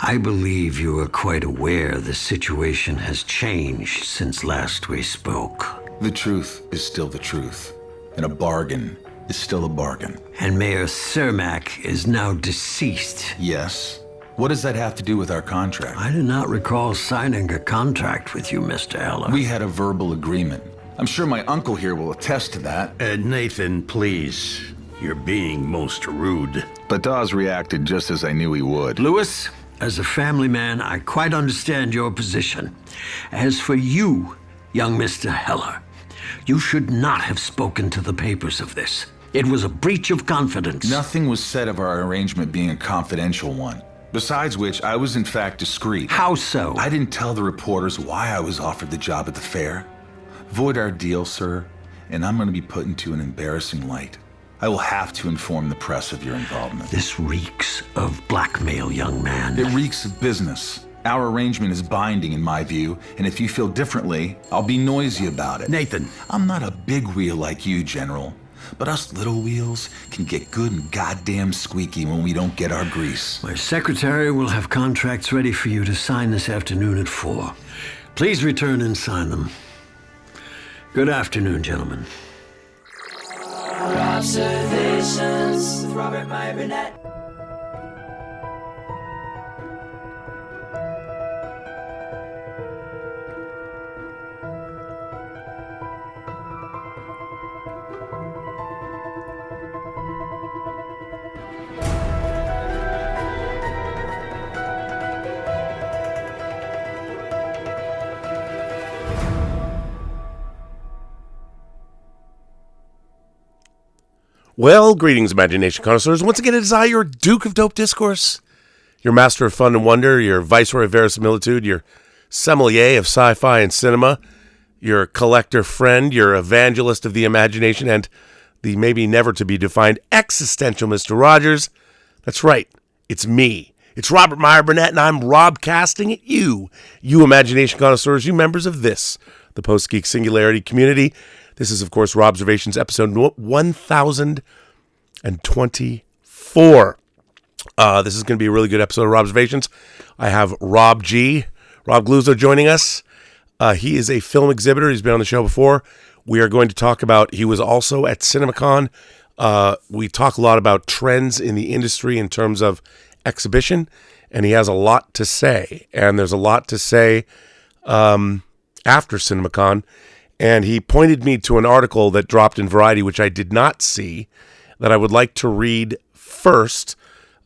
I believe you are quite aware the situation has changed since last we spoke. The truth is still the truth, and a bargain is still a bargain. And Mayor Cermak is now deceased. Yes. What does that have to do with our contract? I do not recall signing a contract with you, Mr. Eller. We had a verbal agreement. I'm sure my uncle here will attest to that. Nathan, please. You're being most rude. But Dawes reacted just as I knew he would. Lewis, as a family man, I quite understand your position. As for you, young Mr. Heller, you should not have spoken to the papers of this. It was a breach of confidence. Nothing was said of our arrangement being a confidential one. Besides which, I was in fact discreet. How so? I didn't tell the reporters why I was offered the job at the fair. Void our deal, sir, and I'm going to be put into an embarrassing light. I will have to inform the press of your involvement. This reeks of blackmail, young man. It reeks of business. Our arrangement is binding in my view, and if you feel differently, I'll be noisy about it. Nathan. I'm not a big wheel like you, General, but us little wheels can get good and goddamn squeaky when we don't get our grease. My secretary will have contracts ready for you to sign this afternoon at 4. Please return and sign them. Good afternoon, gentlemen. Observations with Robert Burnett. Well, greetings, imagination connoisseurs. Once again, it is I, your Duke of Dope Discourse, your master of fun and wonder, your viceroy of verisimilitude, your sommelier of sci-fi and cinema, your collector friend, your evangelist of the imagination, and the maybe never to be defined existential Mr. Rogers. That's right, it's me. It's Robert Burnett, and I'm Robcasting at you imagination connoisseurs, you members of this, the Post-Geek Singularity community. This is, of course, Robservations episode 1024. This is going to be a really good episode of Robservations. I have Rob Gluzzo joining us. He is a film exhibitor. He's been on the show before. We are going to talk about, he was also at CinemaCon. We talk a lot about trends in the industry in terms of exhibition, and he has a lot to say. And there's a lot to say after CinemaCon. And he pointed me to an article that dropped in Variety, which I did not see, that I would like to read first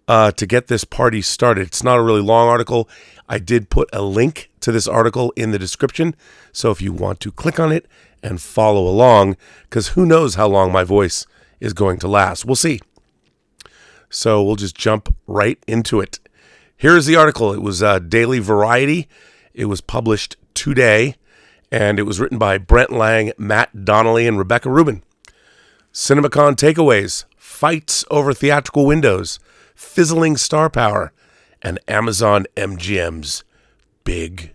to get this party started. It's not a really long article. I did put a link to this article in the description, so if you want to click on it and follow along, because who knows how long my voice is going to last. We'll see. So we'll just jump right into it. Here's the article. It was Daily Variety. It was published today. And it was written by Brent Lang, Matt Donnelly, and Rebecca Rubin. CinemaCon takeaways, fights over theatrical windows, fizzling star power, and Amazon MGM's big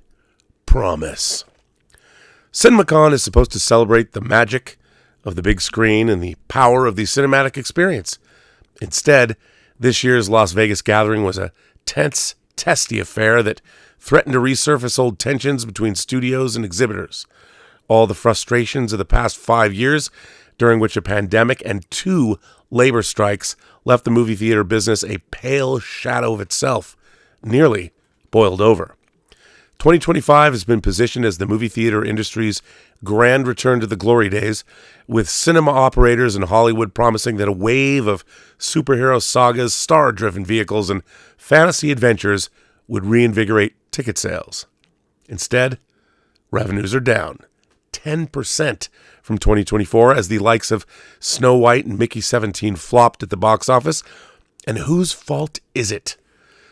promise. CinemaCon is supposed to celebrate the magic of the big screen and the power of the cinematic experience. Instead, this year's Las Vegas gathering was a tense, testy affair that threatened to resurface old tensions between studios and exhibitors. All the frustrations of the past 5 years, during which a pandemic and 2 labor strikes left the movie theater business a pale shadow of itself, nearly boiled over. 2025 has been positioned as the movie theater industry's grand return to the glory days, with cinema operators in Hollywood promising that a wave of superhero sagas, star-driven vehicles, and fantasy adventures would reinvigorate ticket sales. Instead, revenues are down 10% from 2024 as the likes of Snow White and Mickey 17 flopped at the box office. And whose fault is it?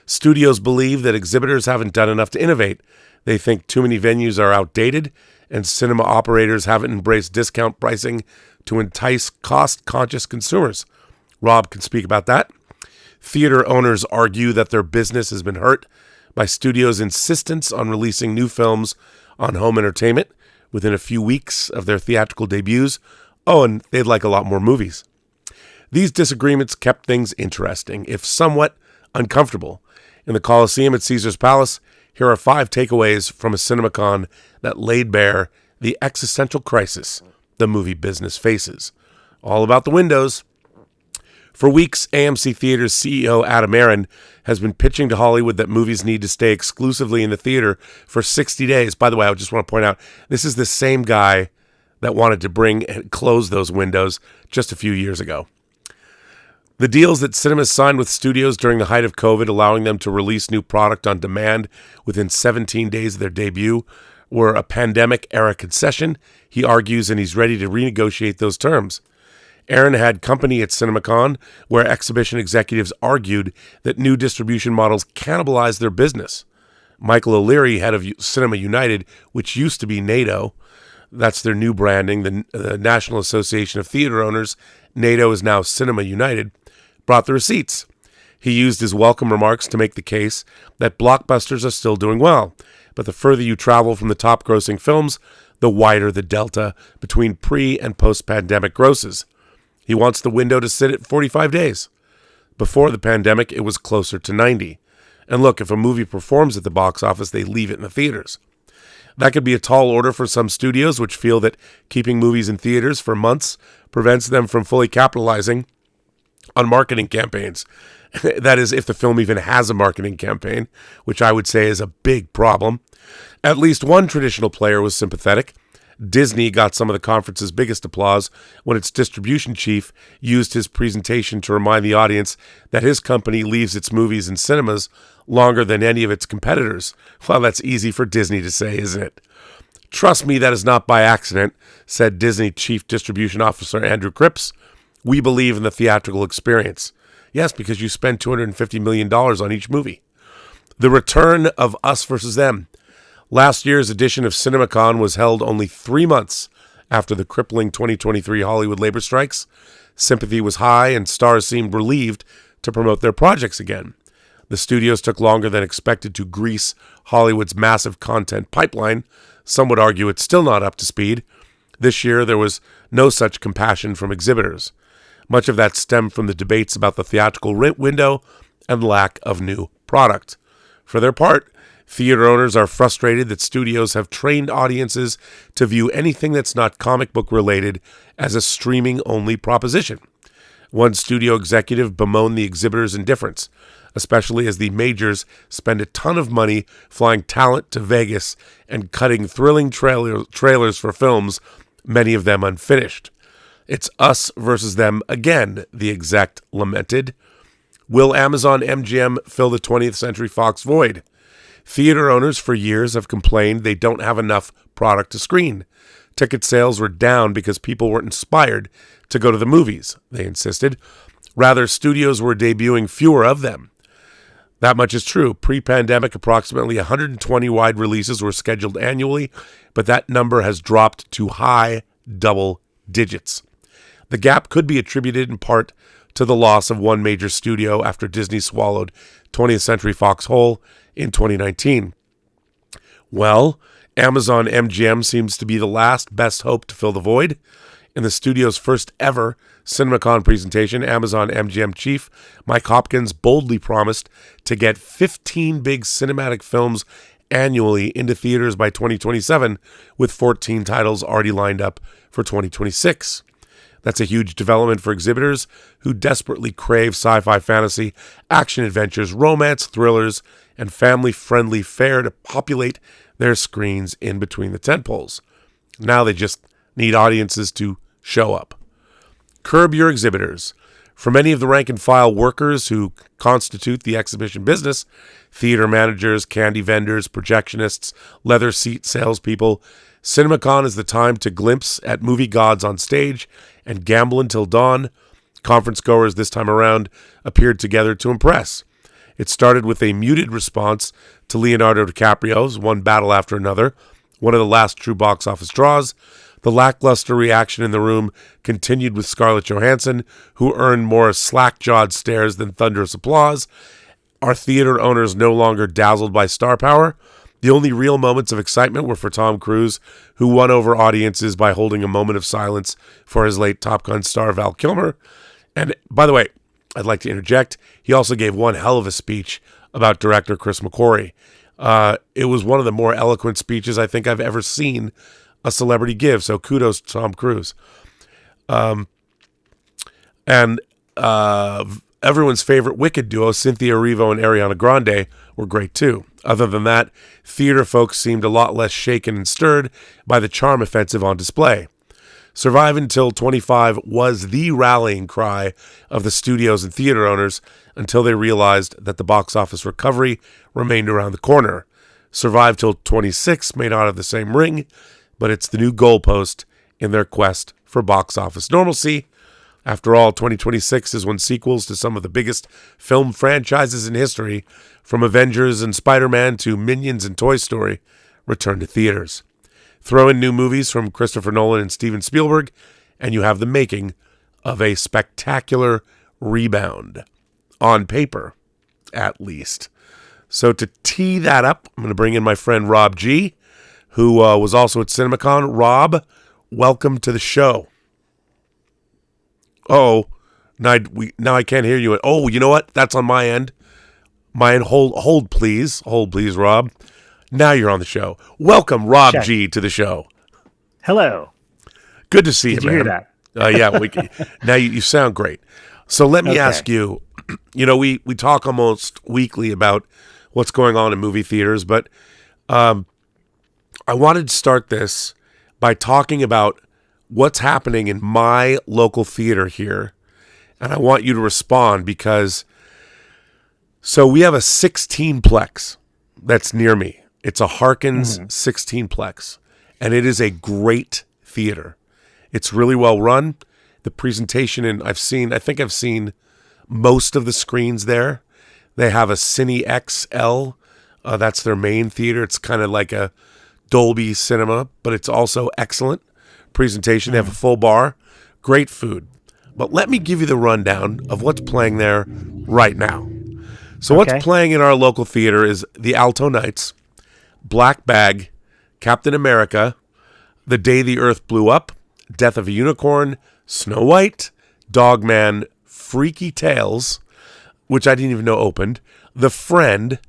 Studios believe that exhibitors haven't done enough to innovate. They think too many venues are outdated, and cinema operators haven't embraced discount pricing to entice cost-conscious consumers. Rob can speak about that. Theater owners argue that their business has been hurt by studios' insistence on releasing new films on home entertainment within a few weeks of their theatrical debuts. Oh, and they'd like a lot more movies. These disagreements kept things interesting, if somewhat uncomfortable, In the Coliseum at Caesar's Palace, here are 5 takeaways from a CinemaCon that laid bare the existential crisis the movie business faces. All about the windows. For weeks, AMC Theaters CEO Adam Aron has been pitching to Hollywood that movies need to stay exclusively in the theater for 60 days. By the way, I just want to point out, this is the same guy that wanted to bring and close those windows just a few years ago. The deals that cinemas signed with studios during the height of COVID, allowing them to release new product on demand within 17 days of their debut, were a pandemic-era concession, he argues, and he's ready to renegotiate those terms. Aaron had company at CinemaCon, where exhibition executives argued that new distribution models cannibalize their business. Michael O'Leary, head of Cinema United, which used to be NATO, that's their new branding, the National Association of Theater Owners, NATO is now Cinema United, brought the receipts. He used his welcome remarks to make the case that blockbusters are still doing well, but the further you travel from the top-grossing films, the wider the delta between pre- and post-pandemic grosses. He wants the window to sit at 45 days. Before the pandemic, it was closer to 90. And look, if a movie performs at the box office, they leave it in the theaters. That could be a tall order for some studios, which feel that keeping movies in theaters for months prevents them from fully capitalizing on marketing campaigns. That is, if the film even has a marketing campaign, which I would say is a big problem. At least one traditional player was sympathetic. Disney got some of the conference's biggest applause when its distribution chief used his presentation to remind the audience that his company leaves its movies in cinemas longer than any of its competitors. Well, that's easy for Disney to say, isn't it? Trust me, that is not by accident, said Disney Chief Distribution Officer Andrew Cripps. We believe in the theatrical experience. Yes, because you spend $250 million on each movie. The return of Us versus Them. Last year's edition of CinemaCon was held only 3 months after the crippling 2023 Hollywood labor strikes. Sympathy was high and stars seemed relieved to promote their projects again. The studios took longer than expected to grease Hollywood's massive content pipeline. Some would argue it's still not up to speed. This year, there was no such compassion from exhibitors. Much of that stemmed from the debates about the theatrical rent window and lack of new product. For their part, theater owners are frustrated that studios have trained audiences to view anything that's not comic book related as a streaming-only proposition. One studio executive bemoaned the exhibitors' indifference, especially as the majors spend a ton of money flying talent to Vegas and cutting thrilling trailers for films, many of them unfinished. It's us versus them again, the exec lamented. Will Amazon MGM fill the 20th Century Fox void? Theater owners for years have complained they don't have enough product to screen. Ticket sales were down because people weren't inspired to go to the movies, they insisted. Rather, studios were debuting fewer of them. That much is true. Pre-pandemic, approximately 120 wide releases were scheduled annually, but that number has dropped to high double digits. The gap could be attributed in part to the loss of one major studio after Disney swallowed 20th Century Fox whole in 2019. Well, Amazon MGM seems to be the last best hope to fill the void. In the studio's first ever CinemaCon presentation, Amazon MGM chief Mike Hopkins boldly promised to get 15 big cinematic films annually into theaters by 2027, with 14 titles already lined up for 2026. That's a huge development for exhibitors who desperately crave sci-fi, fantasy, action adventures, romance, thrillers, and family-friendly fare to populate their screens in between the tentpoles. Now they just need audiences to show up. Curb your exhibitors. For many of the rank-and-file workers who constitute the exhibition business, theater managers, candy vendors, projectionists, leather seat salespeople, CinemaCon is the time to glimpse at movie gods on stage and gamble until dawn. Conference goers this time around appeared together to impress. It started with a muted response to Leonardo DiCaprio's One Battle After Another, one of the last true box office draws. The lackluster reaction in the room continued with Scarlett Johansson, who earned more slack-jawed stares than thunderous applause. Are theater owners no longer dazzled by star power? The only real moments of excitement were for Tom Cruise, who won over audiences by holding a moment of silence for his late Top Gun star Val Kilmer. And by the way, I'd like to interject. He also gave one hell of a speech about director Chris McQuarrie. It was one of the more eloquent speeches I think I've ever seen a celebrity give. So kudos to Tom Cruise. And everyone's favorite Wicked duo, Cynthia Erivo and Ariana Grande, were great too. Other than that, theater folks seemed a lot less shaken and stirred by the charm offensive on display. Survive Until 25 was the rallying cry of the studios and theater owners until they realized that the box office recovery remained around the corner. Survive Till 26 may not have the same ring, but it's the new goalpost in their quest for box office normalcy. After all, 2026 is when sequels to some of the biggest film franchises in history, from Avengers and Spider-Man to Minions and Toy Story, return to theaters. Throw in new movies from Christopher Nolan and Steven Spielberg, and you have the making of a spectacular rebound. On paper, at least. So to tee that up, I'm going to bring in my friend Rob G., who was also at CinemaCon. Rob, welcome to the show. Oh, now I can't hear you. Oh, you know what? That's on my end. Hold please. Hold please, Rob. Now you're on the show. Welcome, Rob Check. G, to the show. Hello. Good to see Did you, you man. hear that? Yeah. Now you sound great. So let me Okay. ask you. We talk almost weekly about what's going on in movie theaters, but I wanted to start this by talking about what's happening in my local theater here, and I want you to respond because. So we have a 16-plex that's near me. It's a Harkins 16-plex, and it is a great theater. It's really well run. The presentation, and I think I've seen most of the screens there. They have a Cine XL. That's their main theater. It's kind of like a Dolby Cinema, but it's also excellent presentation. They have a full bar, great food. But let me give you the rundown of what's playing there right now. So Okay. what's playing in our local theater is The Alto Knights, Black Bag, Captain America, The Day the Earth Blew Up, Death of a Unicorn, Snow White, Dogman, Freaky Tales, which I didn't even know opened, The Friend,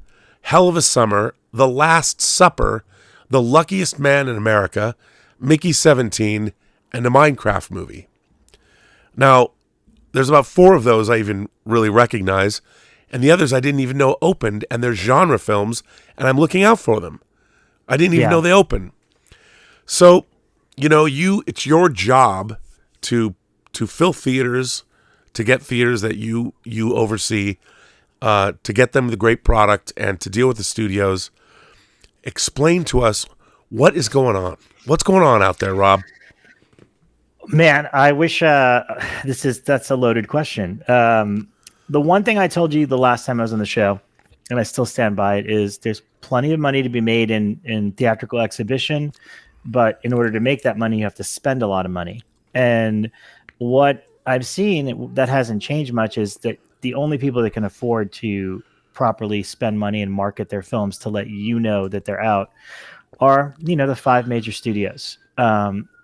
Hell of a Summer, The Last Supper, The Luckiest Man in America, Mickey 17, and a Minecraft movie. Now, there's about 4 of those I even really recognize, and the others I didn't even know opened, and they're genre films, and I'm looking out for them. I didn't even know they opened. So, it's your job to fill theaters, to get theaters that you oversee, to get them the great product, and to deal with the studios. Explain to us what is going on. What's going on out there, Rob? Man, I wish that's a loaded question. The one thing I told you the last time I was on the show, and I still stand by it, is there's plenty of money to be made in theatrical exhibition, but in order to make that money, you have to spend a lot of money. And what I've seen that hasn't changed much is that the only people that can afford to properly spend money and market their films to let you know that they're out are, the 5 major studios.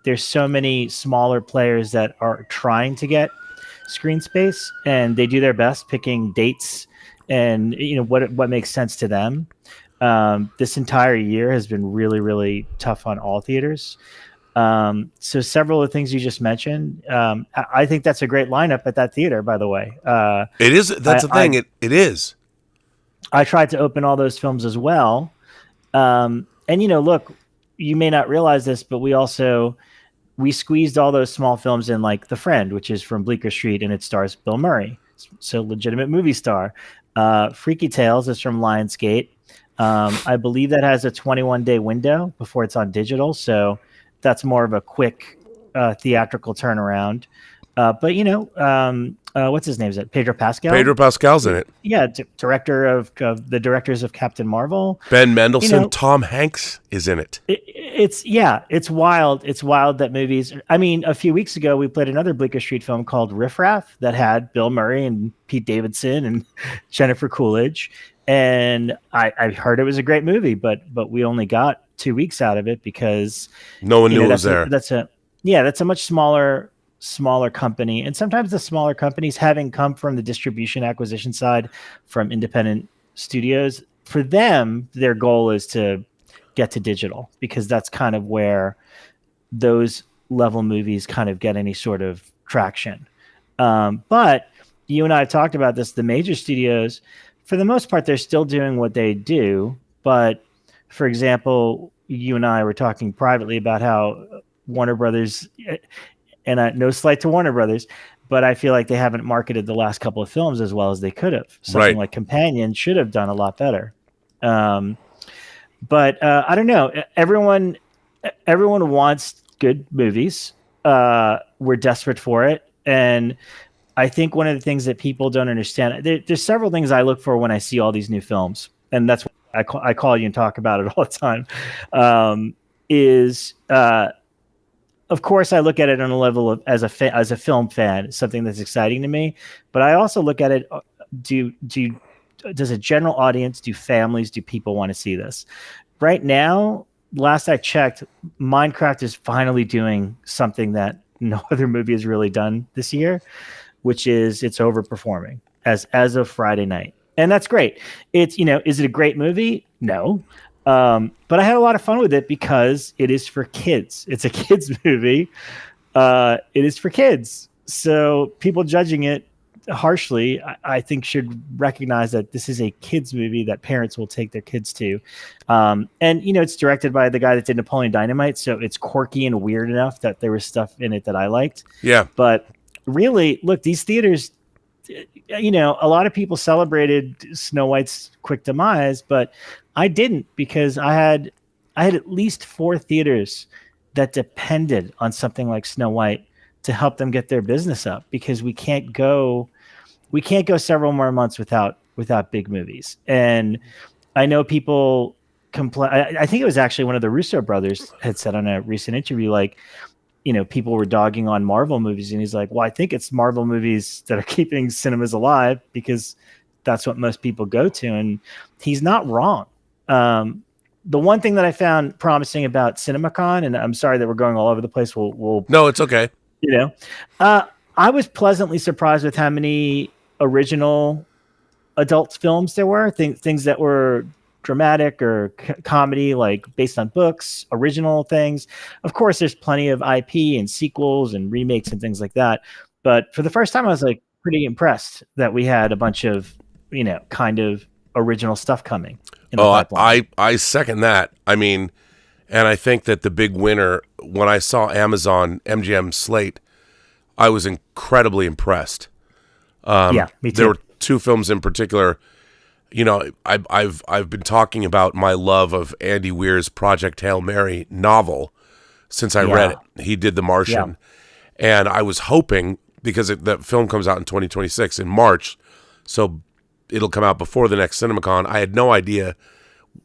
There's so many smaller players that are trying to get screen space, and they do their best picking dates and what makes sense to them. This entire year has been really, really tough on all theaters. So several of the things you just mentioned, I think that's a great lineup at that theater, by the way. It is. That's the thing. It is. I tried to open all those films as well. And look, you may not realize this, but we squeezed all those small films in, like The Friend, which is from Bleecker Street, and it stars Bill Murray, so legitimate movie star. Freaky Tales is from Lionsgate. I believe that has a 21-day window before it's on digital, so that's more of a quick theatrical turnaround. But what's his name? Is it Pedro Pascal? Pedro Pascal's in it. Yeah, director of the directors of Captain Marvel. Ben Mendelsohn, Tom Hanks is in it. It's wild. It's wild that movies. I mean, a few weeks ago we played another Bleecker Street film called Riff Raff that had Bill Murray and Pete Davidson and Jennifer Coolidge, and I heard it was a great movie, but we only got 2 weeks out of it because no one knew it was there. That's a much smaller smaller company, and sometimes the smaller companies, having come from the distribution acquisition side from independent studios, for them, their goal is to get to digital, because that's kind of where those level movies kind of get any sort of traction. But you and I have talked about this. The major studios, for the most part, they're still doing what they do. But for example, you and I were talking privately about how Warner Brothers, and no slight to Warner Brothers, but I feel like they haven't marketed the last couple of films as well as they could have. Something like Companion should have done a lot better. But I don't know. Everyone wants good movies. We're desperate for it. And I think one of the things that people don't understand, there's several things I look for when I see all these new films. And that's what I call you and talk about it all the time. Of course, I look at it on a level of as a film fan, something that's exciting to me. But I also look at it. Does a general audience, do families, do people want to see this? Right now, last I checked, Minecraft is finally doing something that no other movie has really done this year, which is it's overperforming as of Friday night. And that's great. It's, is it a great movie? No. But I had a lot of fun with it because it is for kids. It's a kids movie. It is for kids. So people judging it harshly, I think, should recognize that this is a kids movie that parents will take their kids to. And, it's directed by the guy that did Napoleon Dynamite. So it's quirky and weird enough that there was stuff in it that I liked. Yeah. But really, look, these theaters, a lot of people celebrated Snow White's quick demise, but I didn't, because I had at least 4 theaters that depended on something like Snow White to help them get their business up, because we can't go several more months without big movies. And I know people complain. I think it was actually one of the Russo brothers had said on a recent interview, like, people were dogging on Marvel movies, and he's like, well, I think it's Marvel movies that are keeping cinemas alive, because that's what most people go to. And he's not wrong. The one thing that I found promising about CinemaCon, and I'm sorry that we're going all over the place. No, it's okay. I was pleasantly surprised with how many original adult films there were. Things that were dramatic or comedy, like based on books, original things. Of course, there's plenty of IP and sequels and remakes and things like that. But for the first time, I was like pretty impressed that we had a bunch of, kind of original stuff coming. I second that. I mean, and I think that the big winner, when I saw Amazon MGM slate, I was incredibly impressed. Me too. There were 2 films in particular. I've been talking about my love of Andy Weir's Project Hail Mary novel since I read it. He did The Martian, and I was hoping, because the film comes out in 2026 in March, so it'll come out before the next CinemaCon. I had no idea.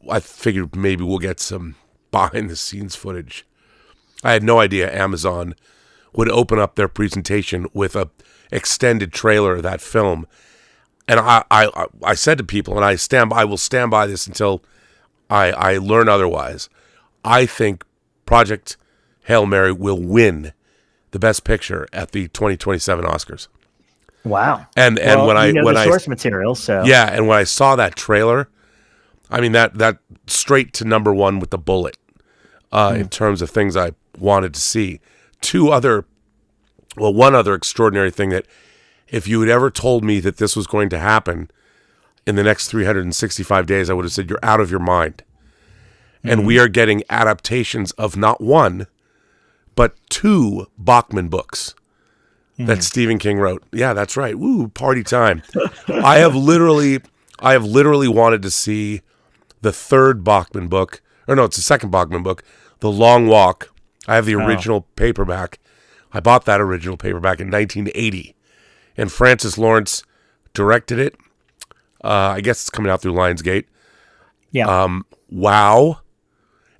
I figured maybe we'll get some behind-the-scenes footage. I had no idea Amazon would open up their presentation with a extended trailer of that film. And I said to people, and I will stand by this until I learn otherwise. I think Project Hail Mary will win the Best Picture at the 2027 Oscars. Wow! And when I source material, so and when I saw that trailer, I mean that straight to number 1 with the bullet in terms of things I wanted to see. One other extraordinary thing, that if you had ever told me that this was going to happen in the next 365 days, I would have said you're out of your mind. And we are getting adaptations of not 1, but 2 Bachman books that Stephen King wrote. Yeah, that's right. Woo, party time. I have literally wanted to see the 3rd Bachman book, or no, it's the 2nd Bachman book, The Long Walk. I have the original paperback. I bought that original paperback in 1980, and Francis Lawrence directed it. I guess it's coming out through Lionsgate. Yeah. Wow.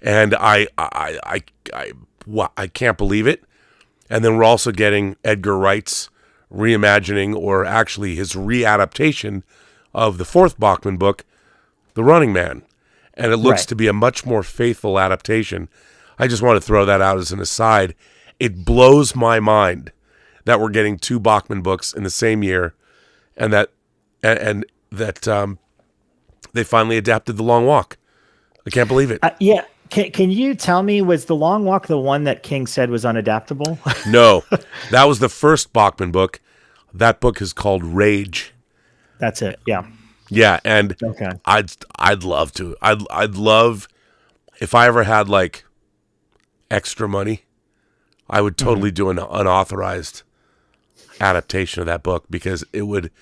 And I can't believe it. And then we're also getting Edgar Wright's reimagining, or actually his readaptation of the 4th Bachman book, The Running Man. And it looks to be a much more faithful adaptation. I just want to throw that out as an aside. It blows my mind that we're getting 2 Bachman books in the same year, and that they finally adapted The Long Walk. I can't believe it. Yeah. Can you tell me, was The Long Walk the one that King said was unadaptable? No, that was the first Bachman book. That book is called Rage. That's it. Yeah. Yeah, and Okay. I'd love to. I'd love if I ever had like extra money, I would totally do an unauthorized adaptation of that book, because it would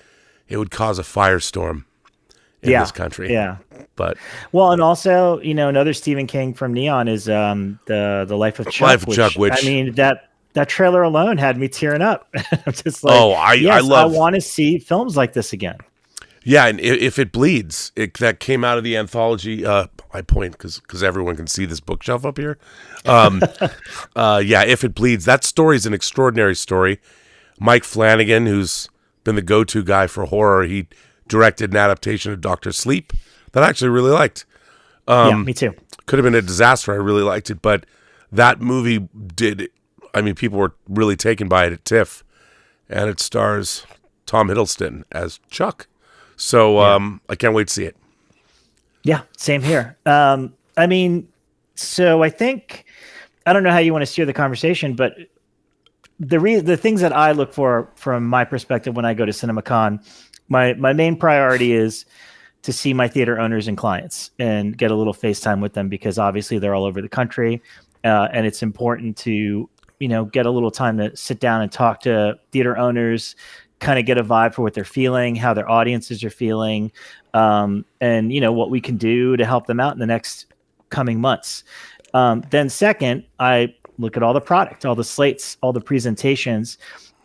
cause a firestorm in this country. Yeah. But well, and also, another Stephen King from Neon is the Life of Chuck. Which I mean, that trailer alone had me tearing up. I'm just like, I want to see films like this again. Yeah, and if it bleeds, that came out of the anthology. I point because everyone can see this bookshelf up here. If it bleeds, that story is an extraordinary story. Mike Flanagan, who's been the go-to guy for horror, he directed an adaptation of Dr. Sleep that I actually really liked. Me too. Could have been a disaster. I really liked it, but that movie did. I mean, people were really taken by it at TIFF, and it stars Tom Hiddleston as Chuck. So I can't wait to see it. Yeah, same here. I mean, so I think, I don't know how you want to steer the conversation, but the things that I look for from my perspective when I go to CinemaCon, my main priority is to see my theater owners and clients and get a little FaceTime with them, because obviously they're all over the country, and it's important to get a little time to sit down and talk to theater owners, kind of get a vibe for what they're feeling, how their audiences are feeling, and what we can do to help them out in the next coming months. Then second, I look at all the product, all the slates, all the presentations.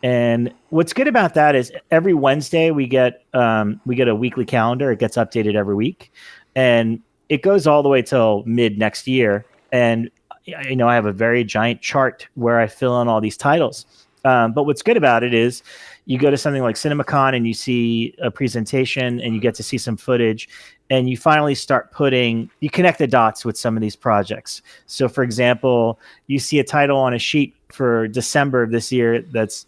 And what's good about that is every Wednesday we get a weekly calendar. It gets updated every week, and it goes all the way till mid next year. And I have a very giant chart where I fill in all these titles. But what's good about it is you go to something like CinemaCon and you see a presentation and you get to see some footage, and you finally start you connect the dots with some of these projects. So for example, you see a title on a sheet for December of this year that's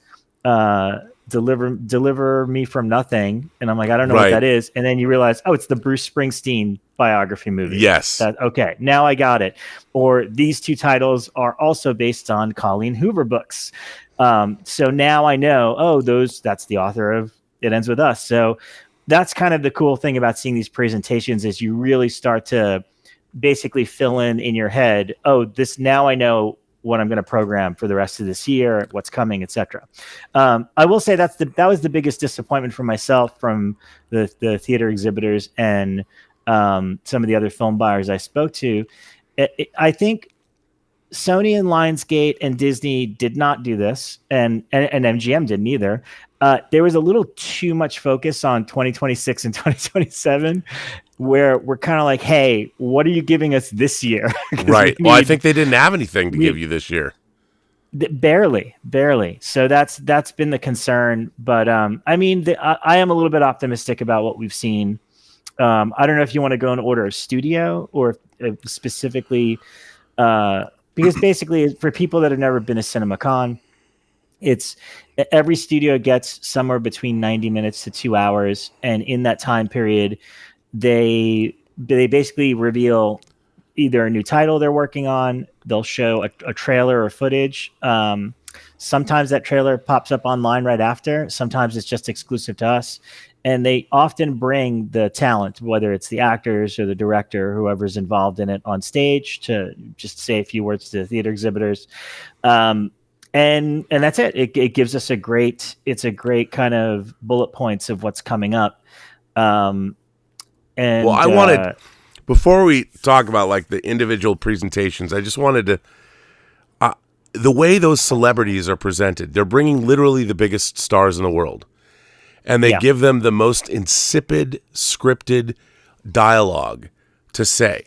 Deliver Me From Nothing. And I'm like, I don't know what that is. And then you realize, it's the Bruce Springsteen biography movie. Yes. Okay, now I got it. Or these 2 titles are also based on Colleen Hoover books. So now I know, that's the author of It Ends With Us. So that's kind of the cool thing about seeing these presentations, is you really start to basically fill in your head, now I know what I'm going to program for the rest of this year, what's coming, etc. I will say that was the biggest disappointment for myself from the theater exhibitors and some of the other film buyers I spoke to. I think Sony and Lionsgate and Disney did not do this, and MGM didn't either. There was a little too much focus on 2026 and 2027, where we're kind of like, hey, what are you giving us this year? Right. Well, I think they didn't have anything to give you this year. Barely. So that's been the concern. But I mean, I am a little bit optimistic about what we've seen. I don't know if you want to go in order of studio or specifically, because basically for people that have never been to CinemaCon, it's every studio gets somewhere between 90 minutes to 2 hours. And in that time period, they basically reveal either a new title they're working on. They'll show a trailer or footage. Sometimes that trailer pops up online right after. Sometimes it's just exclusive to us. And they often bring the talent, whether it's the actors or the director, or whoever's involved in it, on stage to just say a few words to the theater exhibitors. And that's it. It gives us a great kind of bullet points of what's coming up. And well, I wanted, before we talk about like the individual presentations, I just wanted to, the way those celebrities are presented, they're bringing literally the biggest stars in the world. And they give them the most insipid, scripted dialogue to say.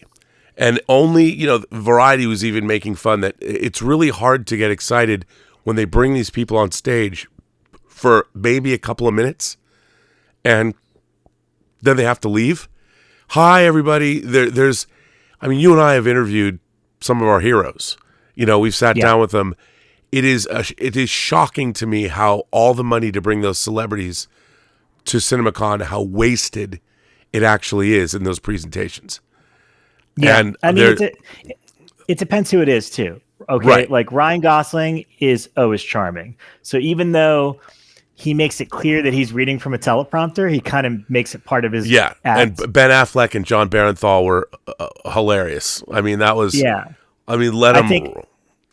And only, Variety was even making fun that it's really hard to get excited when they bring these people on stage for maybe a couple of minutes and then they have to leave. Hi, everybody. There's, you and I have interviewed some of our heroes. We've sat down with them. it is shocking to me how all the money to bring those celebrities to CinemaCon, how wasted it actually is in those presentations. Yeah, and I mean, it depends who it is too. Okay, Right. like Ryan Gosling is always charming. So even though he makes it clear that he's reading from a teleprompter, he kind of makes it part of his act. And Ben Affleck and John Barenthal were hilarious. I mean, that was I mean, let them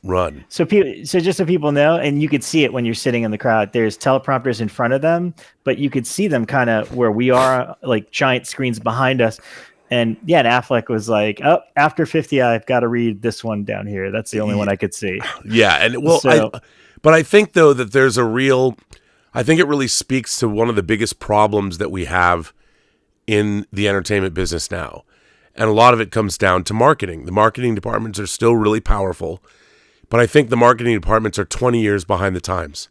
run. So just so people know, and you could see it when you're sitting in the crowd, there's teleprompters in front of them, but you could see them kind of where we are, like giant screens behind us. And and Affleck was like, "Oh, after 50, I've got to read this one down here. That's the only one I could see." Yeah, and but I think though that there's I think it really speaks to one of the biggest problems that we have in the entertainment business now. And a lot of it comes down to marketing. The marketing departments are still really powerful, but I think the marketing departments are 20 years behind the times.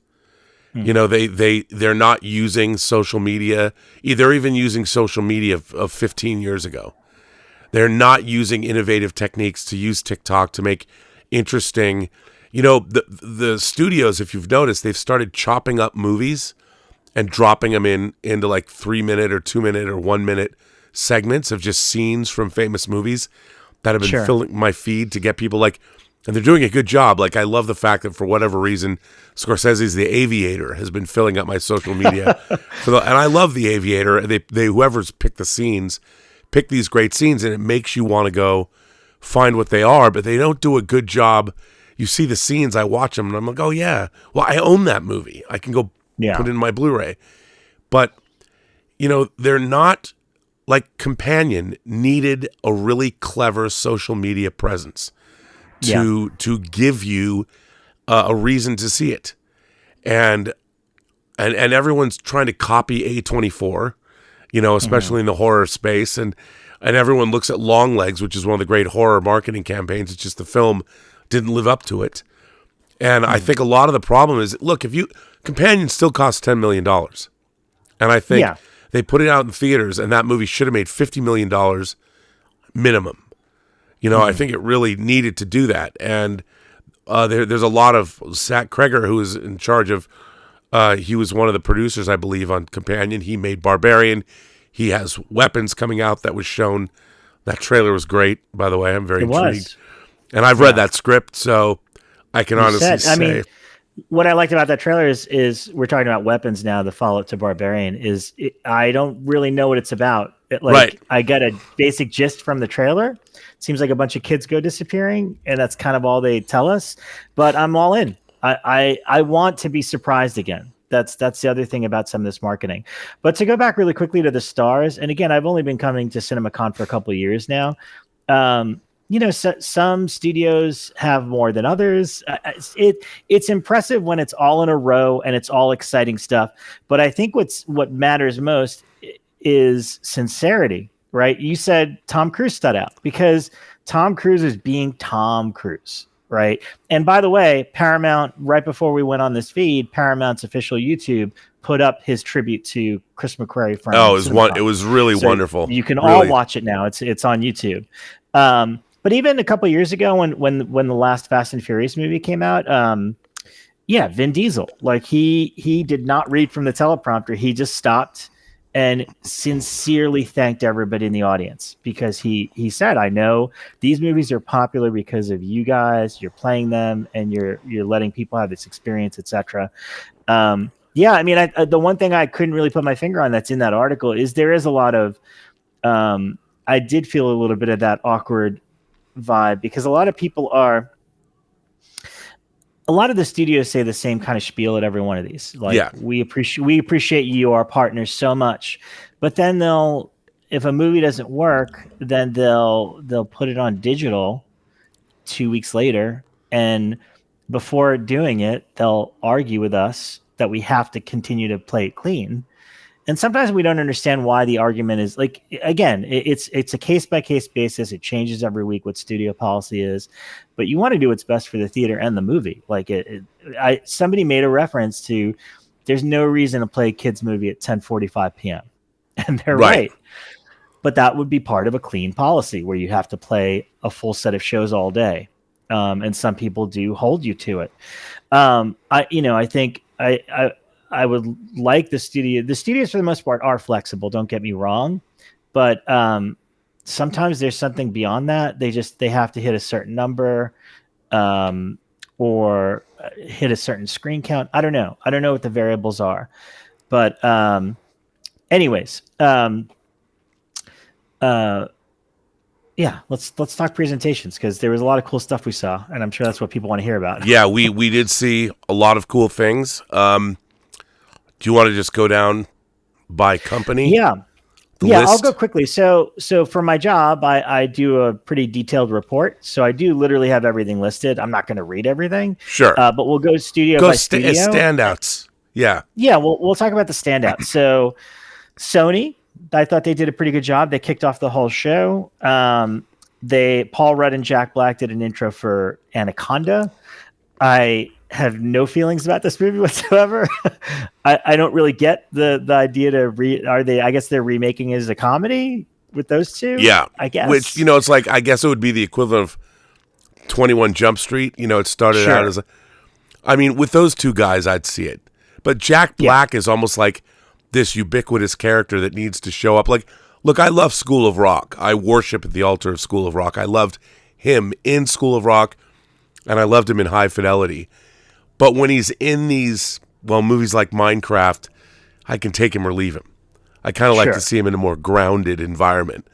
You know, they're not using social media. They're even using social media of 15 years ago. They're not using innovative techniques to use TikTok to make interesting. You know, the studios, if you've noticed, they've started chopping up movies and dropping them into like 3-minute or 2-minute or 1-minute segments of just scenes from famous movies that have been filling my feed to get people like. And they're doing a good job. Like, I love the fact that for whatever reason, Scorsese's The Aviator has been filling up my social media. And I love The Aviator. They whoever's picked the scenes, pick these great scenes, and it makes you want to go find what they are, but they don't do a good job. You see the scenes, I watch them, and I'm like, oh, yeah. Well, I own that movie. I can go put it in my Blu-ray. But, you know, they're not, like Companion needed a really clever social media presence to give you a reason to see it. And everyone's trying to copy A24, you know, especially in the horror space. And everyone looks at Longlegs, which is one of the great horror marketing campaigns. It's just the film didn't live up to it. And I think a lot of the problem is, look, Companion still costs $10 million. And I think they put it out in theaters, and that movie should have made $50 million minimum. You know, I think it really needed to do that. And there's a lot of Zach Kreger, who is in charge of, he was one of the producers, I believe, on Companion. He made Barbarian. He has Weapons coming out that was shown. That trailer was great, by the way. I'm very intrigued. And I've read that script, so I can honestly say. I mean, what I liked about that trailer is we're talking about Weapons now, the follow-up to Barbarian, I don't really know what it's about. I got a basic gist from the trailer. Seems like a bunch of kids go disappearing, and that's kind of all they tell us. But I'm all in. I want to be surprised again. That's the other thing about some of this marketing. But to go back really quickly to the stars, and again, I've only been coming to CinemaCon for a couple of years now. You know, some studios have more than others. It's impressive when it's all in a row and it's all exciting stuff. But I think what matters most is sincerity. Right? You said Tom Cruise stood out because Tom Cruise is being Tom Cruise, right? And by the way, Paramount, right before we went on this feed, Paramount's official YouTube put up his tribute to Chris McQuarrie from it was really wonderful. You can all watch it now. It's on YouTube. But even a couple of years ago when the last Fast and Furious movie came out, Vin Diesel, like he did not read from the teleprompter. He just stopped and sincerely thanked everybody in the audience because he said, I know these movies are popular because of you guys, you're playing them and you're letting people have this experience, etc. I mean, the one thing I couldn't really put my finger on that's in that article is there is a lot of, I did feel a little bit of that awkward vibe because a lot of the studios say the same kind of spiel at every one of these. Like, we appreciate you, our partners, so much. But then if a movie doesn't work, then they'll put it on digital 2 weeks later, and before doing it, they'll argue with us that we have to continue to play it clean. And sometimes we don't understand why the argument is like, again, it's a case by case basis. It changes every week what studio policy is, but you want to do what's best for the theater and the movie. Like somebody made a reference to, there's no reason to play a kids movie at 10:45 p.m. And they're right. But that would be part of a clean policy where you have to play a full set of shows all day. and some people do hold you to it. I think I would like the studio. The studios for the most part are flexible. Don't get me wrong, but sometimes there's something beyond that. They have to hit a certain number, or hit a certain screen count. I don't know what the variables are, but anyways, yeah, let's talk presentations, because there was a lot of cool stuff we saw, and I'm sure that's what people want to hear about. Yeah, we did see a lot of cool things. Do you want to just go down by company? Yeah. List? I'll go quickly. So for my job, I do a pretty detailed report. So I do literally have everything listed. I'm not going to read everything. Sure. But we'll go studio by studio. Standouts. Yeah. Yeah, we'll talk about the standouts. So Sony, I thought they did a pretty good job. They kicked off the whole show. Paul Rudd and Jack Black did an intro for Anaconda. I have no feelings about this movie whatsoever. I don't really get the idea to I guess they're remaking it as a comedy with those two. Yeah. I guess. Which, it's like, I guess it would be the equivalent of 21 Jump Street. It started out as with those two guys, I'd see it. But Jack Black is almost like this ubiquitous character that needs to show up. Like, look, I love School of Rock. I worship at the altar of School of Rock. I loved him in School of Rock, and I loved him in High Fidelity. But when he's in these, movies like Minecraft, I can take him or leave him. I kind of like to see him in a more grounded environment.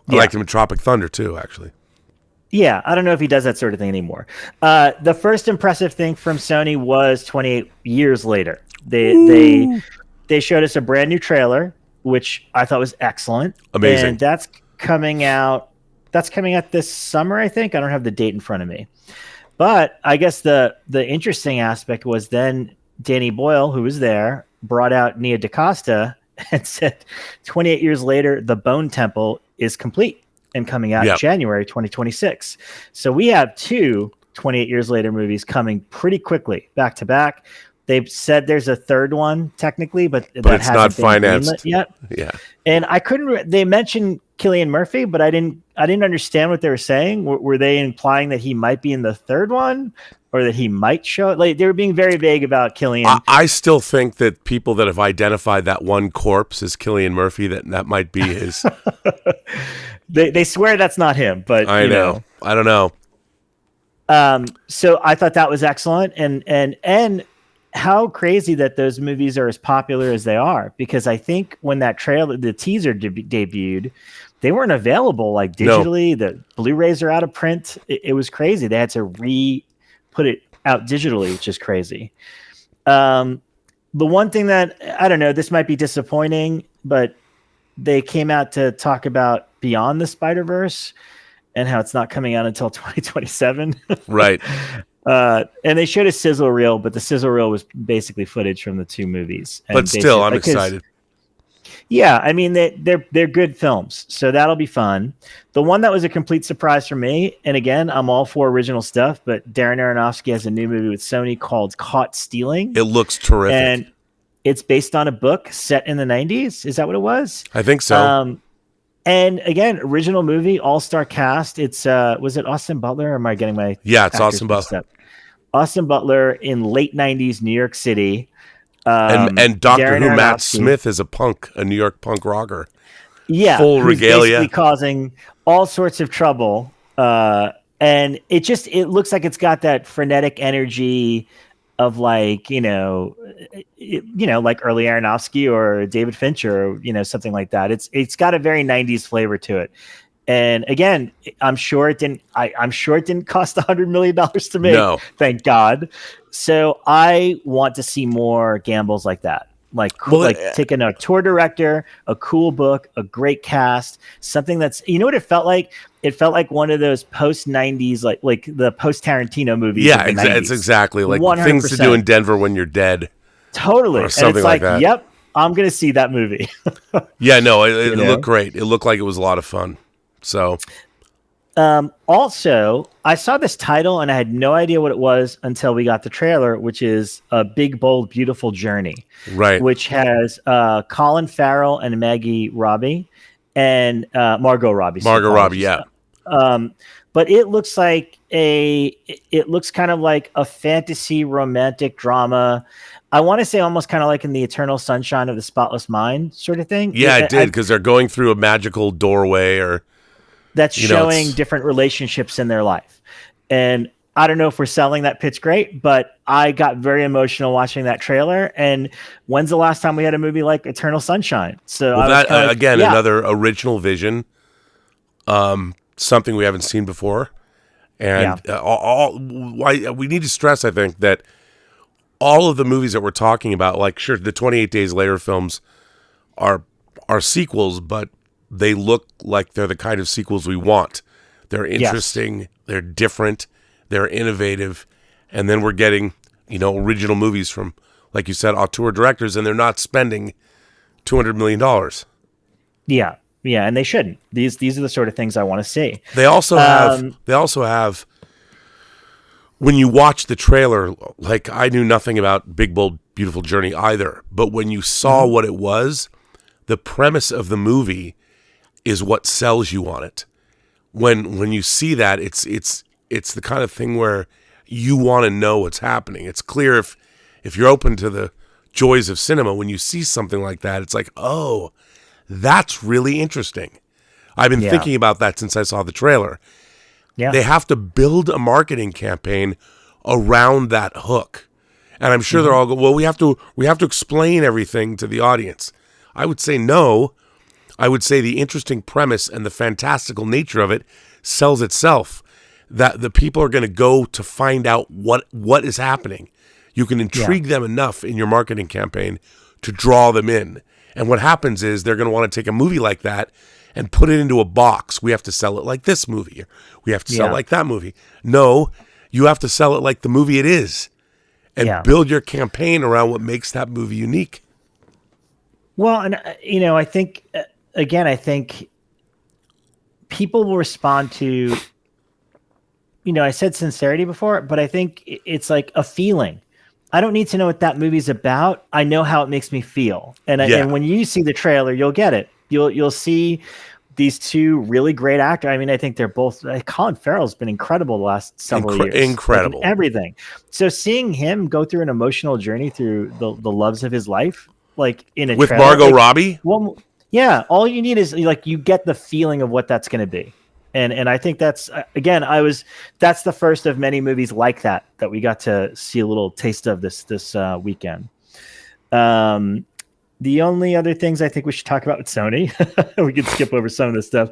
I liked him in Tropic Thunder, too, actually. Yeah, I don't know if he does that sort of thing anymore. The first impressive thing from Sony was 28 years later. They showed us a brand new trailer, which I thought was excellent. Amazing. And that's coming out this summer, I think. I don't have the date in front of me. But I guess the interesting aspect was then Danny Boyle, who was there, brought out Nia DaCosta and said 28 years later, the Bone Temple is complete and coming out in January 2026. So we have 2 28 years later movies coming pretty quickly, back to back. They've said there's a third one technically, but that it's hasn't not been financed yet. Yeah. And I couldn't. They mentioned Cillian Murphy, but I didn't understand what they were saying. Were they implying that he might be in the third one, or that he might show? Like, they were being very vague about Cillian. I still think that people that have identified that one corpse as Cillian Murphy, that might be his. They swear that's not him, but I know. I don't know. So I thought that was excellent, and how crazy that those movies are as popular as they are, because I think when that trailer, the teaser debuted, they weren't available like digitally. The Blu-rays are out of print. It was crazy. They had to put it out digitally, which is crazy. The one thing that, I don't know, this might be disappointing, but they came out to talk about Beyond the Spider-Verse and how it's not coming out until 2027. Right. And they showed a sizzle reel, but the sizzle reel was basically footage from the 2 movies. But still, I'm excited. Yeah, I mean, they're good films, so that'll be fun. The one that was a complete surprise for me, and again, I'm all for original stuff, but Darren Aronofsky has a new movie with Sony called Caught Stealing. It looks terrific. And it's based on a book set in the 90s. Is that what it was? I think so. And again, original movie, all-star cast. It's was it Austin Butler, or am I getting my it's Austin Butler. Austin Butler in late 90s New York City. And Doctor Darren Who, Matt Aronofsky. Smith is a New York punk rocker. Yeah, full regalia, basically causing all sorts of trouble. And it looks like it's got that frenetic energy of like, like early Aronofsky or David Fincher, or, something like that. It's got a very 90s flavor to it. And again, I'm sure it didn't cost $100 million to make. No. Thank God. So I want to see more gambles like that. Taking a tour director, a cool book, a great cast, something that's, what it felt like? It felt like one of those post 90s, like the post Tarantino movies. Yeah, it's exactly like 100%. Things to do in Denver when you're dead. Totally. Or something like that. Yep, I'm going to see that movie. Yeah, no, it looked great. It looked like it was a lot of fun. So, also, I saw this title and I had no idea what it was until we got the trailer, which is A Big, Bold, Beautiful Journey. Right. Which has Colin Farrell and Maggie Robbie and Margot Robbie. Margot Robbie, yeah. But it looks like it looks kind of like a fantasy romantic drama. I want to say almost kind of like in the Eternal Sunshine of the Spotless Mind sort of thing. Yeah, it did, because they're going through a magical doorway that's showing different relationships in their life. And I don't know if we're selling that pitch great, but I got very emotional watching that trailer. And when's the last time we had a movie like Eternal Sunshine? So another original vision, something we haven't seen before. And we need to stress, I think, that all of the movies that we're talking about, like, sure, the 28 Days Later films are sequels, but they look like they're the kind of sequels we want. They're interesting, they're different, they're innovative, and then we're getting, original movies from, like you said, auteur directors, and they're not spending $200 million. Yeah, and they shouldn't. These are the sort of things I want to see. They also have. When you watch the trailer, like, I knew nothing about Big Bold Beautiful Journey either, but when you saw what it was, the premise of the movie is what sells you on it. When you see that, it's the kind of thing where you want to know what's happening. It's clear if you're open to the joys of cinema, when you see something like that, it's like, oh, that's really interesting. I've been thinking about that since I saw the trailer. Yeah. They have to build a marketing campaign around that hook. And I'm sure they're all well, we have to explain everything to the audience. I would say no. I would say the interesting premise and the fantastical nature of it sells itself. That the people are going to go to find out what is happening. You can intrigue them enough in your marketing campaign to draw them in. And what happens is they're going to want to take a movie like that and put it into a box. We have to sell it like this movie. We have to sell it like that movie. No, you have to sell it like the movie it is, and build your campaign around what makes that movie unique. Well, and I think people will respond to, I said sincerity before, but I think it's like a feeling. I don't need to know what that movie's about. I know how it makes me feel. And when you see the trailer, you'll get it. You'll see these two really great actors. I mean, I think they're both. Colin Farrell's been incredible the last several years. Incredible, like everything. So seeing him go through an emotional journey through the loves of his life, like in a with trailer, Margot Robbie. Well, yeah. All you need is like you get the feeling of what that's going to be, and I think that's that's the first of many movies like that we got to see a little taste of this weekend. The only other things I think we should talk about with Sony, we could skip over some of this stuff.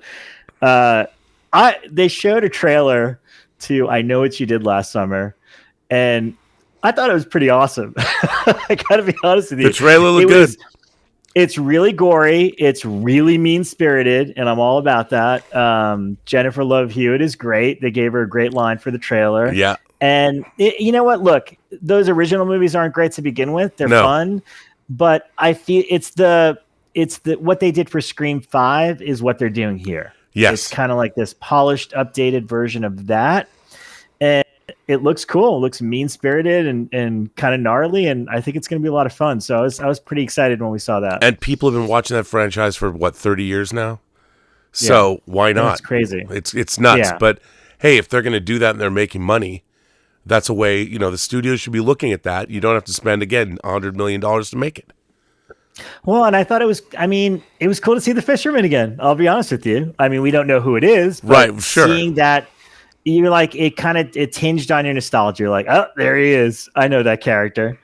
They showed a trailer to I Know What You Did Last Summer, and I thought it was pretty awesome. I gotta be honest with you. The trailer looked good. It's really gory. It's really mean-spirited, and I'm all about that. Jennifer Love Hewitt is great. They gave her a great line for the trailer. Yeah. And you know what? Look, those original movies aren't great to begin with. They're fun. But I feel it's the what they did for Scream 5 is what they're doing here. Yes. It's kind of like this polished, updated version of that. And it looks cool. It looks mean-spirited and kind of gnarly, and I think it's going to be a lot of fun. So I was pretty excited when we saw that. And people have been watching that franchise for 30 years now. So why not? It's crazy. It's nuts. Yeah. But hey, if they're going to do that and they're making money, that's a way, the studios should be looking at that. You don't have to spend, again, $100 million to make it. Well, and I thought it was cool to see the fisherman again. I'll be honest with you. I mean, we don't know who it is. But right, sure. Seeing that, you're like, it tinged on your nostalgia. You're like, oh, there he is. I know that character.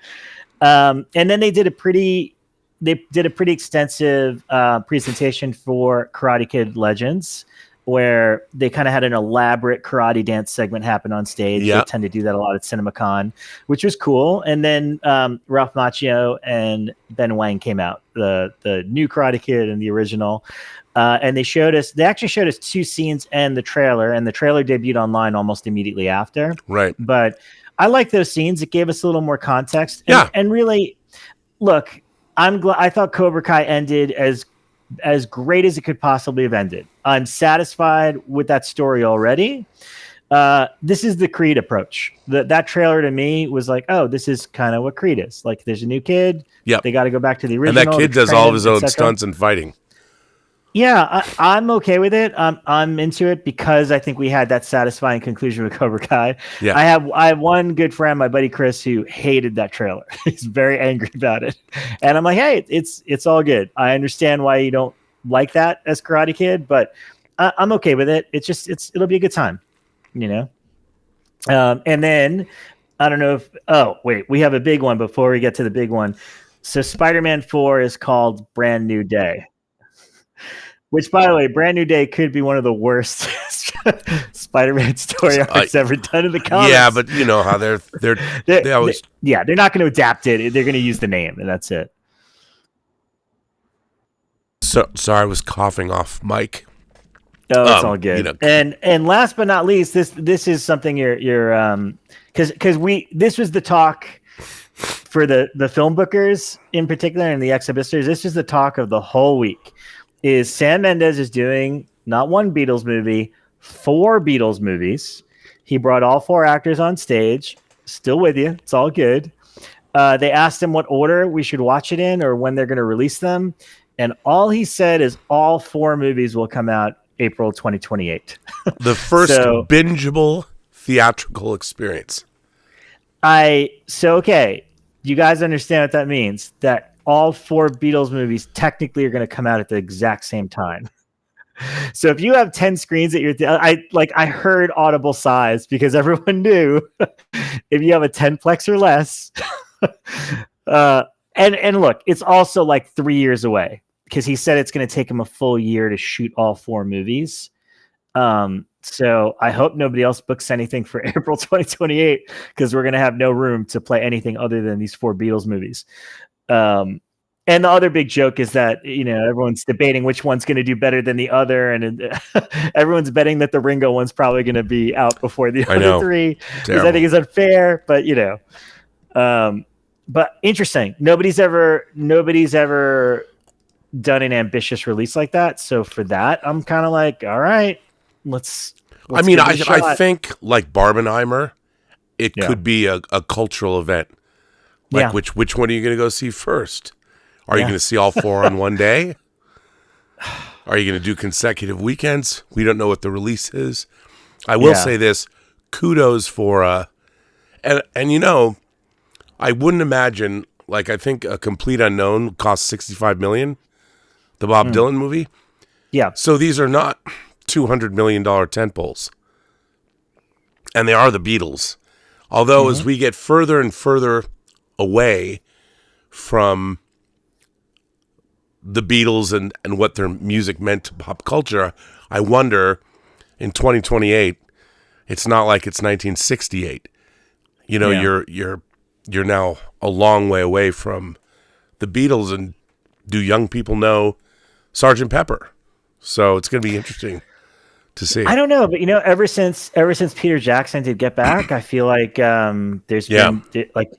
And then they did a pretty extensive presentation for Karate Kid Legends, where they kind of had an elaborate karate dance segment happen on stage. They tend to do that a lot at CinemaCon, which was cool. And then Ralph Macchio and Ben Wang came out, the new Karate Kid and the original. And they actually showed us two scenes and the trailer debuted online almost immediately after. Right. But I like those scenes. It gave us a little more context. And really, look, I thought Cobra Kai ended as great as it could possibly have ended. I'm satisfied with that story already. This is the Creed approach. That trailer to me was like, oh, this is kind of what Creed is. Like, there's a new kid. Yep. They got to go back to the original. And that kid does all of his own stunts and fighting. Yeah, I'm okay with it. I'm into it because I think we had that satisfying conclusion with Cobra Kai. Yeah. I have one good friend, my buddy Chris, who hated that trailer. He's very angry about it, and I'm like, hey, it's all good. I understand why you don't like that as Karate Kid, but I'm okay with it. It'll be a good time, you know. And then I don't know if wait, we have a big one before we get to the big one. So Spider-Man 4 is called Brand New Day. Which, by the way, Brand New Day could be one of the worst Spider-Man story arcs ever done in the comics. Yeah, but you know how they always. They're not going to adapt it. They're going to use the name, and that's it. So sorry, I was coughing off mic. Oh, it's all good. You know. And last but not least, this is something you're because this was the talk for the film bookers in particular and the exhibitors. This is the talk of the whole week. Is Sam Mendes is doing not one Beatles movie, 4 Beatles movies. He brought all 4 actors on stage. Still with you. It's all good. They asked him what order we should watch it in or when they're going to release them. And all he said is all 4 movies will come out April 2028. The first bingeable theatrical experience. Okay. You guys understand what that means? That all 4 Beatles movies technically are going to come out at the exact same time. So if you have 10 screens at your, I heard audible sighs because everyone knew if you have a 10-plex or less. And look, it's also like 3 years away because he said it's going to take him a full year to shoot all 4 movies. So I hope nobody else books anything for April 2028 because we're going to have no room to play anything other than these 4 Beatles movies. And the other big joke is that, you know, everyone's debating which one's going to do better than the other. And everyone's betting that the Ringo one's probably going to be out before the other 3, which I think is unfair, but you know, but interesting. Nobody's ever done an ambitious release like that. So for that, I'm kind of like, all right, let's I mean, I think like Barbenheimer, it could be a cultural event. Like which one are you going to go see first? Are you going to see all 4 on one day? Are you going to do consecutive weekends? We don't know what the release is. I will say this: kudos for and you know, I wouldn't imagine. Like I think A Complete Unknown cost $65 million. The Bob Dylan movie. Yeah. So these are not $200 million tentpoles, and they are the Beatles. Although as we get further and further away from the Beatles and what their music meant to pop culture, I wonder in 2028, it's not like it's 1968. You know, you're now a long way away from the Beatles, and do young people know Sgt. Pepper? So it's going to be interesting to see. I don't know, but you know, ever since Peter Jackson did Get Back, I feel like there's been like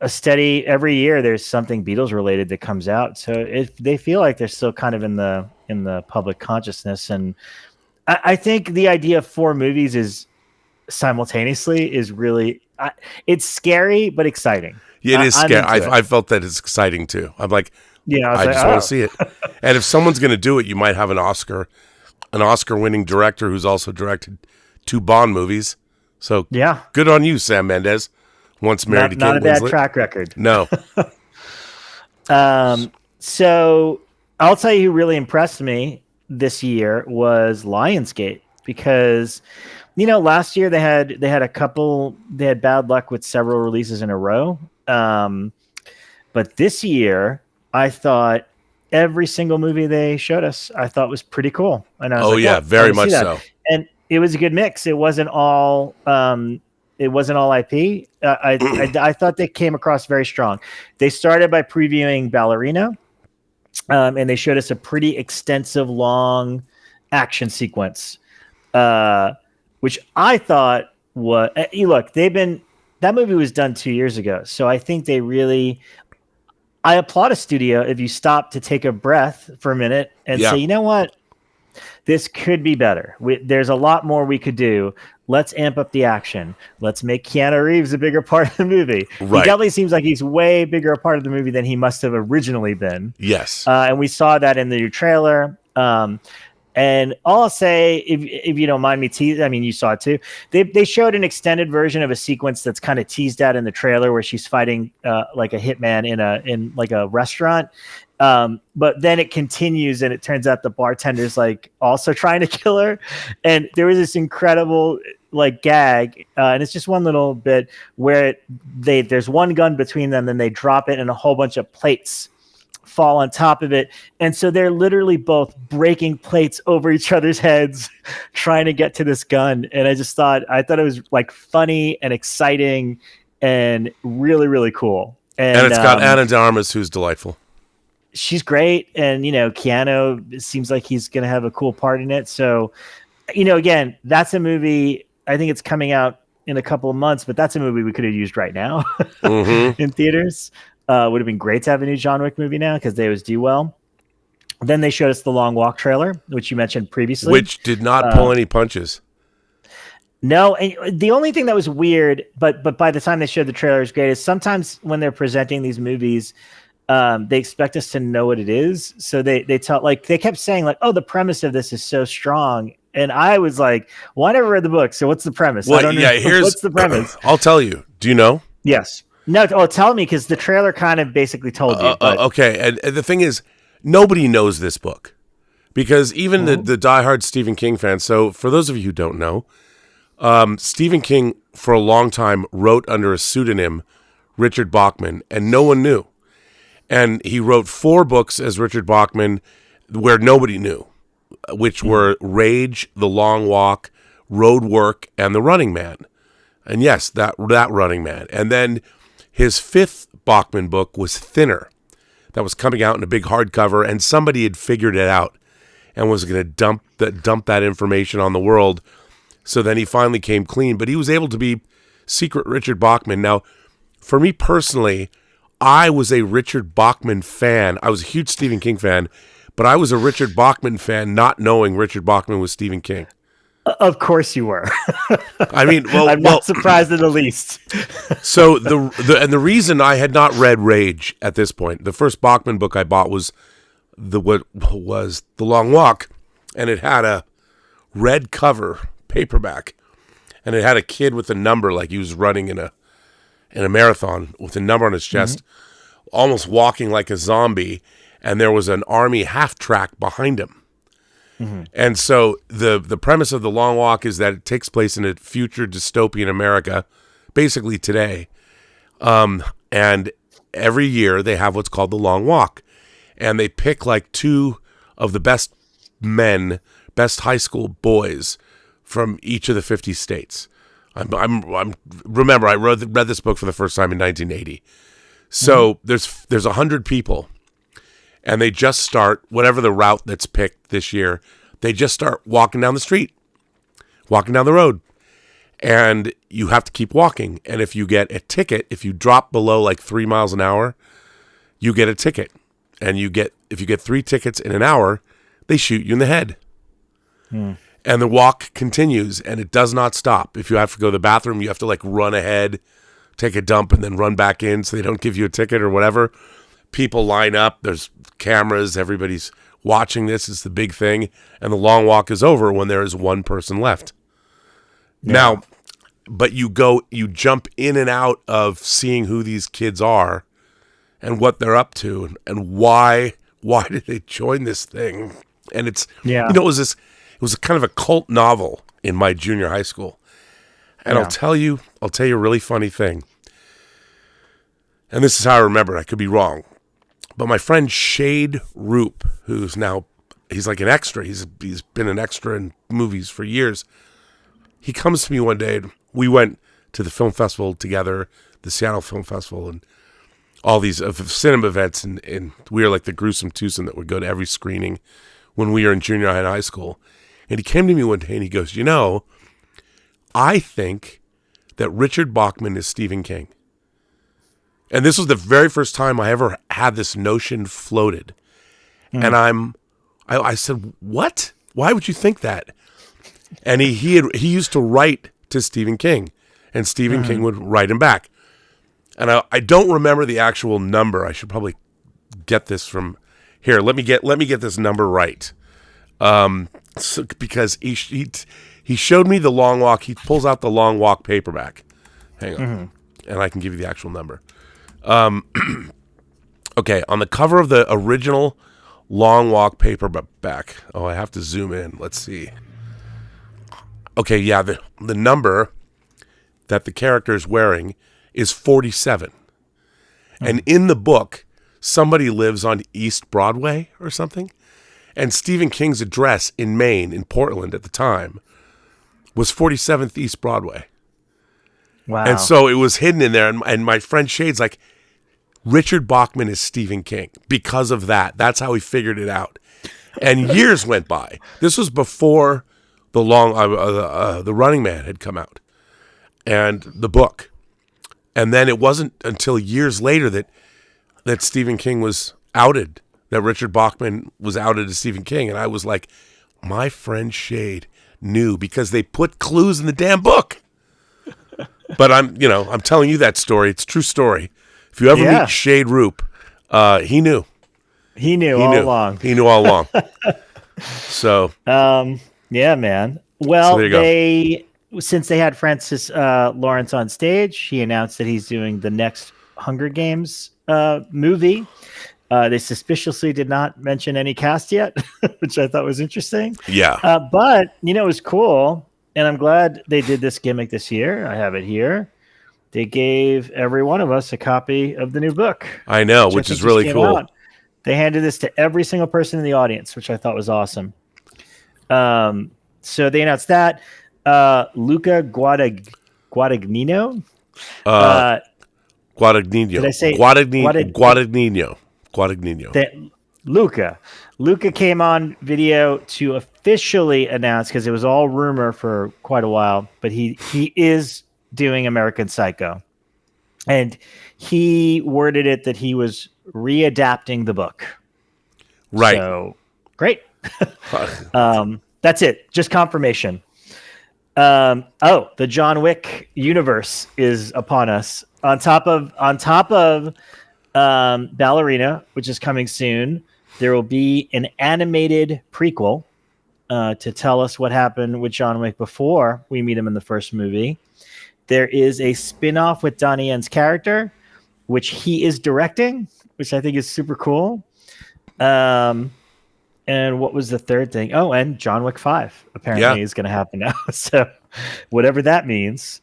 a steady every year. There's something Beatles related that comes out, so they feel like they're still kind of in the public consciousness. And I think the idea of 4 movies is simultaneously is really it's scary but exciting. Yeah, it is scary. I felt that it's exciting too. I'm like, I just want to see it. And if someone's going to do it, you might have an Oscar-winning director who's also directed 2 Bond movies. So good on you, Sam Mendes. Once married to Kate Winslet. Not a bad track record. No. So I'll tell you who really impressed me this year was Lionsgate, because you know last year they had bad luck with several releases in a row. But this year I thought every single movie they showed us I thought was pretty cool. And I was very much so. And it was a good mix. It wasn't all IP. I thought they came across very strong. They started by previewing Ballerina, and they showed us a pretty extensive, long action sequence, which I thought was. Look, that movie was done 2 years ago, so I think they really. I applaud a studio if you stop to take a breath for a minute and say, you know what, this could be better. There's a lot more we could do. Let's amp up the action. Let's make Keanu Reeves a bigger part of the movie. Right. He definitely seems like he's way bigger a part of the movie than he must have originally been. Yes. And we saw that in the new trailer. And all I'll say, if you don't mind me teasing, I mean, you saw it too. They showed an extended version of a sequence that's kind of teased out in the trailer where she's fighting like a hitman in like a restaurant. But then it continues, and it turns out the bartender's like also trying to kill her. And there was this incredible like gag, and it's just one little bit where there's one gun between them, then they drop it, and a whole bunch of plates fall on top of it, and so they're literally both breaking plates over each other's heads trying to get to this gun. And I thought it was like funny and exciting and really, really cool. And it's got Ana de Armas, who's delightful. She's great, and Keanu seems like he's gonna have a cool part in it. So again, that's a movie. I think it's coming out in a couple of months, but that's a movie we could have used right now in theaters. Would have been great to have a new John Wick movie now because they always do well. Then they showed us the Long Walk trailer, which you mentioned previously. Which did not pull any punches. No, and the only thing that was weird, but by the time they showed the trailer is great, is sometimes when they're presenting these movies, they expect us to know what it is. So they kept saying like, oh, the premise of this is so strong. And I was like, well, I never read the book, so what's the premise? Well, I don't know. What's the premise? I'll tell you. Do you know? Yes. No, tell me, because the trailer kind of basically told you. Okay, and the thing is, nobody knows this book. Because even the diehard Stephen King fans, so for those of you who don't know, Stephen King, for a long time, wrote under a pseudonym, Richard Bachman, and no one knew. And he wrote 4 books as Richard Bachman where nobody knew, which were Rage, The Long Walk, Road Work, and The Running Man. And yes, that Running Man. And then his 5th Bachman book was Thinner. That was coming out in a big hardcover, and somebody had figured it out and was going to dump that information on the world. So then he finally came clean, but he was able to be secret Richard Bachman. Now, for me personally, I was a Richard Bachman fan. I was a huge Stephen King fan, but I was a Richard Bachman fan not knowing Richard Bachman was Stephen King. Of course you were. I mean, I'm not surprised in the least. So the reason I had not read Rage at this point, the first Bachman book I bought was The Long Walk, and it had a red cover paperback, and it had a kid with a number, like he was running in a marathon with a number on his chest, almost walking like a zombie, and there was an army half-track behind him. And so the premise of The Long Walk is that it takes place in a future dystopian America, basically today. And every year they have what's called the Long Walk. And they pick like 2 of the best best high school boys from each of the 50 states. Remember, I read this book for the first time in 1980. So there's 100 people. And they just start, whatever the route that's picked this year, they just start walking down the street, walking down the road. And you have to keep walking. And if you get a ticket, if you drop below like 3 miles an hour, you get a ticket. And if you get 3 tickets in an hour, they shoot you in the head. And the walk continues, and it does not stop. If you have to go to the bathroom, you have to like run ahead, take a dump, and then run back in so they don't give you a ticket or whatever. People line up. There's cameras. Everybody's watching this. It's the big thing. And the Long Walk is over when there is 1 person left. Yeah. Now, but you jump in and out of seeing who these kids are and what they're up to and why did they join this thing? And it's, it was a kind of a cult novel in my junior high school. And I'll tell you a really funny thing. And this is how I remember it. I could be wrong. But my friend Shade Roop, he's like an extra. He's been an extra in movies for years. He comes to me one day, and we went to the film festival together, the Seattle Film Festival, and all these cinema events. And we were like the gruesome twosome that would go to every screening when we were in junior high and high school. And he came to me one day and he goes, I think that Richard Bachman is Stephen King. And this was the very first time I ever had this notion floated. And I said, what? Why would you think that? And he used to write to Stephen King, and Stephen King would write him back. And I don't remember the actual number. I should probably get this from here. Let me get this number right. because he showed me the Long Walk. He pulls out the Long Walk paperback. Hang on, and I can give you the actual number. Okay, on the cover of the original Long Walk paperback. Oh, I have to zoom in. Let's see. Okay, yeah, the number that the character is wearing is 47. And in the book, somebody lives on East Broadway or something. And Stephen King's address in Maine, in Portland at the time, was 47th East Broadway. Wow. And so it was hidden in there. And my friend Shade's like, Richard Bachman is Stephen King because of that. That's how he figured it out. And years went by. This was before the Running Man had come out and the book. And then it wasn't until years later that Stephen King was outed, that Richard Bachman was outed as Stephen King. And I was like, my friend Shade knew because they put clues in the damn book. But I'm telling you that story. It's a true story. If you ever meet Shade Roop, he knew. He knew all along. He knew all along. So, yeah, man. Well, so since they had Francis Lawrence on stage, he announced that he's doing the next Hunger Games movie. They suspiciously did not mention any cast yet, which I thought was interesting. Yeah. But, it was cool, and I'm glad they did this gimmick this year. I have it here. They gave every one of us a copy of the new book. I know, which is really cool. Out. They handed this to every single person in the audience, which I thought was awesome. So they announced that. Luca Guadagnino. Guadagnino. Did I say Guadagnino? Luca came on video to officially announce, because it was all rumor for quite a while, but he is doing American Psycho. And he worded it that he was readapting the book. Right. So, great. That's it. Just confirmation. The John Wick universe is upon us. On top of Ballerina, which is coming soon, there will be an animated prequel to tell us what happened with John Wick before we meet him in the first movie. There is a spin-off with Donnie Yen's character, which he is directing, which I think is super cool. And what was the third thing? Oh, and John Wick 5 apparently is going to happen now. So whatever that means.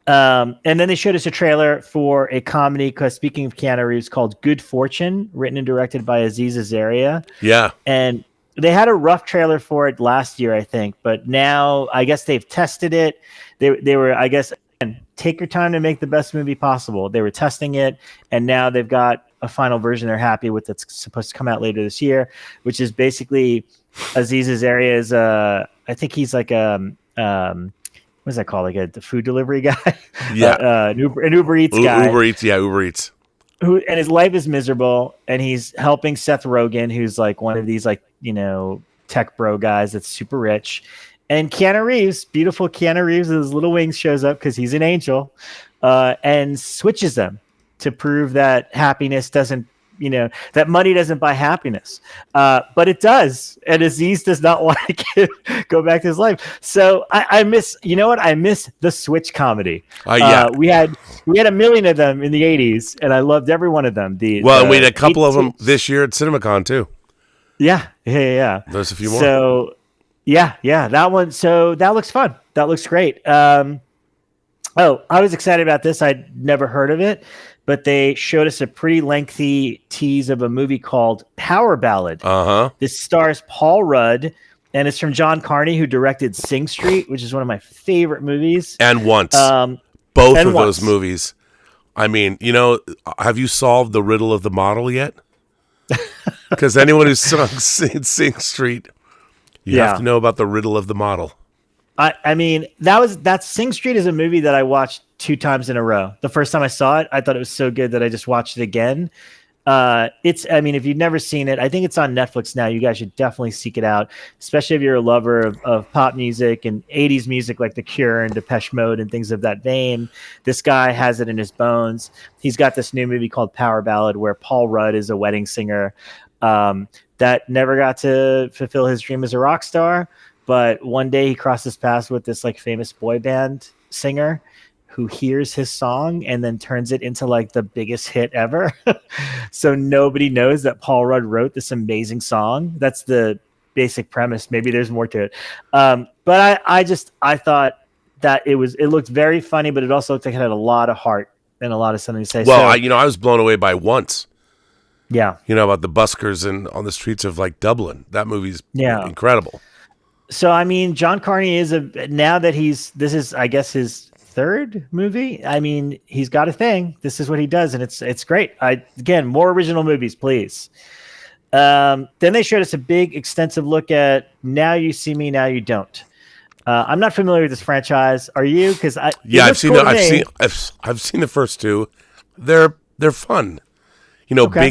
And then they showed us a trailer for a comedy, because speaking of Keanu Reeves, called Good Fortune, written and directed by Aziz Ansari. Yeah. And they had a rough trailer for it last year, I think. But now I guess they've tested it. They were, I guess, and take your time to make the best movie possible. They were testing it, and now they've got a final version they're happy with that's supposed to come out later this year, which is basically Aziz Ansari is I think he's like what is that called? Like the food delivery guy? Yeah. An Uber Eats guy. Uber Eats. And his life is miserable, and he's helping Seth Rogen, who's like one of these tech bro guys that's super rich. And Keanu Reeves, beautiful Keanu Reeves with his little wings, shows up because he's an angel, and switches them to prove that happiness doesn't, that money doesn't buy happiness. But it does. And Aziz does not want to go back to his life. So I miss, I miss the Switch comedy. Yeah. We had a million of them in the 80s, and I loved every one of them. We had a couple of them this year at CinemaCon too. Yeah. There's a few more. So yeah, that one. So that looks fun. That looks great. I was excited about this. I'd never heard of it, but they showed us a pretty lengthy tease of a movie called Power Ballad. This stars Paul Rudd, and it's from John Carney, who directed Sing Street, which is one of my favorite movies. And Once. Both of those movies. I mean, have you solved the riddle of the model yet? Because anyone who's seen Sing Street, you have to know about the riddle of the model. I mean, that Sing Street is a movie that I watched 2 times in a row. The first time I saw it, I thought it was so good that I just watched it again. If you've never seen it, I think it's on Netflix now. You guys should definitely seek it out, especially if you're a lover of pop music and 80s music like The Cure and Depeche Mode and things of that vein. This guy has it in his bones. He's got this new movie called Power Ballad, where Paul Rudd is a wedding singer. that never got to fulfill his dream as a rock star. But one day he crosses paths with this like famous boy band singer who hears his song and then turns it into like the biggest hit ever. So nobody knows that Paul Rudd wrote this amazing song. That's the basic premise. Maybe there's more to it. But I thought that it looked very funny, but it also looked like it had a lot of heart and a lot of something to say. Well, I was blown away by Once. Yeah. About the buskers and on the streets of like Dublin. That movie's incredible. So, I mean, John Carney now that this is, I guess, his third movie. I mean, he's got a thing. This is what he does, and it's great. Again, more original movies, please. Then they showed us a big, extensive look at Now You See Me, Now You Don't. I'm not familiar with this franchise. Are you? Because I've seen the first two. They're fun. Okay.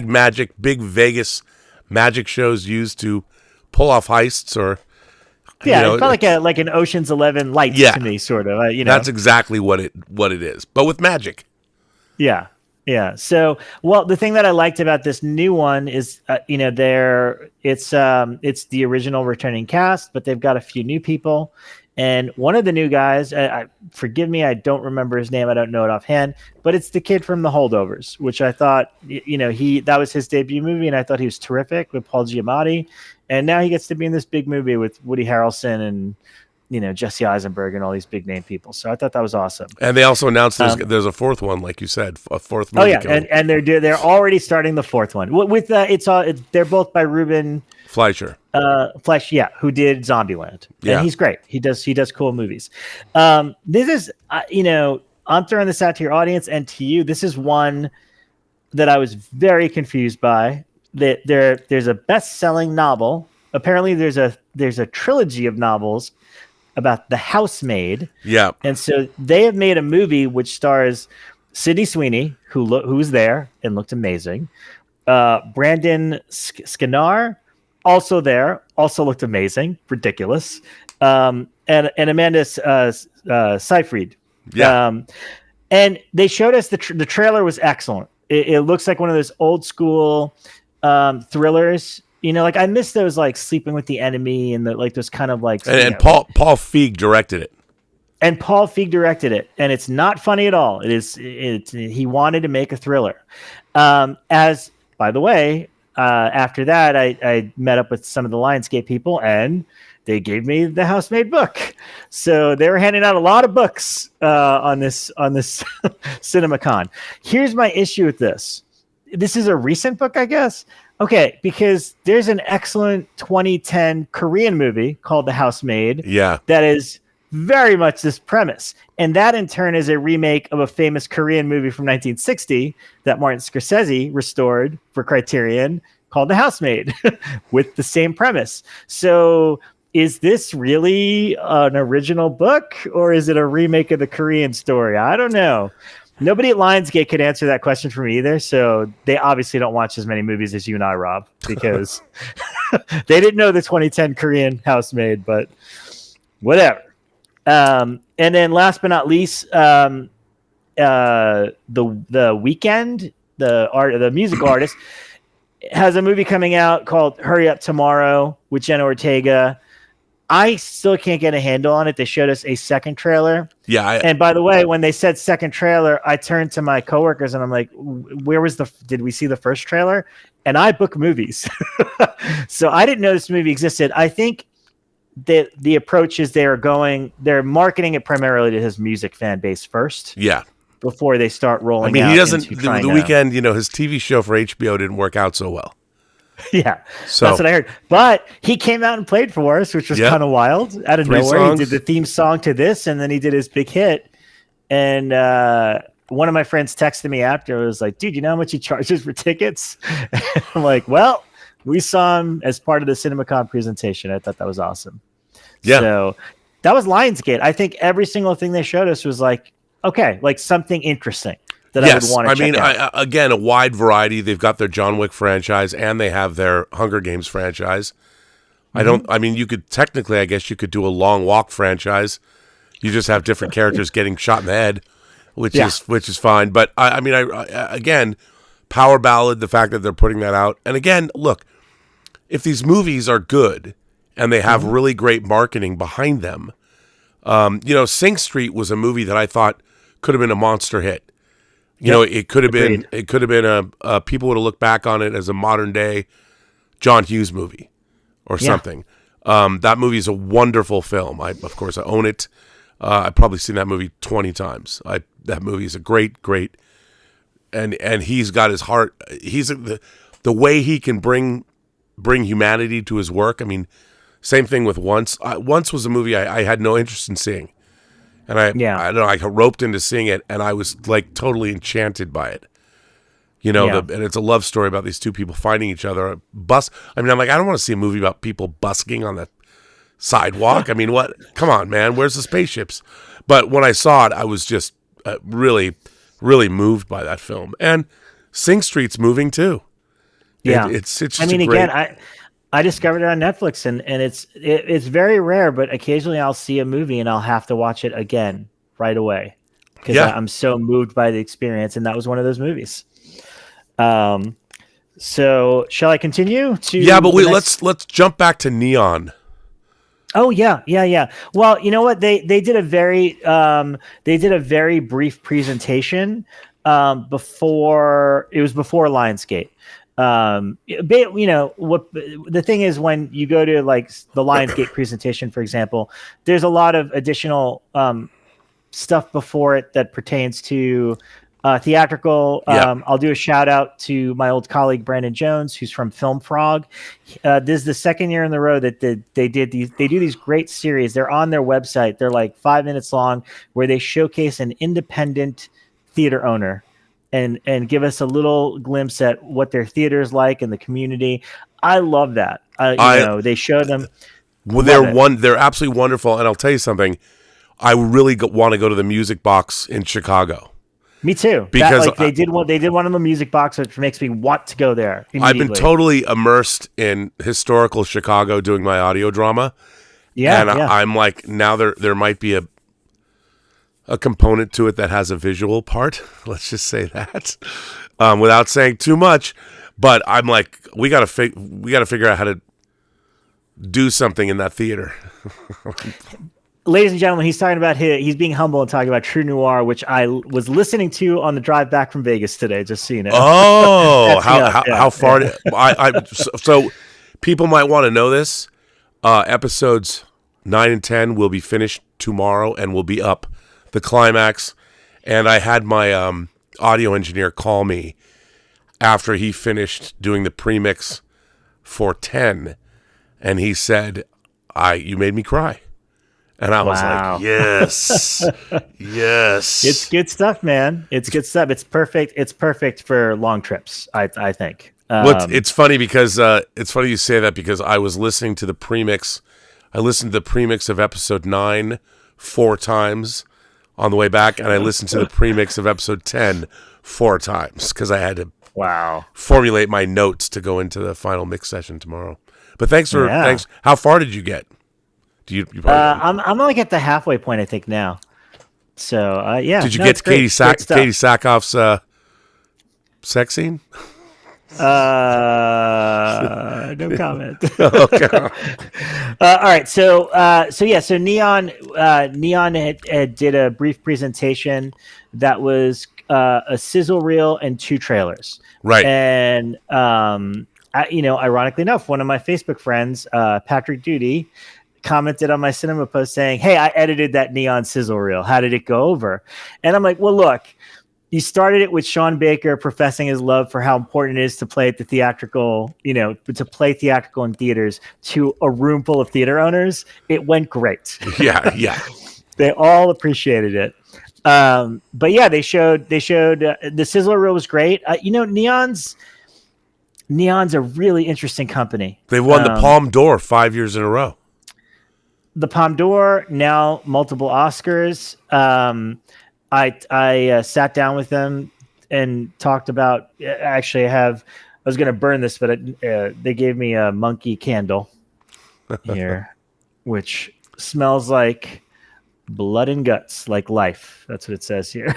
Big Vegas magic shows used to pull off heists or. Yeah, it felt like an Ocean's 11 Lights to me, sort of. That's exactly what it is, but with magic. Yeah. So, the thing that I liked about this new one is, it's the original returning cast, but they've got a few new people, and one of the new guys, forgive me, I don't remember his name, I don't know it offhand, but it's the kid from The Holdovers, which I thought, that was his debut movie, and I thought he was terrific with Paul Giamatti. And now he gets to be in this big movie with Woody Harrelson and, Jesse Eisenberg and all these big name people. So I thought that was awesome. And they also announced there's a fourth one, like you said, a fourth movie. Oh yeah, and they're already starting the fourth one. With they're both by Ruben Fleischer. Who did Zombieland. Yeah, and he's great. He does cool movies. This is I'm throwing this out to your audience and to you. This is one that I was very confused by. There's a best-selling novel. Apparently, there's a trilogy of novels about the housemaid. Yeah, and so they have made a movie which stars Sydney Sweeney, who's there and looked amazing. Brandon Skinner, also there, also looked amazing, ridiculous. And Amanda Seyfried. Yeah, and they showed us the trailer was excellent. It looks like one of those old school. Thrillers, I miss those like Sleeping with the Enemy and those kind of like. And Paul Feig directed it. And it's not funny at all. He wanted to make a thriller. As by the way, after that, I met up with some of the Lionsgate people and they gave me the Housemaid book. So they were handing out a lot of books on this CinemaCon. Here's my issue with this. This is a recent book, I guess. Okay, because there's an excellent 2010 Korean movie called The Housemaid. Yeah. That is very much this premise. And that in turn is a remake of a famous Korean movie from 1960 that Martin Scorsese restored for Criterion called The Housemaid with the same premise. So is this really an original book or is it a remake of the Korean story? I don't know. Nobody at Lionsgate could answer that question for me either. So they obviously don't watch as many movies as you and I, Rob, because they didn't know the 2010 Korean Housemaid, but whatever. And then last but not least, the Weeknd, the musical artist, has a movie coming out called Hurry Up Tomorrow with Jenna Ortega. I still can't get a handle on it. They showed us a second trailer. Yeah. And by the way, when they said second trailer, I turned to my coworkers and I'm like, did we see the first trailer? And I book movies. So I didn't know this movie existed. I think that the approach is they're marketing it primarily to his music fan base first. Yeah. Before they start rolling out. He doesn't, the Weeknd, his TV show for HBO didn't work out so well. Yeah, so that's what I heard. But he came out and played for us, which was kind of wild. Out of nowhere, he did the theme song to this, and then he did his big hit. And one of my friends texted me after. I was like, dude, you know how much he charges for tickets? I'm like, well, we saw him as part of the CinemaCon presentation. I thought that was awesome. Yeah. So that was Lionsgate. I think every single thing they showed us was like, okay, like something interesting. That I would want to check out. Again, a wide variety. They've got their John Wick franchise and they have their Hunger Games franchise. You could technically, I guess you could do a Long Walk franchise. You just have different characters getting shot in the head, which is fine. But again, Power Ballad, the fact that they're putting that out. And again, look, if these movies are good and they have really great marketing behind them, Sing Street was a movie that I thought could have been a monster hit. It could have been. It could have been people would have looked back on it as a modern day John Hughes movie or something. That movie is a wonderful film. Of course, I own it. I've probably seen that movie 20 times. That movie is a great, and he's got his heart. He's the way he can bring humanity to his work. I mean, same thing with Once. Once was a movie I had no interest in seeing, and I don't know. I got roped into seeing it, and I was like totally enchanted by it. And it's a love story about these two people finding each other. I'm like, I don't want to see a movie about people busking on the sidewalk. I mean, what? Come on, man. Where's the spaceships? But when I saw it, I was just really, really moved by that film. And Sing Street's moving too. Yeah, it's just again, I discovered it on Netflix, and it's very rare, but occasionally I'll see a movie and I'll have to watch it again right away because I'm so moved by the experience, and that was one of those movies. So shall I continue to? Yeah, but let's jump back to Neon. Oh yeah. Well, you know what? They did a very brief presentation before Lionsgate. What the thing is, when you go to like the Lionsgate presentation, for example, there's a lot of additional stuff before it that pertains to theatrical. I'll do a shout out to my old colleague Brandon Jones, who's from Film Frog. This is the second year in the row that they do these great series. They're on their website. They're like 5 minutes long, where they showcase an independent theater owner and give us a little glimpse at what their theater is like in the community. I love that. They show them. Well, they're absolutely wonderful. And I'll tell you something. I really want to go to the Music Box in Chicago. Me too. Because they did one on the Music Box, which makes me want to go there I've been totally immersed in historical Chicago doing my audio drama. I'm like, now there might be a component to it that has a visual part. Let's just say that, without saying too much. But I'm like, we gotta figure out how to do something in that theater. Ladies and gentlemen, he's talking about he's being humble and talking about True Noir, which I was listening to on the drive back from Vegas today. Just so you know. Oh, how far? So people might want to know this. Episodes 9 and 10 will be finished tomorrow and will be up. The climax, and I had my audio engineer call me after he finished doing the premix for 10, and he said, "You made me cry," and I was like, "Yes, yes." It's good stuff, man. It's good stuff. It's perfect. It's perfect for long trips. I think. It's funny because it's funny you say that, because I was listening to the premix. I listened to the premix of episode 9 4 times on the way back, and I listened to the premix of episode 10 4 times because I had to formulate my notes to go into the final mix session tomorrow. But thanks. How far did you get? You I'm like at the halfway point, I think, now. So did you get Katie Sackhoff's sex scene? No comment. Okay. All right. So Neon did a brief presentation that was a sizzle reel and 2 trailers. Right. And ironically enough, one of my Facebook friends, Patrick Duty, commented on my cinema post saying, "Hey, I edited that Neon sizzle reel. How did it go over?" And I'm like, "Well, look. You started it with Sean Baker professing his love for how important it is to play at the theatrical, to play theatrical in theaters to a room full of theater owners. It went great." Yeah. They all appreciated it. But yeah, they showed the sizzler reel was great. Neon's a really interesting company. They won the Palme d'Or 5 years in a row. The Palme d'Or, now multiple Oscars. I sat down with them and talked about. Actually, I was going to burn this, but they gave me a monkey candle here, which smells like blood and guts, like life. That's what it says here.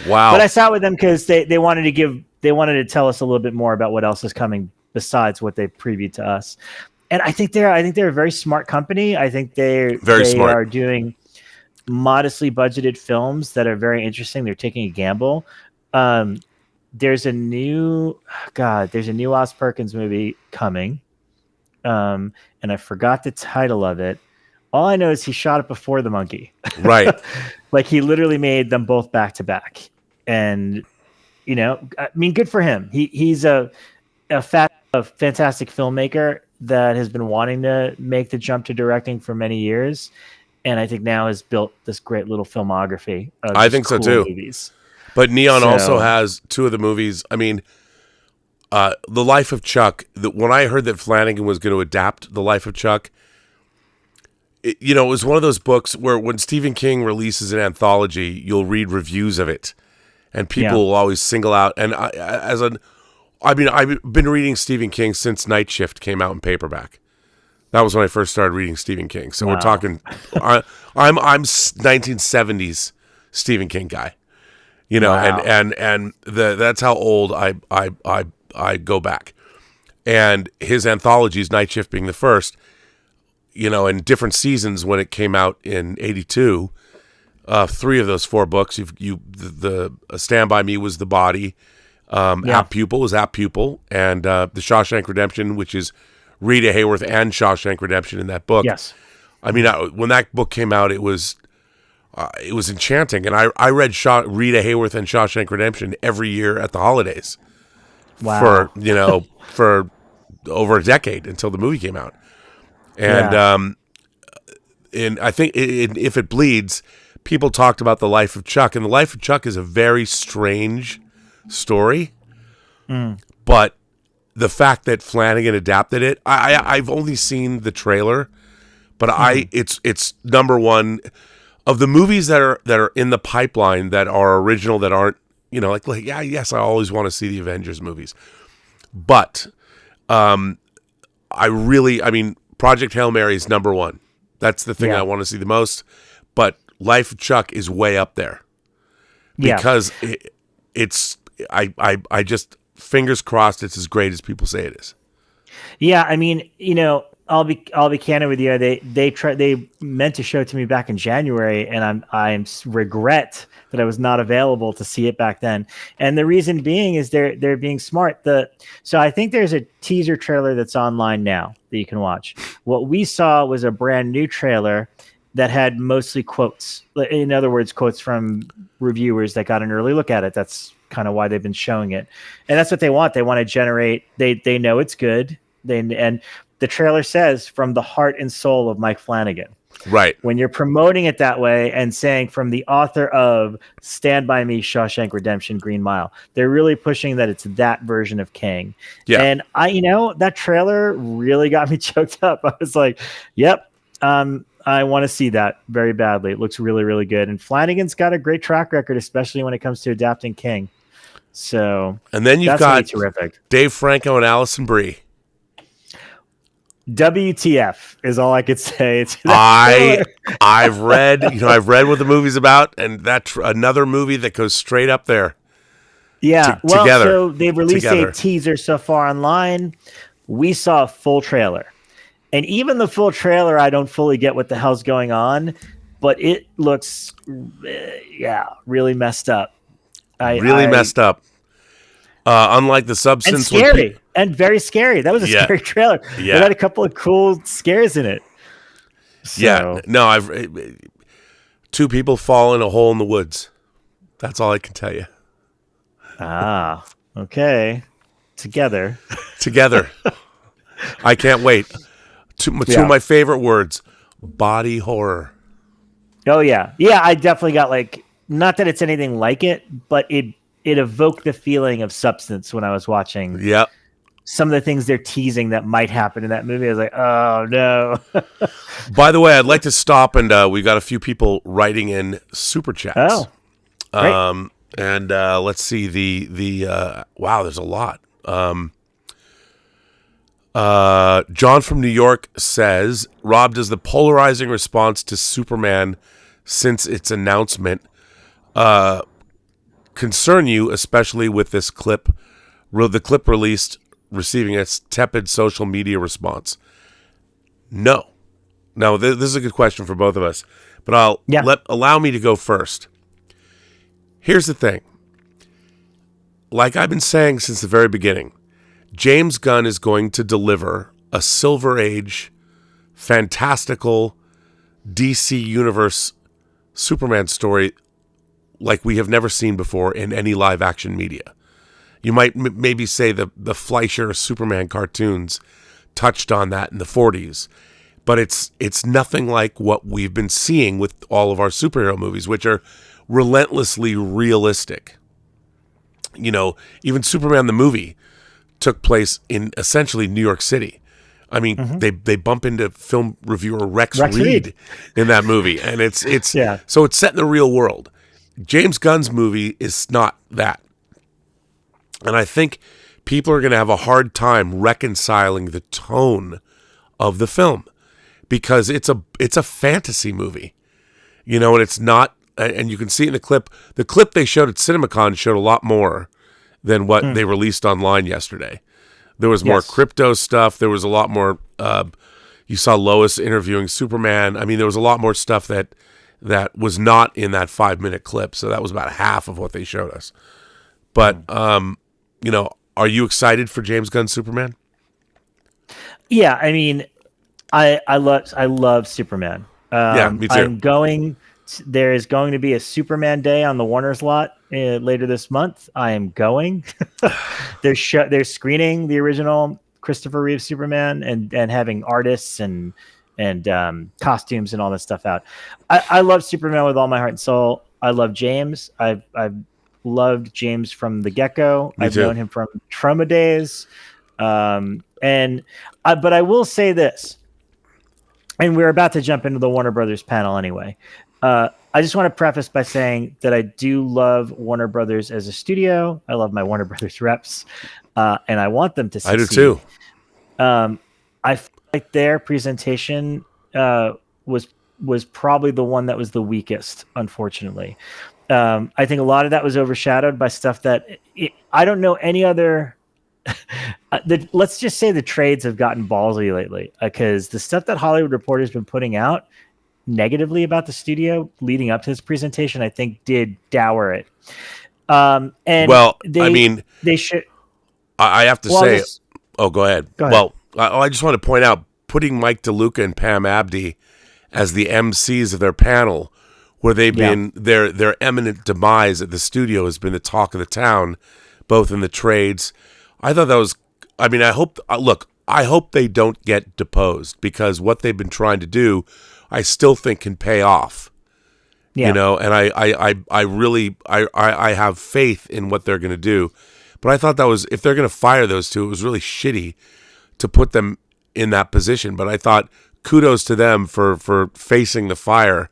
Wow! But I sat with them because they wanted to tell us a little bit more about what else is coming besides what they previewed to us. And I think they're a very smart company. I think they smart. are doing modestly budgeted films that are very interesting. They're taking a gamble. There's a new Oz Perkins movie coming. And I forgot the title of it. All I know is he shot it before The Monkey. Right. Like he literally made them both back to back. And, you know, I mean, good for him. He's a fantastic filmmaker that has been wanting to make the jump to directing for many years. And I think now has built this great little filmography. I think so too. Movies. But Neon also has two of the movies. I mean, The Life of Chuck, when I heard that Flanagan was going to adapt The Life of Chuck, it was one of those books where when Stephen King releases an anthology, you'll read reviews of it, and people will always single out. And I've been reading Stephen King since Night Shift came out in paperback. That was when I first started reading Stephen King. So we're talking, I'm 1970s Stephen King guy, and that's how old I go back. And his anthologies, Night Shift being the first, in different seasons when it came out in 82, 3 of those 4 books, the Stand By Me was The Body, Apt Pupil was Apt Pupil, and The Shawshank Redemption, which is Rita Hayworth and Shawshank Redemption in that book. Yes. I mean, when that book came out, it was enchanting, and I read Rita Hayworth and Shawshank Redemption every year at the holidays. Wow. For over a decade until the movie came out. And I think If It Bleeds, people talked about The Life of Chuck, and The Life of Chuck is a very strange story. But the fact that Flanagan adapted it, I've only seen the trailer, but it's number one of the movies that are in the pipeline that are original, that aren't, yes, I always want to see the Avengers movies, but Project Hail Mary is number one. That's the thing I want to see the most. But Life of Chuck is way up there because I just, fingers crossed, it's as great as people say it is. Yeah, I mean, I'll be candid with you. They meant to show it to me back in January, and I regret that I was not available to see it back then. And the reason being is they're being smart. So I think there's a teaser trailer that's online now that you can watch. What we saw was a brand new trailer that had mostly quotes. In other words, quotes from reviewers that got an early look at it. That's kind of why they've been showing it. And that's what they want. They want to generate, they know it's good. And the trailer says, from the heart and soul of Mike Flanagan. Right. When you're promoting it that way and saying from the author of Stand By Me, Shawshank Redemption, Green Mile, they're really pushing that it's that version of King. Yeah. And that trailer really got me choked up. I was like, yep, I want to see that very badly. It looks really, really good. And Flanagan's got a great track record, especially when it comes to adapting King. So, and then you've got terrific. Dave Franco and Alison Brie. WTF is all I could say. I've read what the movie's about, and that's another movie that goes straight up there. Yeah, together. So they've released a teaser so far online. We saw a full trailer, and even the full trailer, I don't fully get what the hell's going on, but it looks, really messed up. Messed up. Unlike The Substance, and scary, and very scary. That was a scary trailer. Yeah. It had a couple of cool scares in it. So. Yeah, no, 2 people fall in a hole in the woods. That's all I can tell you. Ah, okay. Together. I can't wait. Two of my favorite words: body horror. Oh yeah, I definitely got not that it's anything like it, but it evoked the feeling of Substance when I was watching. Yep. Some of the things they're teasing that might happen in that movie. I was like, oh no. By the way, I'd like to stop, and we got a few people writing in super chats. Oh, great. And let's see the wow, there's a lot. John from New York says, Rob, does the polarizing response to Superman since its announcement concern you, especially with this clip, the clip released receiving a tepid social media response? No. Now, this is a good question for both of us, but allow me to go first. Here's the thing. Like I've been saying since the very beginning, James Gunn is going to deliver a Silver Age, fantastical DC Universe Superman story like we have never seen before in any live action media. You might maybe say the Fleischer Superman cartoons touched on that in the 40s, but it's nothing like what we've been seeing with all of our superhero movies, which are relentlessly realistic. You know, even Superman the movie took place in essentially New York City. I mean, they bump into film reviewer Rex Reed in that movie, and it's so it's set in the real world. James Gunn's movie is not that, and I think people are going to have a hard time reconciling the tone of the film because it's a fantasy movie, you know, and it's not. And you can see in the clip. The clip they showed at CinemaCon showed a lot more than what they released online yesterday. There was more crypto stuff. There was a lot more. You saw Lois interviewing Superman. I mean, there was a lot more stuff that was not in that 5-minute clip. So that was about half of what they showed us. But you know, are you excited for James Gunn's Superman? Yeah, I mean, I love Superman. Me too. There is going to be a Superman Day on the Warner's lot later this month. I am going. They're screening the original Christopher Reeve Superman and having artists and costumes and all this stuff out. I love Superman with all my heart and soul. I love James. I've loved James from the get-go. I've known him from Troma days. But I will say this, and we're about to jump into the Warner Brothers panel anyway. I just want to preface by saying that I do love Warner Brothers as a studio. I love my Warner Brothers reps, and I want them to succeed. I do too. I feel like their presentation was probably the one that was the weakest, unfortunately. I think a lot of that was overshadowed by stuff that I don't know any other. Let's just say the trades have gotten ballsy lately because the stuff that Hollywood Reporter has been putting out negatively about the studio leading up to this presentation, I think did dour it. And they should. I have to say. Go ahead. Well, I just want to point out putting Mike DeLuca and Pam Abdi as the MCs of their panel, where they've been their eminent demise at the studio has been the talk of the town, both in the trades. I thought that was. I mean, I hope they don't get deposed because what they've been trying to do, I still think can pay off. Yeah. You know, and I really have faith in what they're going to do. But I thought that was, if they're going to fire those two, it was really shitty to put them in that position. But I thought kudos to them for facing the fire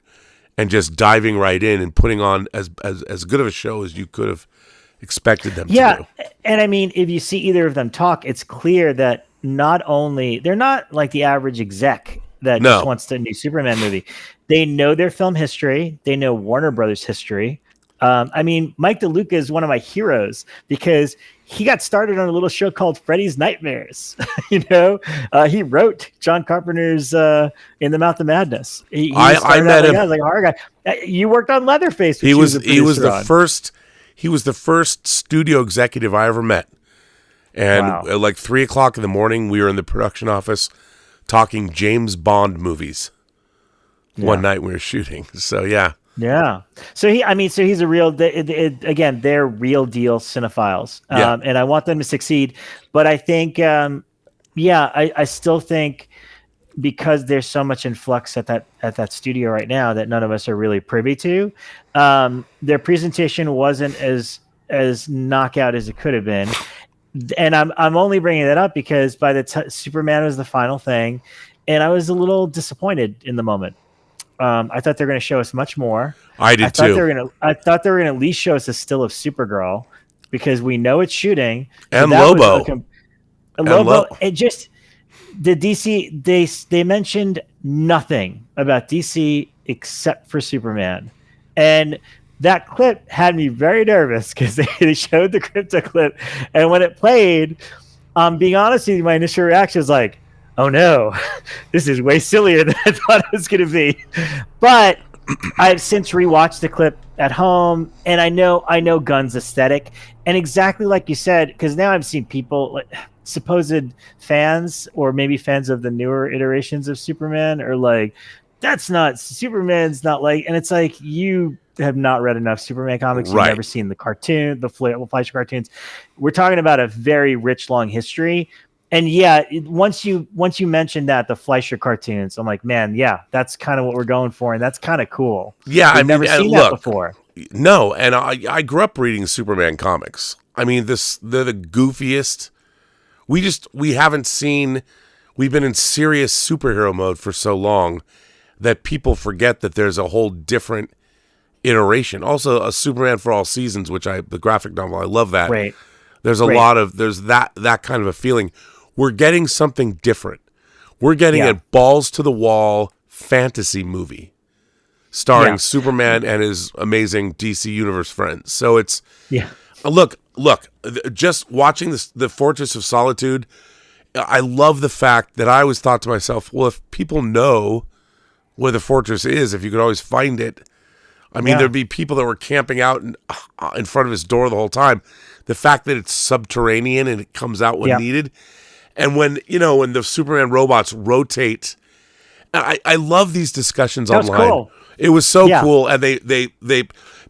and just diving right in and putting on as good of a show as you could have expected them to do. And I mean, if you see either of them talk, it's clear that not only, they're not like the average exec that just wants a new Superman movie. They know their film history. They know Warner Brothers history. I mean, Mike DeLuca is one of my heroes because he got started on a little show called Freddy's Nightmares. You know, he wrote John Carpenter's In the Mouth of Madness. I met him. Like a horror guy. You worked on Leatherface. He was the first studio executive I ever met. And at like 3:00 in the morning, we were in the production office talking James Bond movies. One night we were shooting. So yeah. So he's a real, again, they're real deal cinephiles. And I want them to succeed. But I think, I still think because there's so much in flux at that studio right now that none of us are really privy to, their presentation wasn't as knockout as it could have been. And I'm only bringing that up because by the Superman was the final thing, and I was a little disappointed in the moment. I thought they were going to show us much more. I did too. I thought they were going to at least show us a still of Supergirl because we know it's shooting. And Lobo. It just the DC. They mentioned nothing about DC except for Superman, and that clip had me very nervous because they showed the crypto clip, and when it played, Being honest with you, my initial reaction was like, oh no, this is way sillier than I thought it was going to be. But I've since rewatched the clip at home, and I know Gunn's aesthetic, and exactly like you said, because now I've seen people, like supposed fans or maybe fans of the newer iterations of Superman, are like, that's not Superman's not like, and it's like, you have not read enough Superman comics. You've never seen the cartoon, the Fleischer cartoons. We're talking about a very rich, long history. And yeah, once you mentioned that, the Fleischer cartoons, I'm like, man, yeah, that's kind of what we're going for, and that's kind of cool. Yeah, I've never seen that before. No, and I grew up reading Superman comics. I mean, they're the goofiest. We haven't seen. We've been in serious superhero mode for so long that people forget that there's a whole different iteration. Also, a Superman for All Seasons, the graphic novel, I love that. Right. There's there's that kind of a feeling. We're getting something different. We're getting a balls to the wall fantasy movie starring Superman and his amazing DC Universe friends. So it's look, just watching the Fortress of Solitude, I love the fact that I always thought to myself, well, if people know where the fortress is, if you could always find it, I mean, there'd be people that were camping out in front of his door the whole time. The fact that it's subterranean and it comes out when needed. And when the Superman robots rotate, I love these discussions online. Cool. It was so cool. And they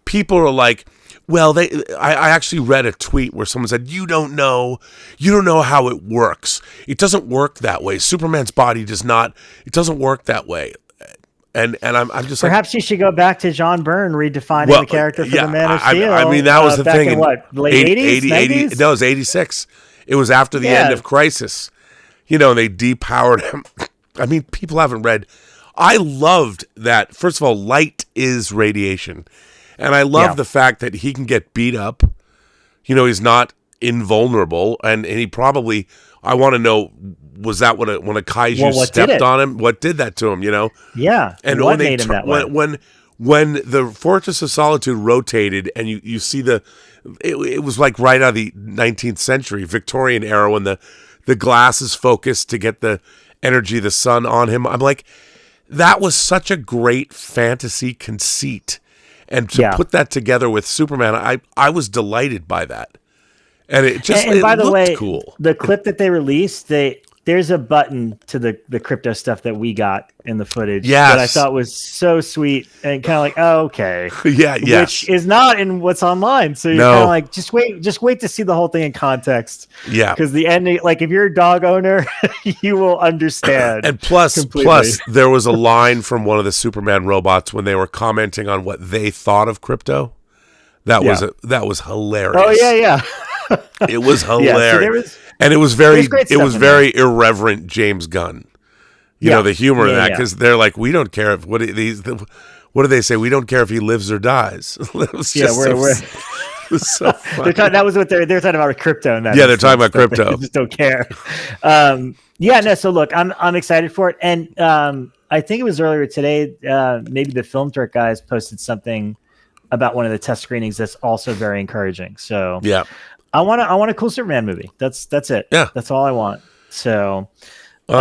people are like, well, I actually read a tweet where someone said, you don't know how it works. It doesn't work that way. Superman's body it doesn't work that way. And I'm just perhaps you should go back to John Byrne redefining the character for the Man of Steel. I mean, that was the thing. In what, late 80s? 80, no, it was 86. It was after the end of Crisis. And they depowered him. I mean, people haven't read. I loved that. First of all, light is radiation. And I love the fact that he can get beat up. He's not invulnerable. And he probably, I want to know, was that when a kaiju stepped on him? What did that to him, Yeah. And what made him that way? When the Fortress of Solitude rotated and you see it was like right out of the 19th century, Victorian era, when the glass is focused to get the energy of the sun on him. I'm like, that was such a great fantasy conceit. And to put that together with Superman, I was delighted by that. And it just by the way, cool. The clip that they released, there's a button to the crypto stuff that we got in the footage that I thought was so sweet and kind of like, oh, okay. Which is not in what's online. So you're kind of like, just wait to see the whole thing in context. Yeah. Because the ending, like if you're a dog owner, you will understand. And plus, there was a line from one of the Superman robots when they were commenting on what they thought of crypto. That was hilarious. Oh, yeah. It was hilarious. And it was very irreverent James Gunn. The humor in that, because they're like, we don't care if what do they say? We don't care if he lives or dies. It was just it was so funny. That was what they're talking about crypto in that. Yeah, they're talking about crypto. They just don't care. So look, I'm excited for it, and I think it was earlier today. Maybe the Film Turk guys posted something about one of the test screenings that's also very encouraging. So yeah. I want a cool Superman movie. That's it. Yeah, that's all I want. So, we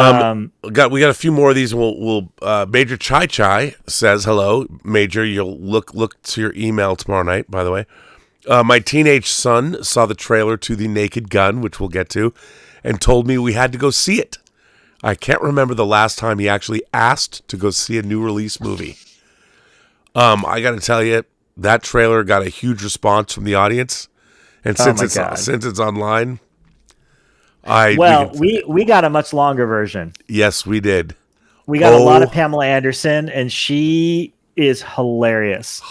got a few more of these. We'll Major Chai says hello. Major, you'll look to your email tomorrow night. By the way, my teenage son saw the trailer to The Naked Gun, which we'll get to, and told me we had to go see it. I can't remember the last time he actually asked to go see a new release movie. I got to tell you, that trailer got a huge response from the audience. And since it's online, we got a much longer version. Yes, we did. We got a lot of Pamela Anderson, and she is hilarious.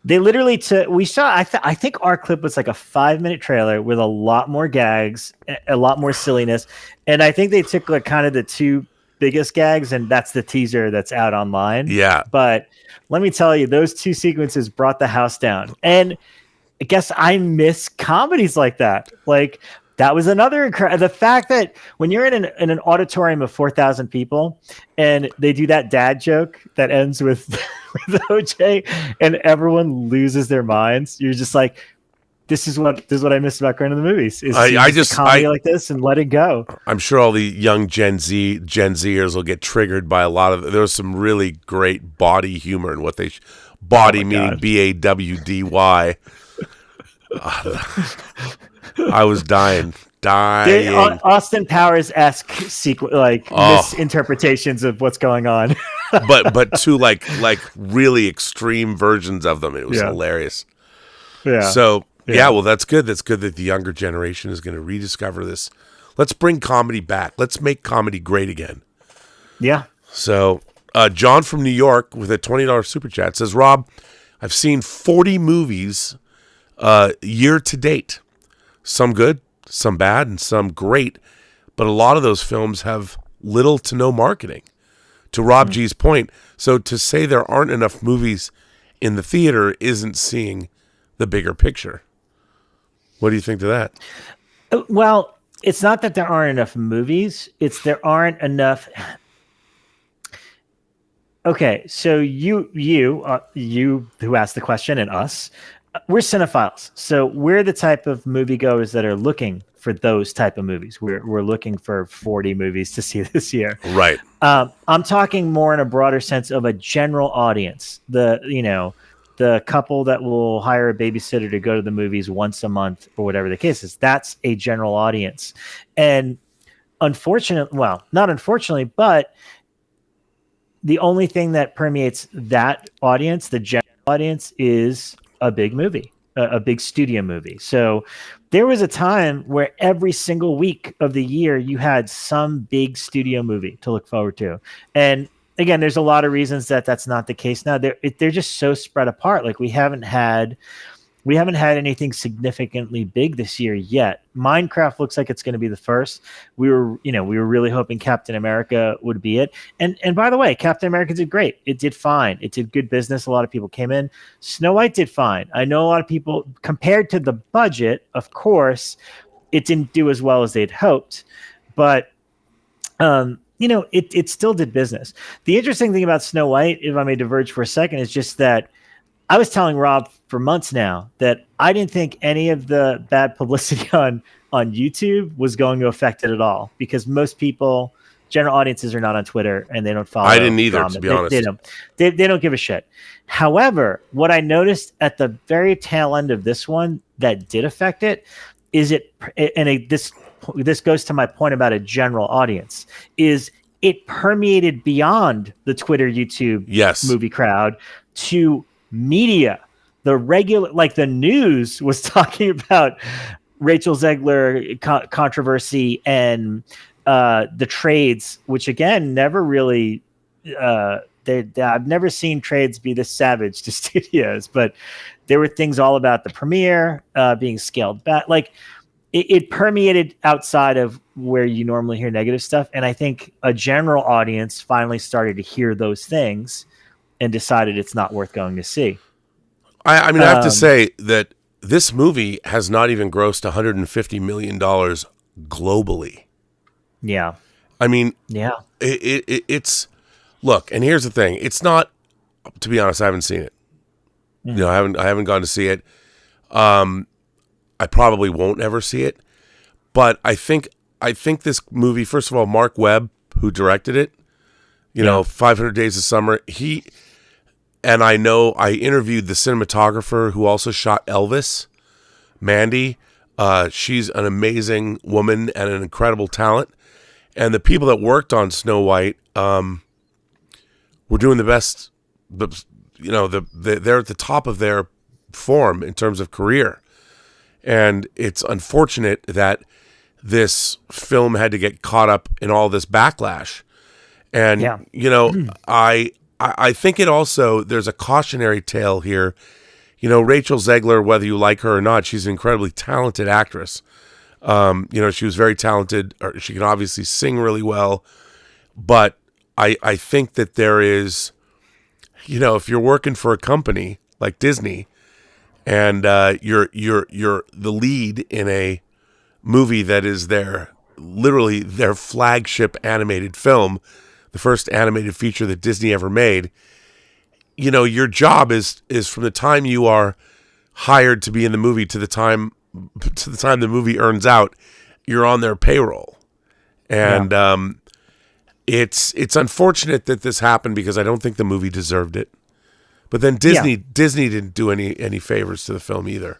They literally we saw. I think our clip was like a 5-minute trailer with a lot more gags, a lot more silliness, and I think they took like kind of the two biggest gags, and that's the teaser that's out online. Yeah, but let me tell you, those two sequences brought the house down, and I guess I miss comedies like that. Like that was another the fact that when you're in an auditorium of 4,000 people and they do that dad joke that ends with OJ and everyone loses their minds, you're just like, this is what I miss about going to the movies. Is I just comedy like this and let it go. I'm sure all the young Gen Zers will get triggered by a lot of. There's some really great body humor in what they body meaning BAWDY. I was dying. Austin Powers-esque misinterpretations of what's going on. but two like really extreme versions of them. It was hilarious. Yeah. So well, that's good. That's good that the younger generation is going to rediscover this. Let's bring comedy back. Let's make comedy great again. Yeah. So John from New York with a $20 super chat says, Rob, I've seen 40 movies year to date. Some good, some bad, and some great. But a lot of those films have little to no marketing. To Rob G's point, so to say there aren't enough movies in the theater isn't seeing the bigger picture. What do you think to that? Well, it's not that there aren't enough movies. It's there aren't enough. Okay, so you who asked the question and us, we're cinephiles. So we're the type of moviegoers that are looking for those type of movies. We're looking for 40 movies to see this year. Right. I'm talking more in a broader sense of a general audience. The couple that will hire a babysitter to go to the movies once a month or whatever the case is. That's a general audience. And not unfortunately, but the only thing that permeates that audience, the general audience, is a big movie, a big studio movie. So there was a time where every single week of the year you had some big studio movie to look forward to. And again, there's a lot of reasons that that's not the case now. They're just so spread apart. Like we haven't had anything significantly big this year yet. Minecraft looks like it's going to be the first. We were really hoping Captain America would be it. And by the way, Captain America did great. It did fine. It did good business. A lot of people came in. Snow White did fine. I know a lot of people, compared to the budget, of course, it didn't do as well as they'd hoped, but it still did business. The interesting thing about Snow White, if I may diverge for a second, is just that I was telling Rob for months now that I didn't think any of the bad publicity on YouTube was going to affect it at all, because most people, general audiences, are not on Twitter and they don't follow. I didn't either, to be honest. They don't give a shit. However, what I noticed at the very tail end of this one that did affect it is this goes to my point about a general audience, is it permeated beyond the Twitter, YouTube movie crowd to media. The regular, like the news was talking about Rachel Zegler controversy and the trades, which again, never really, I've never seen trades be this savage to studios, but there were things all about the premiere being scaled back. Like it permeated outside of where you normally hear negative stuff. And I think a general audience finally started to hear those things and decided it's not worth going to see. I mean, I have to say that this movie has not even grossed $150 million globally. Yeah. I mean, yeah. It's look, and here's the thing. It's not, to be honest, I haven't seen it. I haven't gone to see it. I probably won't ever see it. But I think this movie, first of all, Mark Webb, who directed it, 500 Days of Summer, and I interviewed the cinematographer who also shot Elvis, Mandy. She's an amazing woman and an incredible talent. And the people that worked on Snow White were doing the best. They're at the top of their form in terms of career. And it's unfortunate that this film had to get caught up in all this backlash. And, I think it also, there's a cautionary tale here. Rachel Zegler, whether you like her or not, she's an incredibly talented actress. She was very talented. She can obviously sing really well. But I think that there is, if you're working for a company like Disney and you're the lead in a movie that is literally their flagship animated film, the first animated feature that Disney ever made, your job is from the time you are hired to be in the movie to the time the movie earns out, you're on their payroll. And it's unfortunate that this happened because I don't think the movie deserved it. But then Disney didn't do any favors to the film either.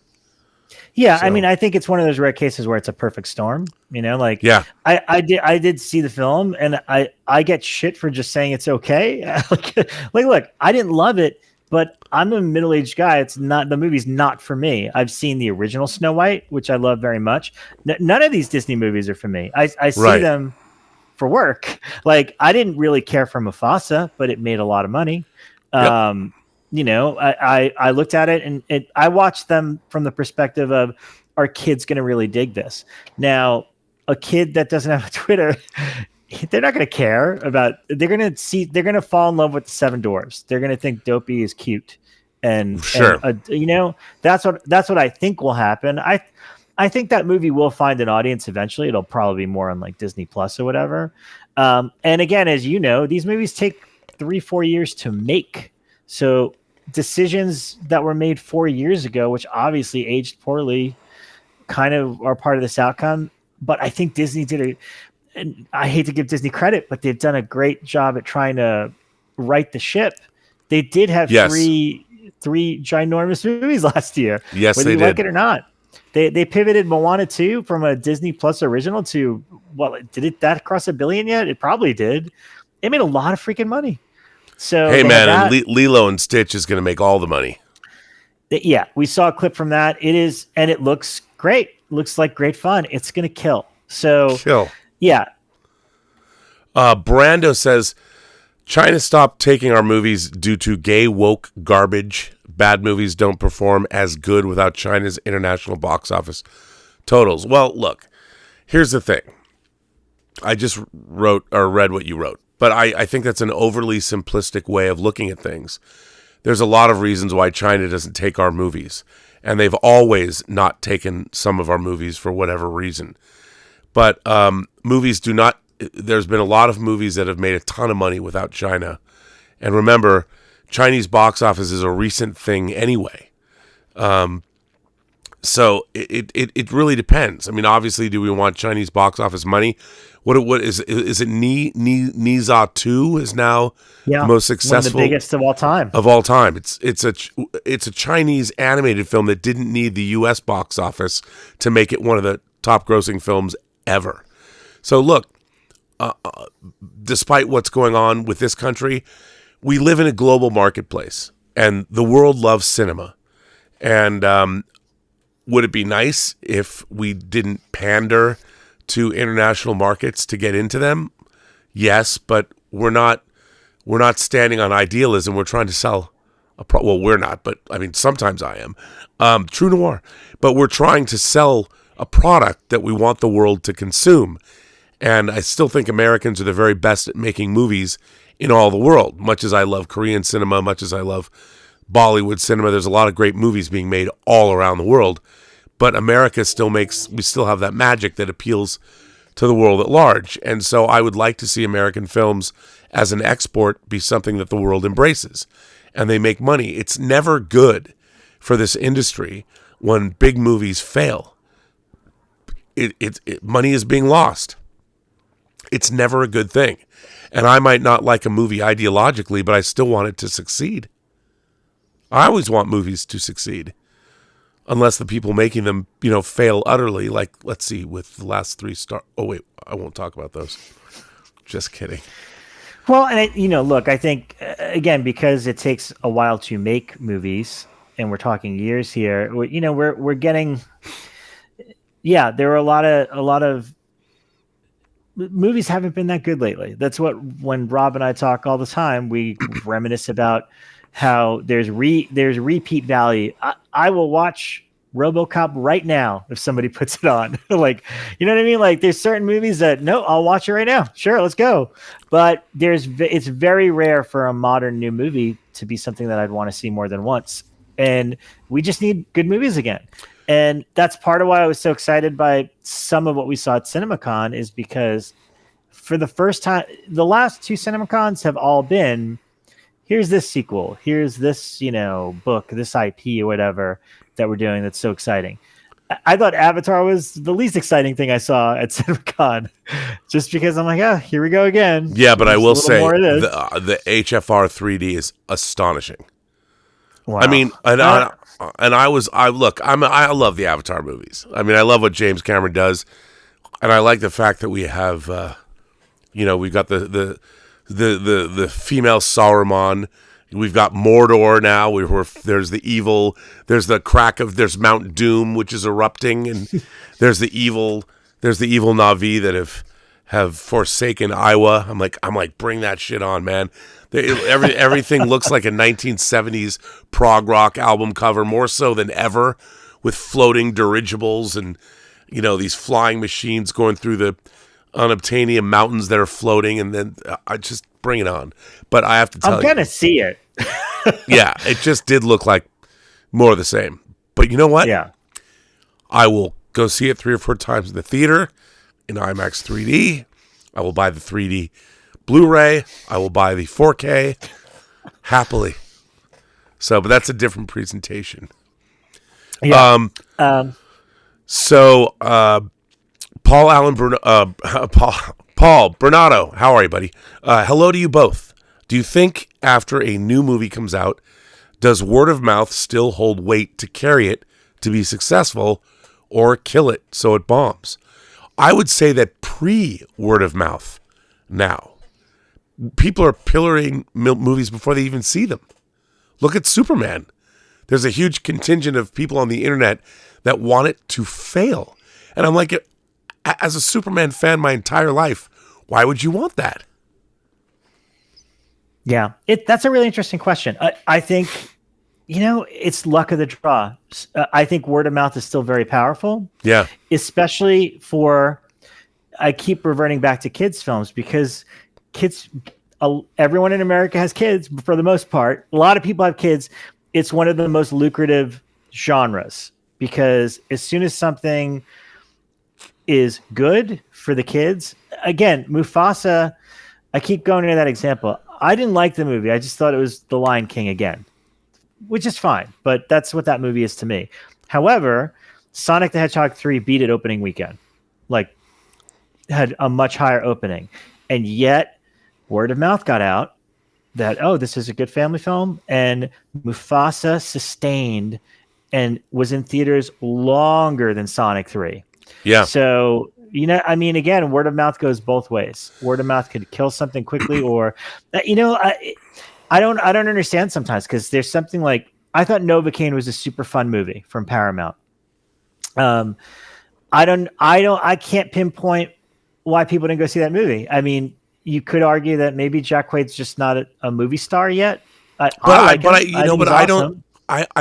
Yeah, So. I mean, I think it's one of those rare cases where it's a perfect storm. You know, like I did see the film, and I get shit for just saying it's okay. like, look, I didn't love it, but I'm a middle-aged guy. The movie's not for me. I've seen the original Snow White, which I love very much. None of these Disney movies are for me. I see them for work. Like, I didn't really care for Mufasa, but it made a lot of money. Yep. You know, I looked at it and I watched them from the perspective of, are kids going to really dig this? Now, a kid that doesn't have a Twitter, they're not going to care about. They're going to fall in love with the Seven Dwarfs. They're going to think Dopey is cute, and sure, you know, that's what I think will happen. I think that movie will find an audience eventually. It'll probably be more on like Disney Plus or whatever. And again, as you know, these movies take 3-4 years to make. So decisions that were made 4 years ago, which obviously aged poorly, kind of are part of this outcome. But I think Disney and I hate to give Disney credit, but they've done a great job at trying to right the ship. They did have three ginormous movies last year. Yes, whether they you did. like it or not. They pivoted Moana 2 from a Disney Plus original to, well, did that cross $1 billion yet? It probably did. It made a lot of freaking money. So hey man, and Lilo and Stitch is going to make all the money. Yeah, we saw a clip from that. It looks great. Looks like great fun. It's going to kill. So yeah. Brando says China stopped taking our movies due to gay woke garbage. Bad movies don't perform as good without China's international box office totals. Well, look, here's the thing. I just read what you wrote, but I think that's an overly simplistic way of looking at things. There's a lot of reasons why China doesn't take our movies, and they've always not taken some of our movies for whatever reason. But movies do not. There's been a lot of movies that have made a ton of money without China, and remember, Chinese box office is a recent thing anyway. So it really depends. I mean, obviously, do we want Chinese box office money? What is it? Ni Za 2 is now the most successful, one of the biggest of all time. It's a Chinese animated film that didn't need the U.S. box office to make it one of the top grossing films ever. So look, despite what's going on with this country, we live in a global marketplace, and the world loves cinema. And would it be nice if we didn't pander to international markets to get into them? Yes, but we're not standing on idealism. We're trying to sell well, we're not, but I mean, sometimes I am. True noir. But we're trying to sell a product that we want the world to consume. And I still think Americans are the very best at making movies in all the world. Much as I love Korean cinema, much as I love Bollywood cinema, there's a lot of great movies being made all around the world. But America we still have that magic that appeals to the world at large. And so I would like to see American films as an export be something that the world embraces. And they make money. It's never good for this industry when big movies fail. Money is being lost. It's never a good thing. And I might not like a movie ideologically, but I still want it to succeed. I always want movies to succeed. Unless the people making them, fail utterly, like, let's see, with the last 3 stars. Oh, wait, I won't talk about those. Just kidding. Well, and look, I think, again, because it takes a while to make movies, and we're talking years here, we're getting, there are a lot of movies haven't been that good lately. That's when Rob and I talk all the time, we reminisce about how there's repeat value. I will watch RoboCop right now if somebody puts it on. Like, you know what I mean? Like, there's certain movies that no, I'll watch it right now. Sure, let's go. But it's very rare for a modern new movie to be something that I'd want to see more than once. And we just need good movies again. And that's part of why I was so excited by some of what we saw at CinemaCon, is because for the first time, the last 2 CinemaCons have all been, here's this sequel, here's this, book, this IP or whatever. that we're doing that's so exciting. I thought Avatar was the least exciting thing I saw at CinemaCon, just because I'm like, oh, here we go again. Yeah, but I will say the HFR 3D is astonishing. Wow. I mean, I love the Avatar movies. I mean, I love what James Cameron does, and I like the fact that we have, we've got the female Saruman. We've got Mordor now. There's the evil. There's there's Mount Doom, which is erupting, and there's the evil Na'vi that have forsaken Iowa. I'm like, bring that shit on, man. Everything looks like a 1970s prog rock album cover, more so than ever, with floating dirigibles and these flying machines going through the unobtainium mountains that are floating, and then I just bring it on. But I have to tell you, I'm gonna see it. Yeah, it just did look like more of the same. But you know what? Yeah, I will go see it 3 or 4 times in the theater in IMAX 3D. I will buy the 3D Blu-ray. I will buy the 4K happily. So, but that's a different presentation. yeah. So, Paul Allen, Paul Bernardo, how are you, buddy? Hello to you both. Do you think after a new movie comes out, does word of mouth still hold weight to carry it to be successful, or kill it so it bombs? I would say that pre-word of mouth now, people are pillaring movies before they even see them. Look at Superman. There's a huge contingent of people on the internet that want it to fail. And I'm like, as a Superman fan my entire life, why would you want that? Yeah, that's a really interesting question. I think, it's luck of the draw. I think word of mouth is still very powerful. Yeah. Especially I keep reverting back to kids' films because everyone in America has kids for the most part. A lot of people have kids. It's one of the most lucrative genres because as soon as something is good for the kids, again, Mufasa, I keep going into that example. I didn't like the movie. I just thought it was The Lion King again, which is fine, but that's what that movie is to me. However, Sonic the Hedgehog 3 beat it opening weekend, had a much higher opening, and yet word of mouth got out that, this is a good family film, and Mufasa sustained and was in theaters longer than Sonic 3. Yeah. So, again, word of mouth goes both ways. Word of mouth could kill something quickly, or, I don't understand sometimes because there's something like, I thought Novocaine was a super fun movie from Paramount. I can't pinpoint why people didn't go see that movie. I mean, you could argue that maybe Jack Quaid's just not a movie star yet. I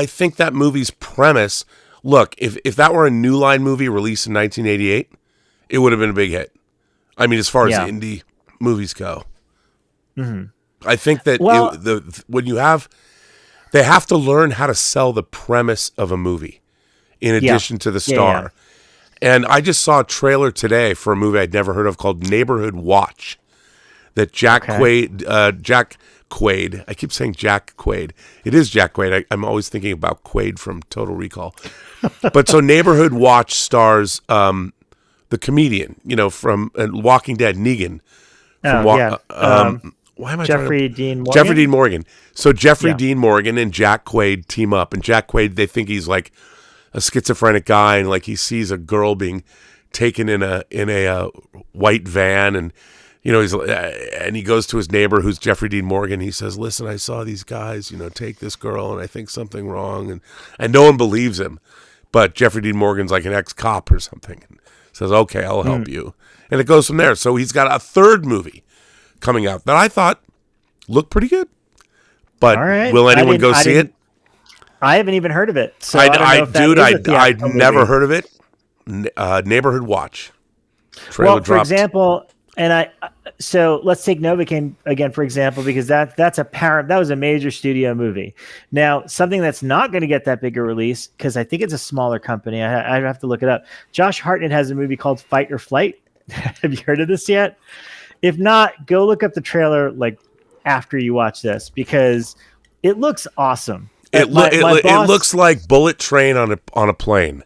think that movie's premise. Look, if that were a New Line movie released in 1988, it would have been a big hit. I mean, as far as indie movies go, I think that they have to learn how to sell the premise of a movie in addition to the star. And I just saw a trailer today for a movie I'd never heard of called Neighborhood Watch. That Jack Quaid, I keep saying Jack Quaid. It is Jack Quaid. I'm always thinking about Quaid from Total Recall. But so Neighborhood Watch stars the comedian, from Walking Dead, Negan. Why am I Jeffrey Dean Morgan? Jeffrey Dean Morgan. So Jeffrey Dean Morgan and Jack Quaid team up. And Jack Quaid, they think he's like a schizophrenic guy, and he sees a girl being taken in a white van, and he goes to his neighbor who's Jeffrey Dean Morgan. He says, "Listen, I saw these guys, take this girl, and I think something wrong." And no one believes him, but Jeffrey Dean Morgan's like an ex-cop or something. And says, "Okay, I'll help you," and it goes from there. So he's got a third movie coming out that I thought looked pretty good. But will anyone go see it? I haven't even heard of it. So I'd never heard of it. Neighborhood Watch. Trailer dropped. For example, so let's take Novocaine again, for example, because that was a major studio movie. Now, something that's not going to get that big a release, because I think it's a smaller company. I have to look it up. Josh Hartnett has a movie called Fight or Flight. Have you heard of this yet? If not, go look up the trailer after you watch this, because it looks awesome. It looks like Bullet Train on a plane.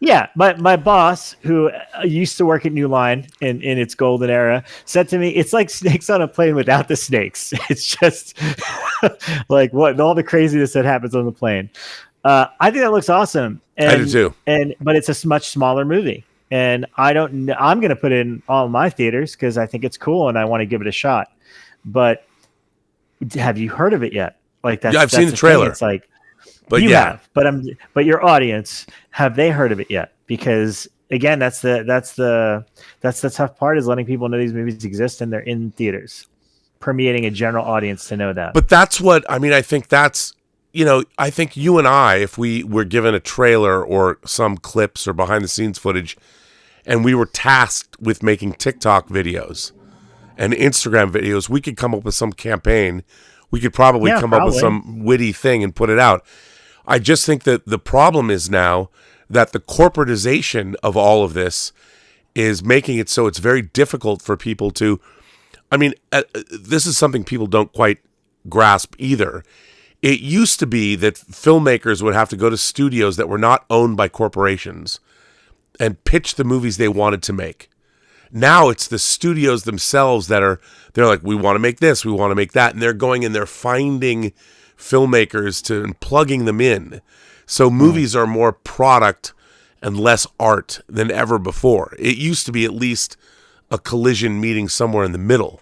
Yeah, my boss, who used to work at New Line in its golden era, said to me, "It's like snakes on a plane without the snakes. It's just like what all the craziness that happens on the plane." I think that looks awesome. I do too. But it's a much smaller movie, and I'm going to put it in all my theaters because I think it's cool and I want to give it a shot. But have you heard of it yet? Like that's I've seen the trailer. It's like. But you yeah, have, but your audience, have they heard of it yet? Because again, that's the tough part, is letting people know these movies exist and they're in theaters, permeating a general audience to know that. But that's what I mean. I think that's, I think you and I, if we were given a trailer or some clips or behind the scenes footage, and we were tasked with making TikTok videos and Instagram videos, we could come up with some campaign. We could probably come up with some witty thing and put it out. I just think that the problem is now that the corporatization of all of this is making it so it's very difficult for people to, this is something people don't quite grasp either. It used to be that filmmakers would have to go to studios that were not owned by corporations and pitch the movies they wanted to make. Now it's the studios themselves they're like, we want to make this, we want to make that. And they're going and they're finding filmmakers and plugging them in. So movies are more product and less art than ever before. It used to be at least a collision meeting somewhere in the middle.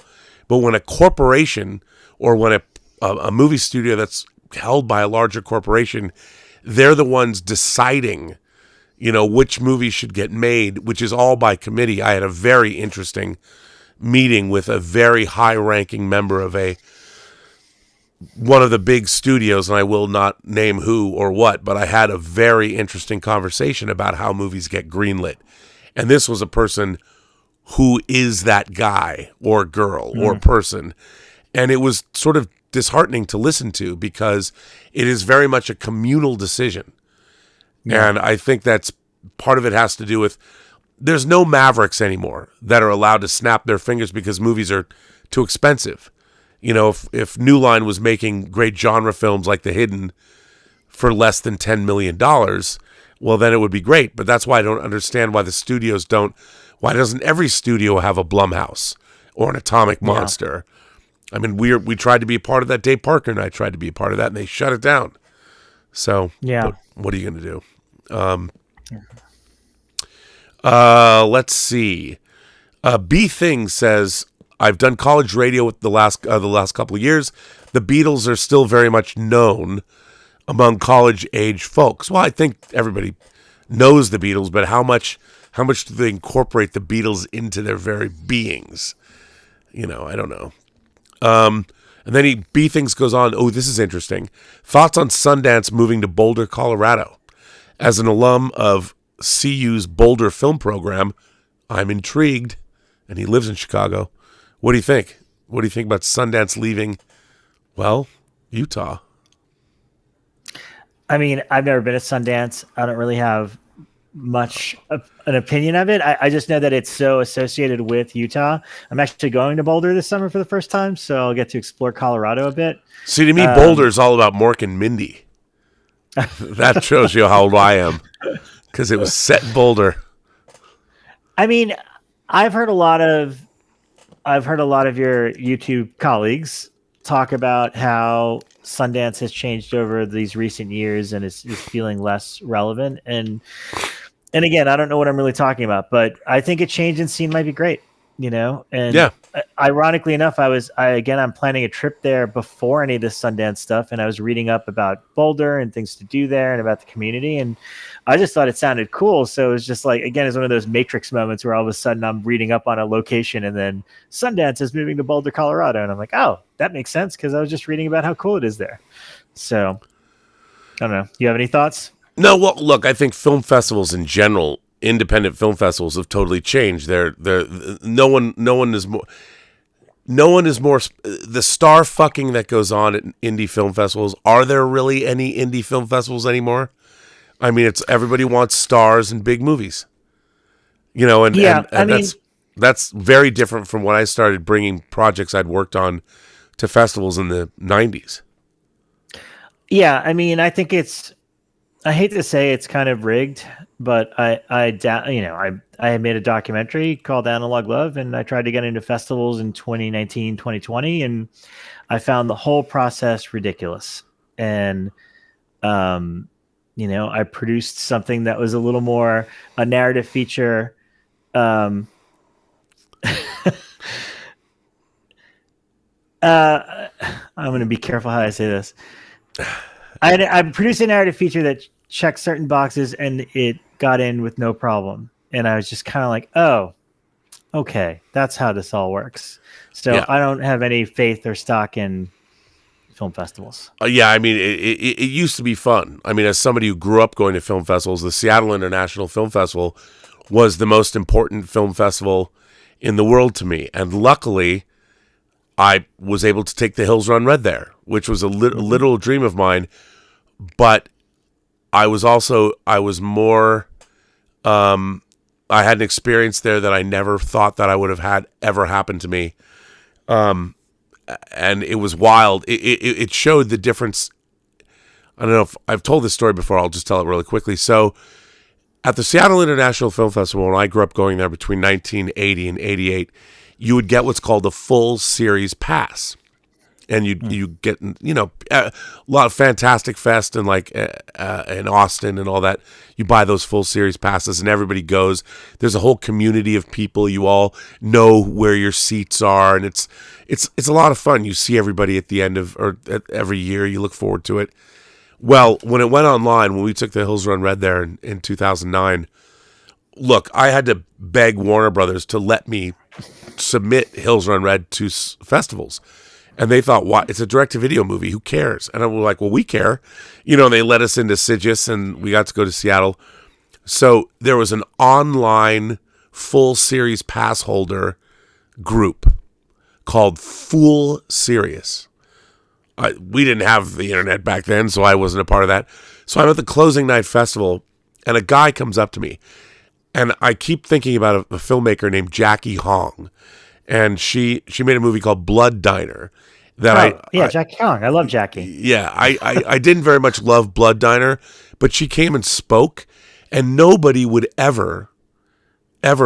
But when a corporation or when a movie studio that's held by a larger corporation, they're the ones deciding which movies should get made, which is all by committee. I had a very interesting meeting with a very high-ranking member of one of the big studios, and I will not name who or what, but I had a very interesting conversation about how movies get greenlit. And this was a person who is that guy or girl or person. And it was sort of disheartening to listen to because it is very much a communal decision. Yeah. And I think that's part of it has to do with there's no mavericks anymore that are allowed to snap their fingers because movies are too expensive. If New Line was making great genre films like The Hidden for less than $10 million, well, then it would be great. But that's why I don't understand why the studios why doesn't every studio have a Blumhouse or an Atomic Monster? I mean, we tried to be a part of that. Dave Parker and I tried to be a part of that, and they shut it down. So, what are you going to do? Let's see. B Thing says, I've done college radio with the last couple of years. The Beatles are still very much known among college age folks. Well, I think everybody knows the Beatles, but how much do they incorporate the Beatles into their very beings? I don't know. And then B Things goes on. Oh, this is interesting. Thoughts on Sundance moving to Boulder, Colorado. As an alum of CU's Boulder Film Program, I'm intrigued. And he lives in Chicago. What do you think? What do you think about Sundance leaving, Utah? I mean, I've never been to Sundance. I don't really have much of an opinion of it. I just know that it's so associated with Utah. I'm actually going to Boulder this summer for the first time, so I'll get to explore Colorado a bit. See, to me, Boulder is all about Mork and Mindy. That shows you how old I am, because it was set in Boulder. I mean, I've heard a lot of your YouTube colleagues talk about how Sundance has changed over these recent years and is feeling less relevant. And again, I don't know what I'm really talking about, but I think a change in scene might be great, and ironically enough, I'm planning a trip there before any of this Sundance stuff. And I was reading up about Boulder and things to do there and about the community. And I just thought it sounded cool. So it was just like, again, it's one of those Matrix moments where all of a sudden I'm reading up on a location and then Sundance is moving to Boulder, Colorado. And I'm like, oh, that makes sense, because I was just reading about how cool it is there. So I don't know. You have any thoughts? No, well, look, I think film festivals in general, independent film festivals, have totally changed. No one is more the star fucking that goes on at indie film festivals. Are there really any indie film festivals anymore? I mean, it's everybody wants stars and big movies, and that's very different from when I started bringing projects I'd worked on to festivals in the 90s. Yeah, I mean, I think I hate to say it's kind of rigged, but I made a documentary called Analog Love, and I tried to get into festivals in 2019, 2020, and I found the whole process ridiculous. And, I produced something that was a little more a narrative feature. I'm going to be careful how I say this. I produced a narrative feature that checked certain boxes, and it got in with no problem. And I was just kind of like, oh, okay, that's how this all works. So yeah. I don't have any faith or stock in film festivals. Yeah, I mean, it used to be fun. I mean, as somebody who grew up going to film festivals, the Seattle International Film Festival was the most important film festival in the world to me. And luckily, I was able to take the Hills Run Red there, which was a little dream of mine. But I had an experience there that I never thought that I would have had ever happen to me. And it was wild. It showed the difference. I don't know if I've told this story before. I'll just tell it really quickly. So at the Seattle International Film Festival, when I grew up going there between 1980 and 88, you would get what's called a full series pass. And you get, a lot of Fantastic Fest and like in Austin and all that. You buy those full series passes and everybody goes. There's a whole community of people. You all know where your seats are, and it's a lot of fun. You see everybody at the end of every year. You look forward to it. Well, when it went online, when we took the Hills Run Red there in 2009, look, I had to beg Warner Brothers to let me submit Hills Run Red to festivals. And they thought, "What? It's a direct-to-video movie. Who cares?" And I was like, "Well, we care." They let us into Sigis, and we got to go to Seattle. So there was an online full series pass holder group called Full Serious. We didn't have the internet back then, so I wasn't a part of that. So I'm at the closing night festival, and a guy comes up to me, and I keep thinking about a filmmaker named Jackie Hong. And she made a movie called Blood Diner. Jackie Hong. I love Jackie. Yeah, I didn't very much love Blood Diner, but she came and spoke, and nobody would ever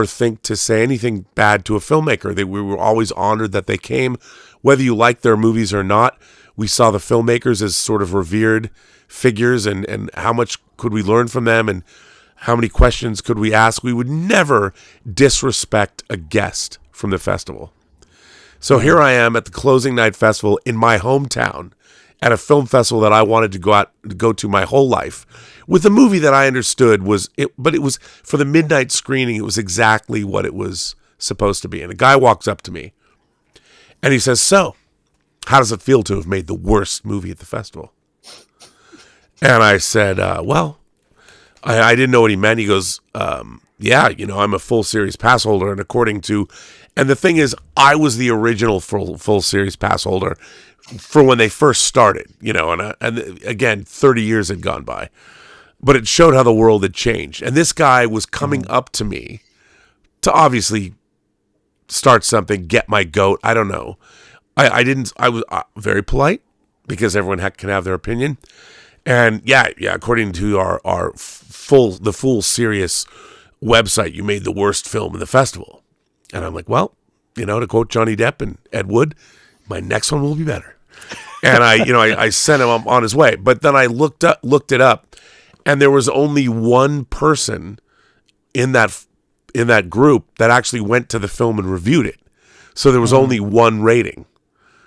think to say anything bad to a filmmaker. We were always honored that they came, whether you liked their movies or not. We saw the filmmakers as sort of revered figures, and how much could we learn from them, and how many questions could we ask. We would never disrespect a guest from the festival. So here I am at the closing night festival in my hometown at a film festival that I wanted to go to my whole life with a movie that I understood but it was for the midnight screening. It was exactly what it was supposed to be. And a guy walks up to me and he says, "So, how does it feel to have made the worst movie at the festival?" And I said, well, I didn't know what he meant. He goes, yeah, I'm a full series pass holder, and the thing is, I was the original full series pass holder for when they first started, and again, 30 years had gone by, but it showed how the world had changed. And this guy was coming up to me to obviously start something, get my goat. I don't know. I was very polite because everyone can have their opinion. And yeah, according to our full serious website, you made the worst film in the festival. And I'm like, well, to quote Johnny Depp and Ed Wood, my next one will be better. And I sent him on his way. But then I looked it up, and there was only one person in that group that actually went to the film and reviewed it. So there was only one rating.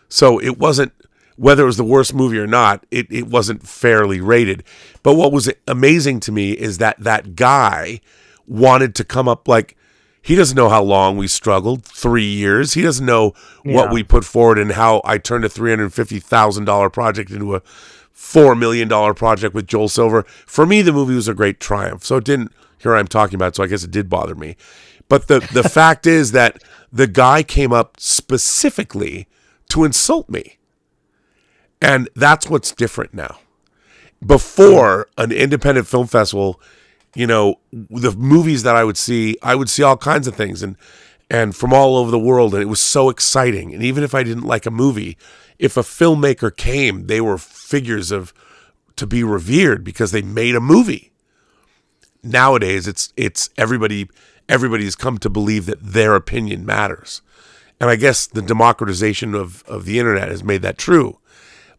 So it wasn't, whether it was the worst movie or not, it wasn't fairly rated. But what was amazing to me is that guy wanted to come up, like, he doesn't know how long we struggled, 3 years. He doesn't know what we put forward and how I turned a $350,000 project into a $4 million project with Joel Silver. For me, the movie was a great triumph. So it didn't, here I'm talking about it, so I guess it did bother me. But the fact is that the guy came up specifically to insult me. And that's what's different now. Before an independent film festival, the movies that I would see all kinds of things and from all over the world. And it was so exciting. And even if I didn't like a movie, if a filmmaker came, they were figures of to be revered because they made a movie. Nowadays, it's everybody's come to believe that their opinion matters. And I guess the democratization of the internet has made that true.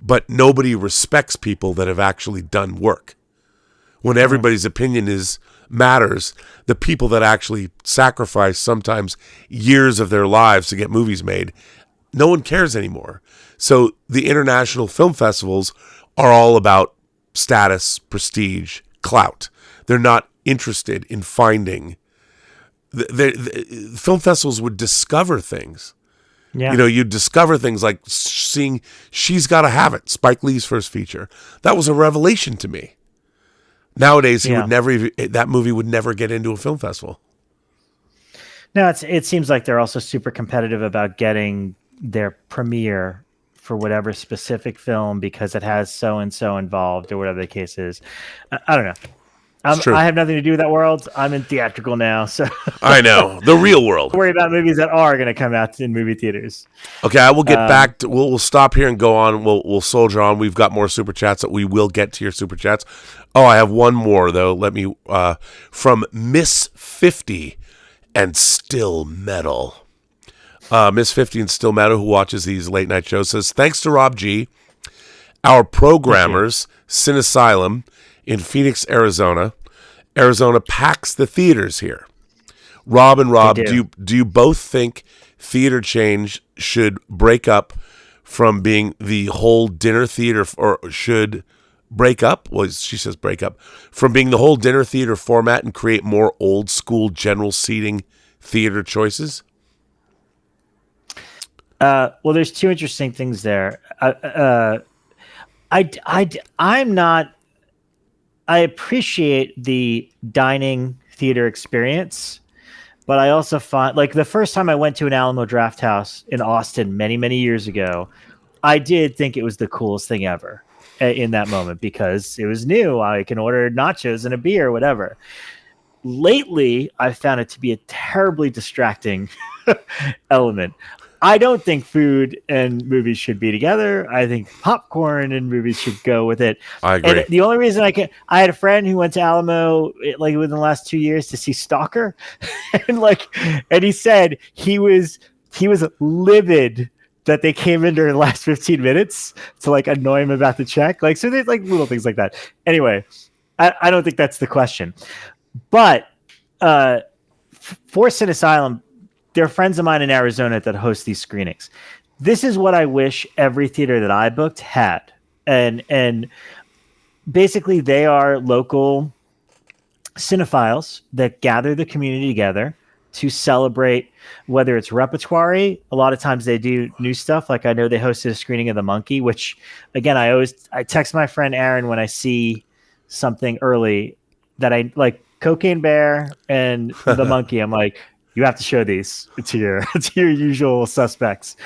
But nobody respects people that have actually done work. When everybody's opinion matters, the people that actually sacrifice sometimes years of their lives to get movies made, no one cares anymore. So the international film festivals are all about status, prestige, clout. They're not interested in finding. The film festivals would discover things. Yeah. You know, you discover things like seeing She's Gotta Have It, Spike Lee's first feature. That was a revelation to me. Nowadays, that movie would never get into a film festival. No, it seems like they're also super competitive about getting their premiere for whatever specific film because it has so-and-so involved or whatever the case is. I don't know. I have nothing to do with that world. I'm in theatrical now, so I know the real world. Worry about movies that are going to come out in movie theaters. Okay, I will get back to. We'll stop here and go on. We'll soldier on. We've got more super chats that we will get to your super chats. Oh, I have one more though. Let me from Miss 50 and Still Metal. Miss 50 and Still Metal, who watches these late night shows, says thanks to Rob G, our programmers, Cinesylum in Phoenix, Arizona. Arizona packs the theaters here. Rob and Rob, do you both think theater change should break up from being the whole dinner theater, or should break up? Well, she says break up from being the whole dinner theater format and create more old school general seating theater choices? Well, there's two interesting things there. I'm not. I appreciate the dining theater experience, but I also find, like, the first time I went to an Alamo Drafthouse in Austin many, many years ago, I did think it was the coolest thing ever in that moment because it was new. I can order nachos and a beer or whatever. Lately, I've found it to be a terribly distracting element. I don't think food and movies should be together. I think popcorn and movies should go with it. I agree. And the only reason I had a friend who went to Alamo like within the last 2 years to see Stalker, and he said he was livid that they came in during the last 15 minutes to like annoy him about the check. Like, so there's like little things like that. Anyway, I don't think that's the question, but for Cinesylum, there are friends of mine in Arizona that host these screenings. This is what I wish every theater that I booked had. And basically they are local cinephiles that gather the community together to celebrate, whether it's repertoire. A lot of times they do new stuff. Like I know they hosted a screening of The Monkey, which again, I text my friend Aaron when I see something early that I like, Cocaine Bear and The Monkey. I'm like, you have to show these to your usual suspects.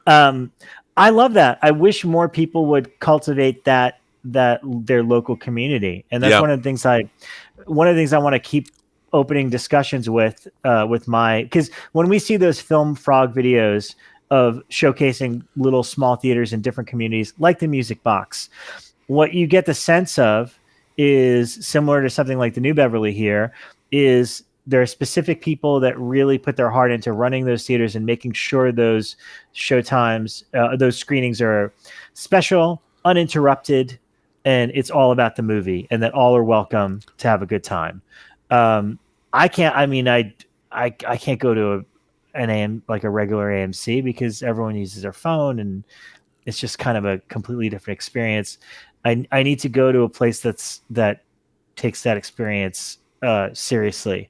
I love that. I wish more people would cultivate that their local community, and that's one of the things I want to keep opening discussions with because when we see those Film Frog videos of showcasing little small theaters in different communities, like the Music Box, what you get the sense of is similar to something like the New Beverly here is. There are specific people that really put their heart into running those theaters and making sure those showtimes, those screenings are special, uninterrupted, and it's all about the movie, and that all are welcome to have a good time. I can't go to a regular AMC because everyone uses their phone, and it's just kind of a completely different experience. I need to go to a place that takes that experience seriously.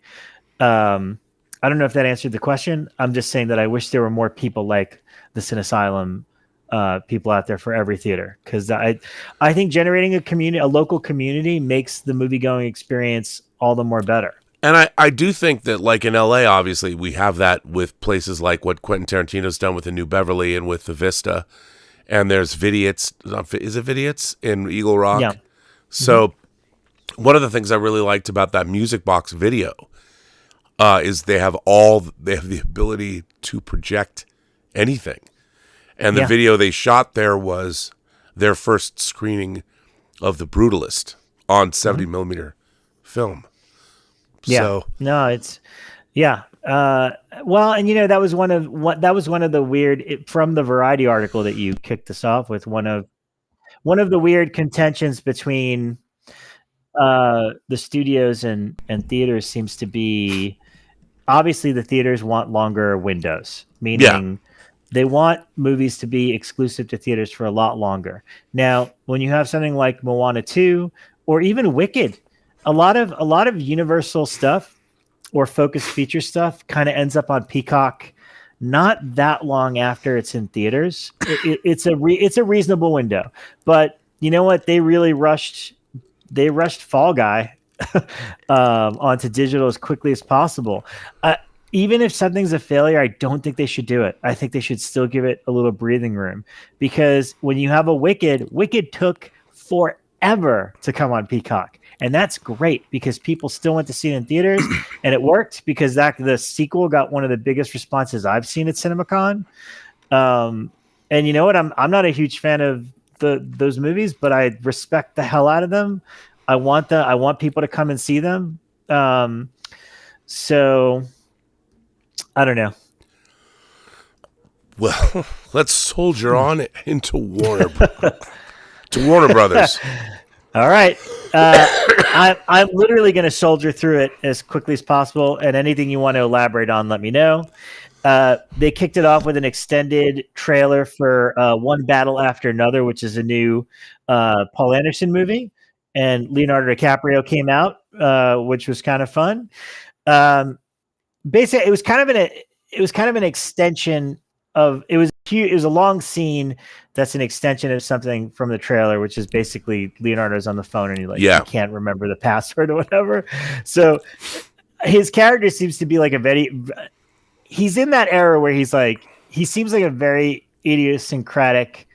I don't know if that answered the question. I'm just saying that I wish there were more people like the Cinesylum people out there for every theater, because I think generating a local community makes the movie going experience all the more better. And I do think that, like in LA, obviously we have that with places like what Quentin Tarantino's done with the New Beverly and with the Vista, and there's Vidiots. Is it Vidiots in Eagle Rock? Yeah. So. One of the things I really liked about that Music Box video is they have the ability to project anything. And the video they shot there was their first screening of The Brutalist on 70 millimeter film. Yeah. So, No, it's yeah. Well, and that was one of the weird from the Variety article that you kicked us off with. One of the weird contentions between the studios and theaters seems to be, obviously the theaters want longer windows, meaning they want movies to be exclusive to theaters for a lot longer. Now, when you have something like Moana 2 or even Wicked, a lot of Universal stuff or focused feature stuff kind of ends up on Peacock not that long after it's in theaters. It's a reasonable window. But you know what? They really rushed Fall Guy onto digital as quickly as possible. Even if something's a failure, I don't think they should do it. I think they should still give it a little breathing room, because when you have a Wicked took forever to come on Peacock. And that's great because people still went to see it in theaters, and it worked because the sequel got one of the biggest responses I've seen at CinemaCon. And you know what? I'm not a huge fan of those movies, but I respect the hell out of them. I want people to come and see them. So I don't know. Well, let's soldier on into Warner Brothers. All right. I'm literally going to soldier through it as quickly as possible, and anything you want to elaborate on, let me know. They kicked it off with an extended trailer for One Battle After Another, which is a new Paul Anderson movie, and Leonardo DiCaprio came out, which was kind of fun. Basically, it was kind of an extension of it was a long scene that's an extension of something from the trailer, which is basically Leonardo's on the phone and he can't remember the password or whatever. So his character seems to be like he's in that era where he seems like a very idiosyncratic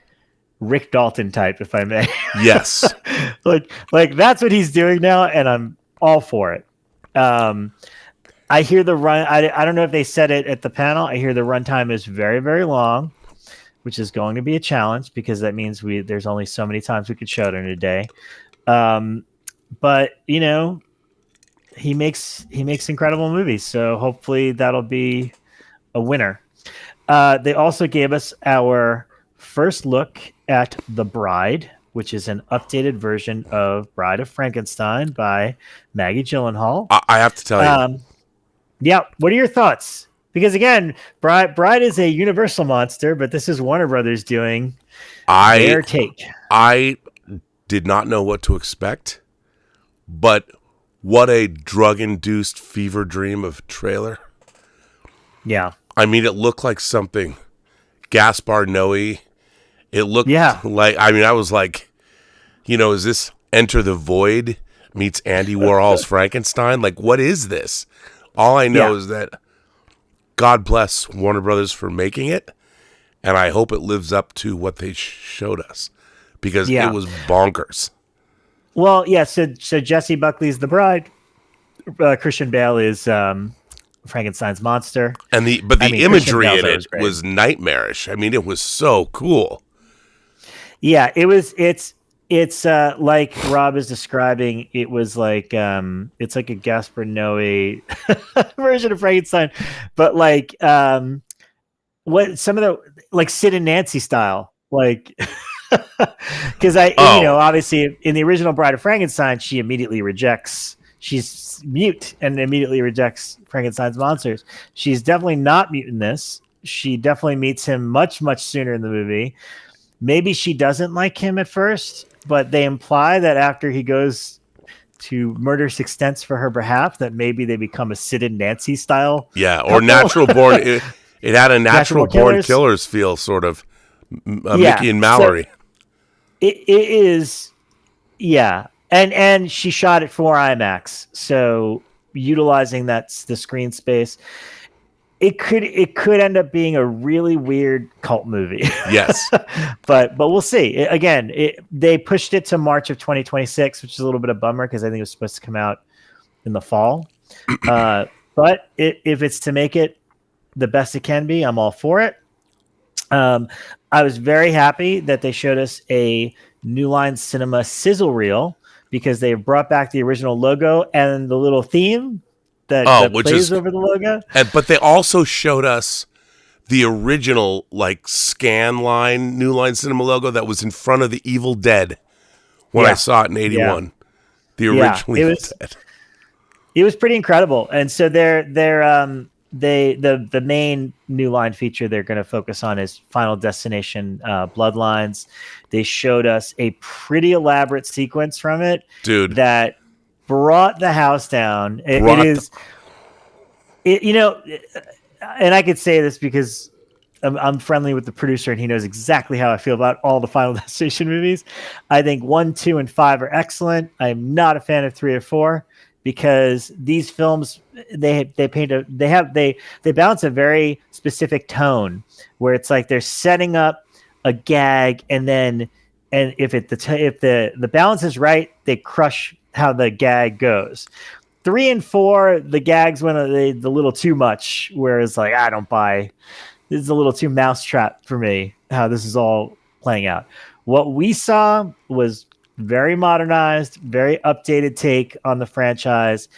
Rick Dalton type, if I may. Yes. like that's what he's doing now, and I'm all for it. I hear the run. I don't know if they said it at the panel. I hear the runtime is very, very long, which is going to be a challenge because that means there's only so many times we could show it in a day. But he makes incredible movies, so hopefully that'll be a winner. They also gave us our first look at The Bride, which is an updated version of Bride of Frankenstein by Maggie Gyllenhaal. I have to tell you. Yeah. What are your thoughts? Because again, Bride is a Universal monster, but this is Warner Brothers doing their take. I did not know what to expect, but what a drug-induced fever dream of trailer. Yeah. I mean, it looked like something Gaspar Noé. It looked like, I was like, is this Enter the Void meets Andy Warhol's Frankenstein? Like, what is this? All I know is that God bless Warner Brothers for making it, and I hope it lives up to what they showed us, because it was bonkers. Well, yeah, so Jesse Buckley's The Bride, Christian Bale is Frankenstein's monster. And the imagery in it was nightmarish. I mean, it was so cool. Yeah, it's like Rob is describing. It was like it's like a Gaspar Noé version of Frankenstein, but like what some of the like Sid and Nancy style, like because obviously in the original Bride of Frankenstein, she immediately rejects. She's mute and immediately rejects Frankenstein's monsters. She's definitely not mute in this. She definitely meets him much, much sooner in the movie. Maybe she doesn't like him at first, but they imply that after he goes to murder Sixtents for her behalf, that maybe they become a Sid and Nancy style. Yeah, couple. Or natural born. It had a natural born killers feel, sort of. Mickey and Mallory. So it is, yeah. And she shot it for IMAX, so utilizing the screen space. It could end up being a really weird cult movie. Yes. but we'll see. Again, they pushed it to March of 2026, which is a little bit of a bummer because I think it was supposed to come out in the fall. But if it's to make it the best it can be, I'm all for it. I was very happy that they showed us a New Line Cinema sizzle reel because they brought back the original logo and the little theme that which plays is over the logo. But they also showed us the original like scan line New Line Cinema logo that was in front of the Evil Dead when I saw it in '81. Yeah. The original Evil Dead. It was pretty incredible. And so the main New Line feature they're going to focus on is Final Destination Bloodlines. They showed us a pretty elaborate sequence from it, dude, that brought the house down. And I could say this because I'm friendly with the producer and he knows exactly how I feel about all the Final Destination movies. I think 1, 2, and 5 are excellent. I am not a fan of 3 or 4 because these films they balance a very specific tone where it's like they're setting up a gag and if the balance is right, they crush how the gag goes. 3 and 4, the gags went a little too much, whereas like I don't buy. This is a little too mousetrap for me, how this is all playing out. What we saw was very modernized, very updated take on the franchise,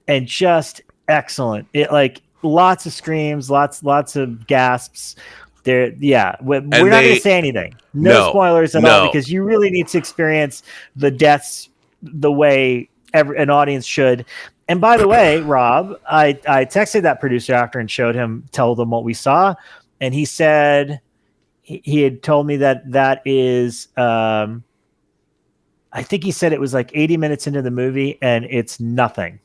and just excellent. It like lots of screams, lots of gasps. We're not going to say anything. No spoilers at all, because you really need to experience the deaths the way an audience should. And by the way, Rob, I texted that producer after and told him what we saw. And he said he had told me that is, I think he said it was like 80 minutes into the movie and it's nothing.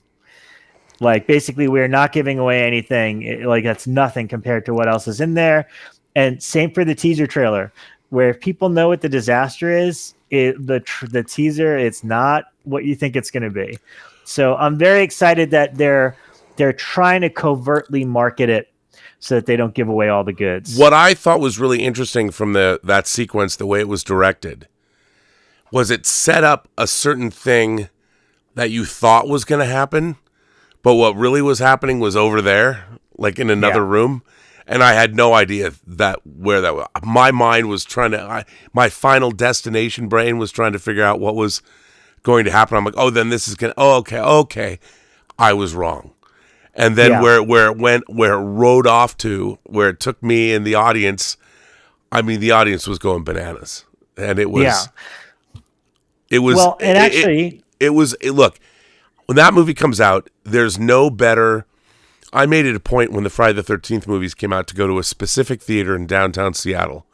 Like basically we're not giving away anything. Like that's nothing compared to what else is in there. And same for the teaser trailer, where if people know what the disaster is, the teaser, it's not what you think it's going to be. So I'm very excited that they're trying to covertly market it so that they don't give away all the goods. What I thought was really interesting from that sequence, the way it was directed, was it set up a certain thing that you thought was going to happen, but what really was happening was over there, like in another room. And I had no idea where that was. My mind was my Final Destination brain was trying to figure out what was going to happen. I'm like, oh, then this is going to, okay. I was wrong. And then where it rode off to, where it took me and the audience, I mean, the audience was going bananas. And it was, look, when that movie comes out, there's no better. I made it a point when the Friday the 13th movies came out to go to a specific theater in downtown Seattle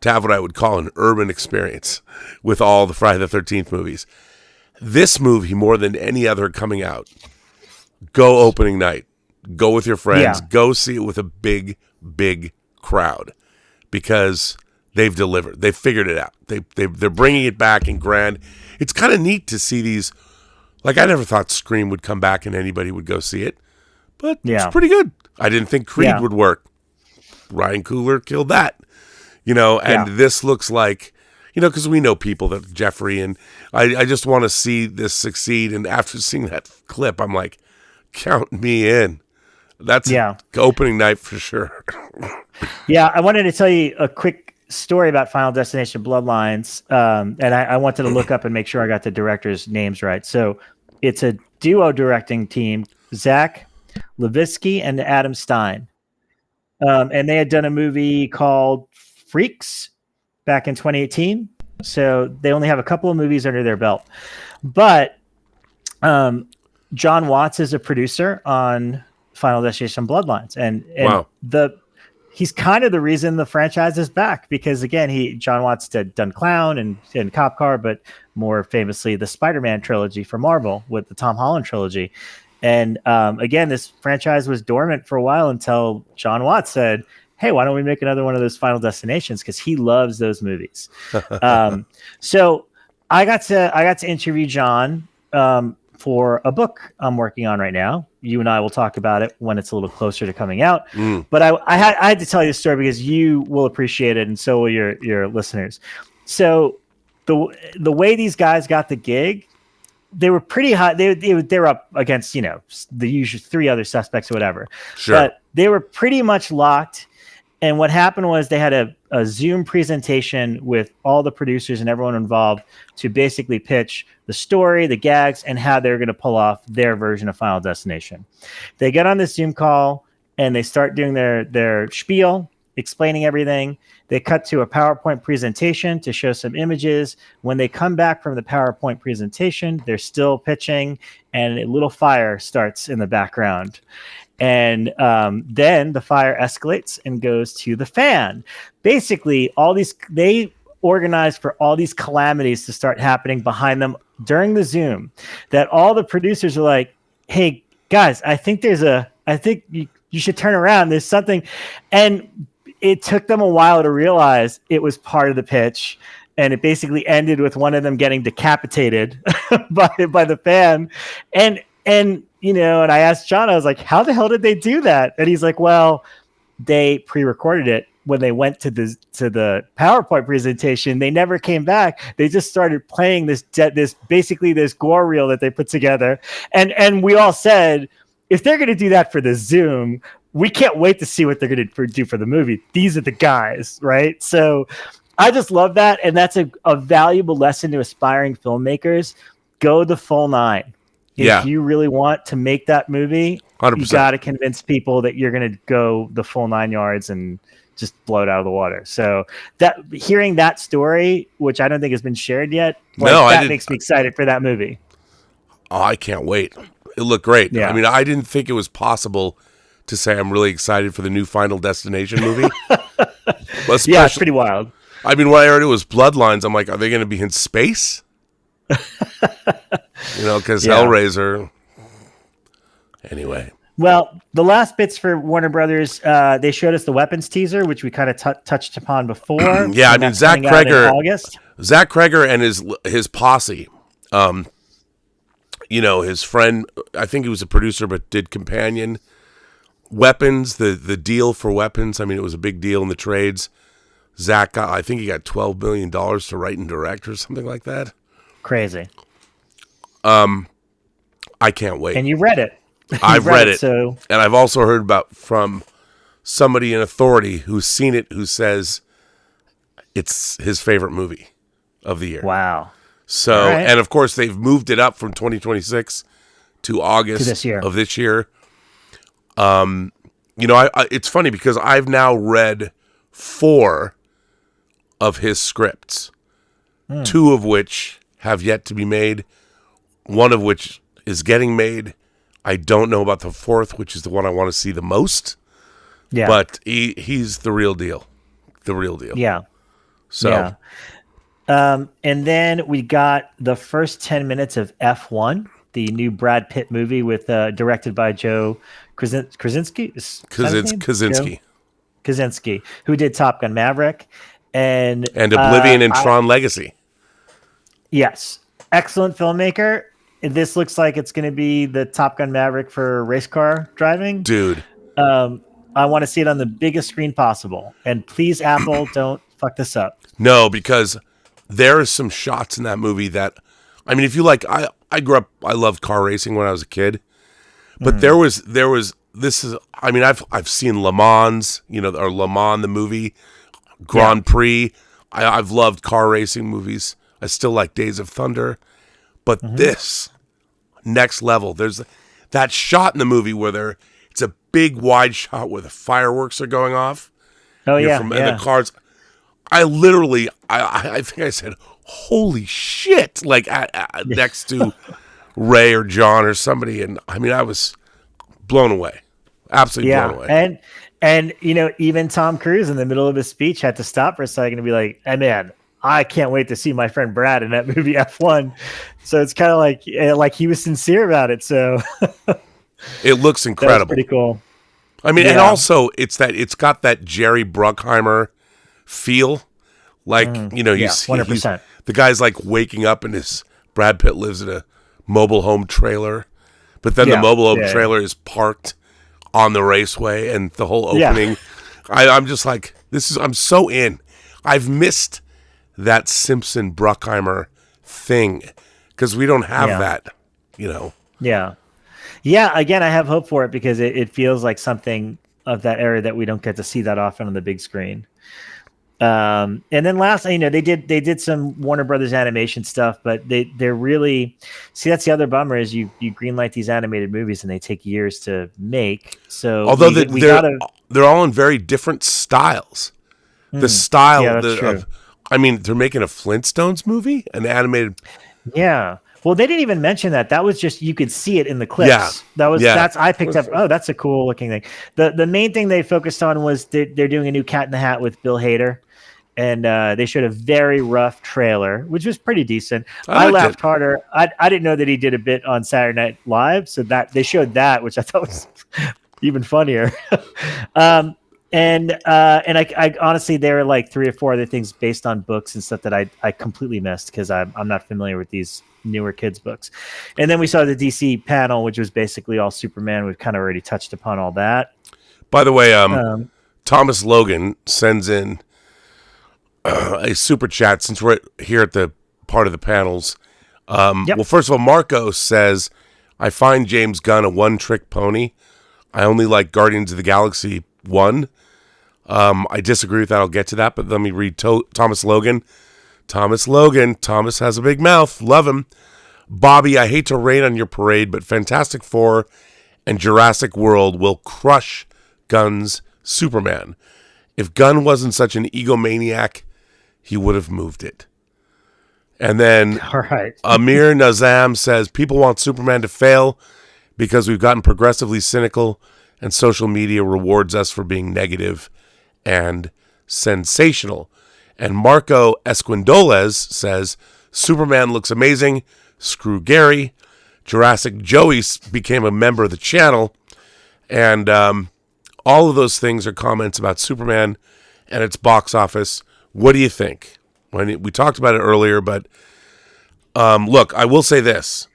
to have what I would call an urban experience with all the Friday the 13th movies. This movie, more than any other coming out, go opening night, go with your friends, go see it with a big, big crowd because they've delivered. They've figured it out. They're bringing it back in grand. It's kind of neat to see these. Like I never thought Scream would come back and anybody would go see it, but it's pretty good. I didn't think Creed would work. Ryan Coogler killed that, and this looks like, because we know people that Jeffrey and I just want to see this succeed. And after seeing that clip, I'm like, count me in. That's opening night for sure. I wanted to tell you a quick story about Final Destination Bloodlines. And I wanted to look up and make sure I got the directors' names right. So it's a duo directing team, Zach Levitsky and Adam Stein. And they had done a movie called Freaks back in 2018. So they only have a couple of movies under their belt. But John Watts is a producer on Final Destination Bloodlines. And he's kind of the reason the franchise is back because, again, John Watts had done Clown and Cop Car, but more famously the Spider-Man trilogy for Marvel with the Tom Holland trilogy. And again, this franchise was dormant for a while until John Watts said, hey, why don't we make another one of those Final Destinations? Because he loves those movies. So I got to interview John for a book I'm working on right now. You and I will talk about it when it's a little closer to coming out. But I had to tell you the story because you will appreciate it, and so will your listeners. So the way these guys got the gig, they were pretty high. They were up against the usual 3 other suspects or whatever. Sure. But they were pretty much locked. And what happened was they had a Zoom presentation with all the producers and everyone involved to basically pitch the story, the gags, and how they're going to pull off their version of Final Destination. They get on this Zoom call and they start doing their spiel, explaining everything. They cut to a PowerPoint presentation to show some images. When they come back from the PowerPoint presentation, they're still pitching, and a little fire starts in the background. And then the fire escalates and goes to the fan. Basically, they organized for all these calamities to start happening behind them during the Zoom, that all the producers are like, hey, guys, I think you should turn around. There's something. And it took them a while to realize it was part of the pitch. And it basically ended with one of them getting decapitated by the fan. And I asked John, I was like, how the hell did they do that? And he's like, well, they pre-recorded it when they went to the PowerPoint presentation. They never came back. They just started playing this gore reel that they put together. And we all said, if they're going to do that for the Zoom, we can't wait to see what they're going to do for the movie. These are the guys, right? So I just love that. And that's a valuable lesson to aspiring filmmakers. Go the full 9. If you really want to make that movie, 100%. You got to convince people that you're going to go the full 9 yards and just blow it out of the water. So hearing that story, which I don't think has been shared yet, makes me excited for that movie. Oh, I can't wait. It looked great. Yeah. I mean, I didn't think it was possible to say I'm really excited for the new Final Destination movie. Yeah, it's pretty wild. I mean, when I heard it was Bloodlines, I'm like, are they going to be in space? Because Hellraiser. Anyway. Well, the last bits for Warner Brothers, they showed us the weapons teaser, which we kind of touched upon before. Yeah, I mean, Zach Kreger and his posse. His friend, I think he was a producer, but did Companion. Weapons, the deal for Weapons. I mean, it was a big deal in the trades. Zach, I think he got $12 million to write and direct or something like that. Crazy. I can't wait. And you read it. I've read it. So. And I've also heard from somebody in authority who's seen it, who says it's his favorite movie of the year. Wow. So, right. And of course, they've moved it up from 2026 to August of this year. It's funny because I've now read 4 of his scripts, 2 of which have yet to be made, 1 of which is getting made. I don't know about the 4th, which is the one I want to see the most. Yeah. But he's the real deal. The real deal. Yeah. So. Yeah. And then we got the first 10 minutes of F1, the new Brad Pitt movie with directed by Joe Krasinski, who did Top Gun Maverick and Oblivion and Tron Legacy. Yes, excellent filmmaker. This looks like it's going to be the Top Gun Maverick for race car driving, dude. I want to see it on the biggest screen possible, and please, Apple, don't fuck this up. No, because there are some shots in that movie that, I mean, if you like, I grew up, I loved car racing when I was a kid, but there was, I mean, I've seen Le Mans, or Le Mans, the movie, Grand Prix. I've loved car racing movies. I still like Days of Thunder, but this next level, there's that shot in the movie where it's a big wide shot where the fireworks are going off. Oh, yeah. And the cars. I literally, I think I said, holy shit, like next to Ray or John or somebody. And I mean, I was blown away. Absolutely blown away. And even Tom Cruise in the middle of his speech had to stop for a second and be like, hey, man, I can't wait to see my friend Brad in that movie F1. So it's kind of like he was sincere about it. So it looks incredible. Pretty cool. I mean, and also it's got that Jerry Bruckheimer feel, like you see 100%. The guy's like waking up and Brad Pitt lives in a mobile home trailer, but then the mobile home trailer is parked on the raceway, and the whole opening. I'm just like, I'm so in. I've missed that Simpson Bruckheimer thing because we don't have that, Yeah. Again, I have hope for it because it feels like something that era that we don't get to see that often on the big screen. And then last, they did some Warner Brothers animation stuff, but they're really, see, that's the other bummer is you greenlight these animated movies and they take years to make. So although they're all in very different styles. The style they're making a Flintstones movie, an animated. Yeah. Well, they didn't even mention that. That was just, you could see it in the clips. Yeah. I picked up. Oh, that's a cool looking thing. The main thing they focused on was they're doing a new Cat in the Hat with Bill Hader. And they showed a very rough trailer, which was pretty decent. I laughed harder. I didn't know that he did a bit on Saturday Night Live, so that they showed that, which I thought was even funnier. And I honestly, there were like 3 or 4 other things based on books and stuff that I completely missed because I'm not familiar with these newer kids' books. And then we saw the DC panel, which was basically all Superman. We've kind of already touched upon all that. By the way, Thomas Logan sends in a super chat since we're here at the part of the panels. Well, first of all, Marco says, I find James Gunn a one-trick pony. I only like Guardians of the Galaxy 1. I disagree with that. I'll get to that, but let me read Thomas Logan. Thomas has a big mouth. Love him. Bobby, I hate to rain on your parade, but Fantastic Four and Jurassic World will crush Gunn's Superman. If Gunn wasn't such an egomaniac, he would have moved it. And then Amir Nazam says, people want Superman to fail because we've gotten progressively cynical and social media rewards us for being negative and sensational. And Marco Esquindoles says, Superman looks amazing. Screw Gary. Jurassic Joey became a member of the channel. And all of those things are comments about Superman and its box office. What do you think? We talked about it earlier, but look, I will say this.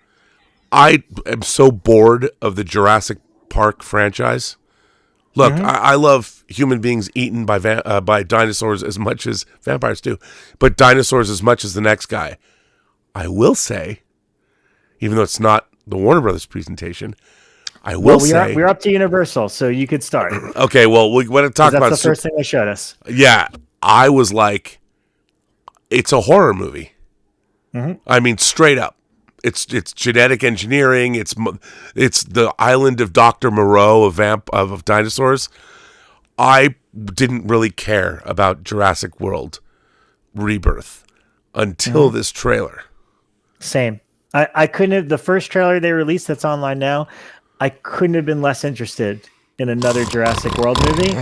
I am so bored of the Jurassic Park franchise. Look, I love human beings eaten by dinosaurs as much as vampires do, but dinosaurs as much as the next guy. I will say, even though it's not the Warner Brothers presentation, we're up to Universal, so you could start. Okay, well, we want to talk about... That's the first thing they showed us. Yeah, I was like, it's a horror movie. I mean, straight up. It's genetic engineering. It's the island of Dr. Moreau of dinosaurs. I didn't really care about Jurassic World Rebirth until this trailer. Same. I couldn't have... The first trailer they released that's online now, I couldn't have been less interested in another Jurassic World movie.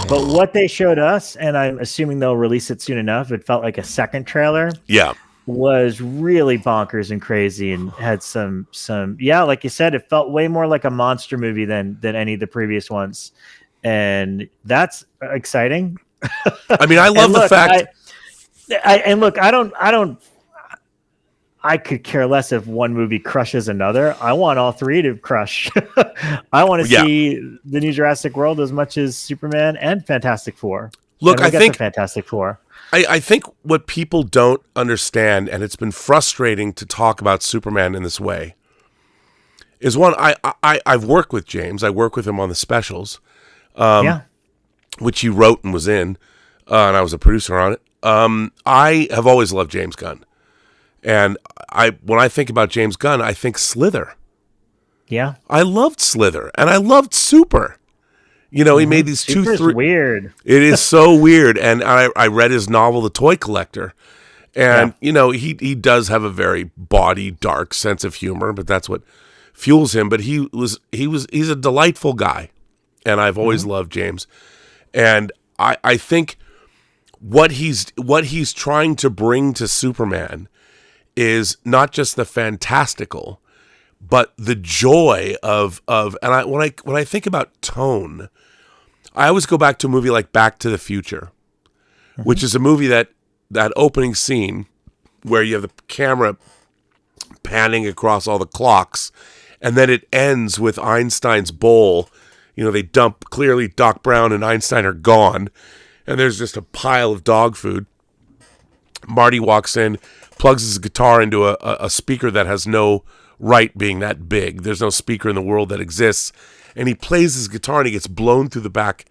But what they showed us, and I'm assuming they'll release it soon enough, it felt like a second trailer. Yeah. Was really bonkers and crazy and had some like you said, it felt way more like a monster movie than any of the previous ones. And that's exciting. I mean, I love the fact I could care less if one movie crushes another. I want all 3 to crush. I want to see the new Jurassic World as much as Superman and Fantastic Four. Look, I think Fantastic Four. I think what people don't understand, and it's been frustrating to talk about Superman in this way, is one, I've worked with James. I work with him on the specials, which he wrote and was in, and I was a producer on it. I have always loved James Gunn. And when I think about James Gunn, I think Slither. Yeah. I loved Slither, and I loved Super. You know, he made these Super's 2-3. Weird. It is so weird. And I read his novel, The Toy Collector. And, you know, he does have a very bawdy, dark sense of humor, but that's what fuels him. But he's a delightful guy. And I've always loved James. And I think what he's trying to bring to Superman is not just the fantastical, but the joy of when I think about tone, I always go back to a movie like Back to the Future, which is a movie that opening scene where you have the camera panning across all the clocks, and then it ends with Einstein's bowl. You know, they dump, clearly Doc Brown and Einstein are gone, and there's just a pile of dog food. Marty walks in, plugs his guitar into a speaker that has no right being that big. There's no speaker in the world that exists. and he plays his guitar and he gets blown through the back.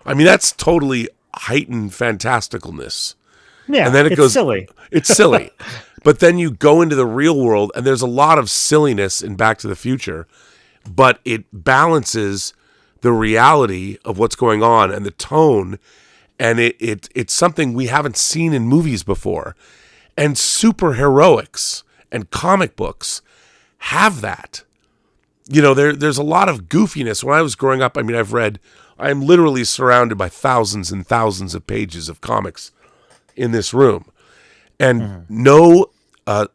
I mean, that's totally heightened fantasticalness. Yeah, and then it it's goes silly. It's silly. But then you go into the real world, and there's a lot of silliness in Back to the Future, but it balances the reality of what's going on and the tone, and it's something we haven't seen in movies before. And superheroics and comic books have that. You know, there's a lot of goofiness. When I was growing up, I mean, I'm literally surrounded by thousands and thousands of pages of comics in this room. And no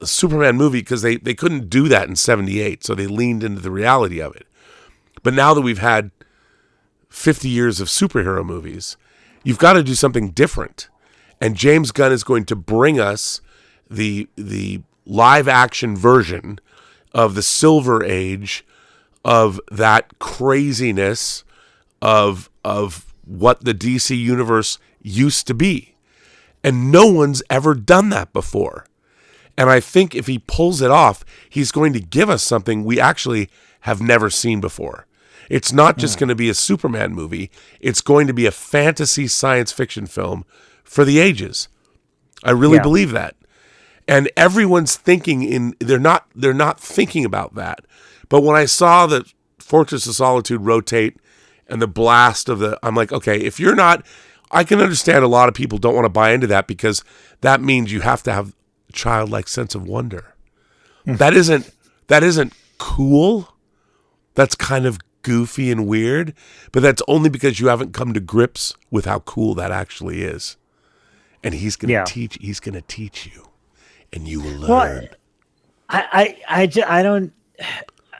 Superman movie, because they couldn't do that in 78, so they leaned into the reality of it. But now that we've had 50 years of superhero movies, you've got to do something different. And James Gunn is going to bring us the live action version of the Silver Age of that craziness of what the DC universe used to be. And no one's ever done that before. And I think if he pulls it off, he's going to give us something we actually have never seen before. It's not just going to be a Superman movie. It's going to be a fantasy science fiction film for the ages. I really believe that. And everyone's thinking they're not thinking about that. But when I saw the Fortress of Solitude rotate and the blast of I'm like, okay, if you're not, I can understand a lot of people don't want to buy into that, because that means you have to have a childlike sense of wonder. That isn't cool. That's kind of goofy and weird, but that's only because you haven't come to grips with how cool that actually is. And he's going to teach you, and you will learn. Well, I don't.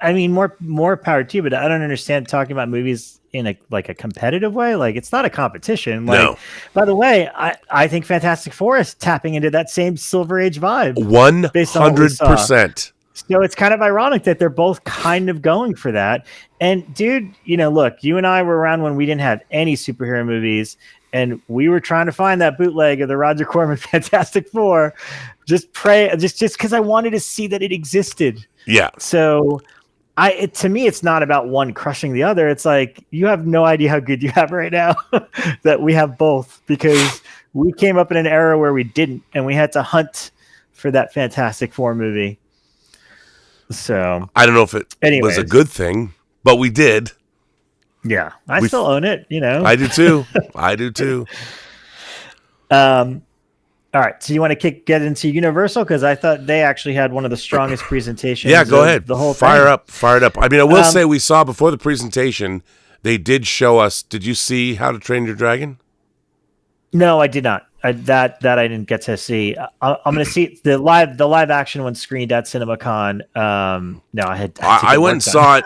I mean, more power to you, but I don't understand talking about movies in a competitive way. Like, it's not a competition. Like, no. By the way, I think Fantastic Four is tapping into that same Silver Age vibe. 100%. So it's kind of ironic that they're both kind of going for that. And dude, look, you and I were around when we didn't have any superhero movies, and we were trying to find that bootleg of the Roger Corman Fantastic Four. Just because I wanted to see that it existed. Yeah. So to me, it's not about one crushing the other. It's like, you have no idea how good you have right now that we have both, because we came up in an era where we didn't, and we had to hunt for that Fantastic Four movie. So I don't know if it was a good thing, but we did. Yeah, I still own it. I do too. All right, so you want to get into Universal, because I thought they actually had one of the strongest presentations. Yeah, go ahead. The whole fire it up. I mean, I will say we saw before the presentation, they did show us. Did you see How to Train Your Dragon? No, I did not. That I didn't get to see. I'm going to see the live action one screened at CinemaCon. No, I went and saw it.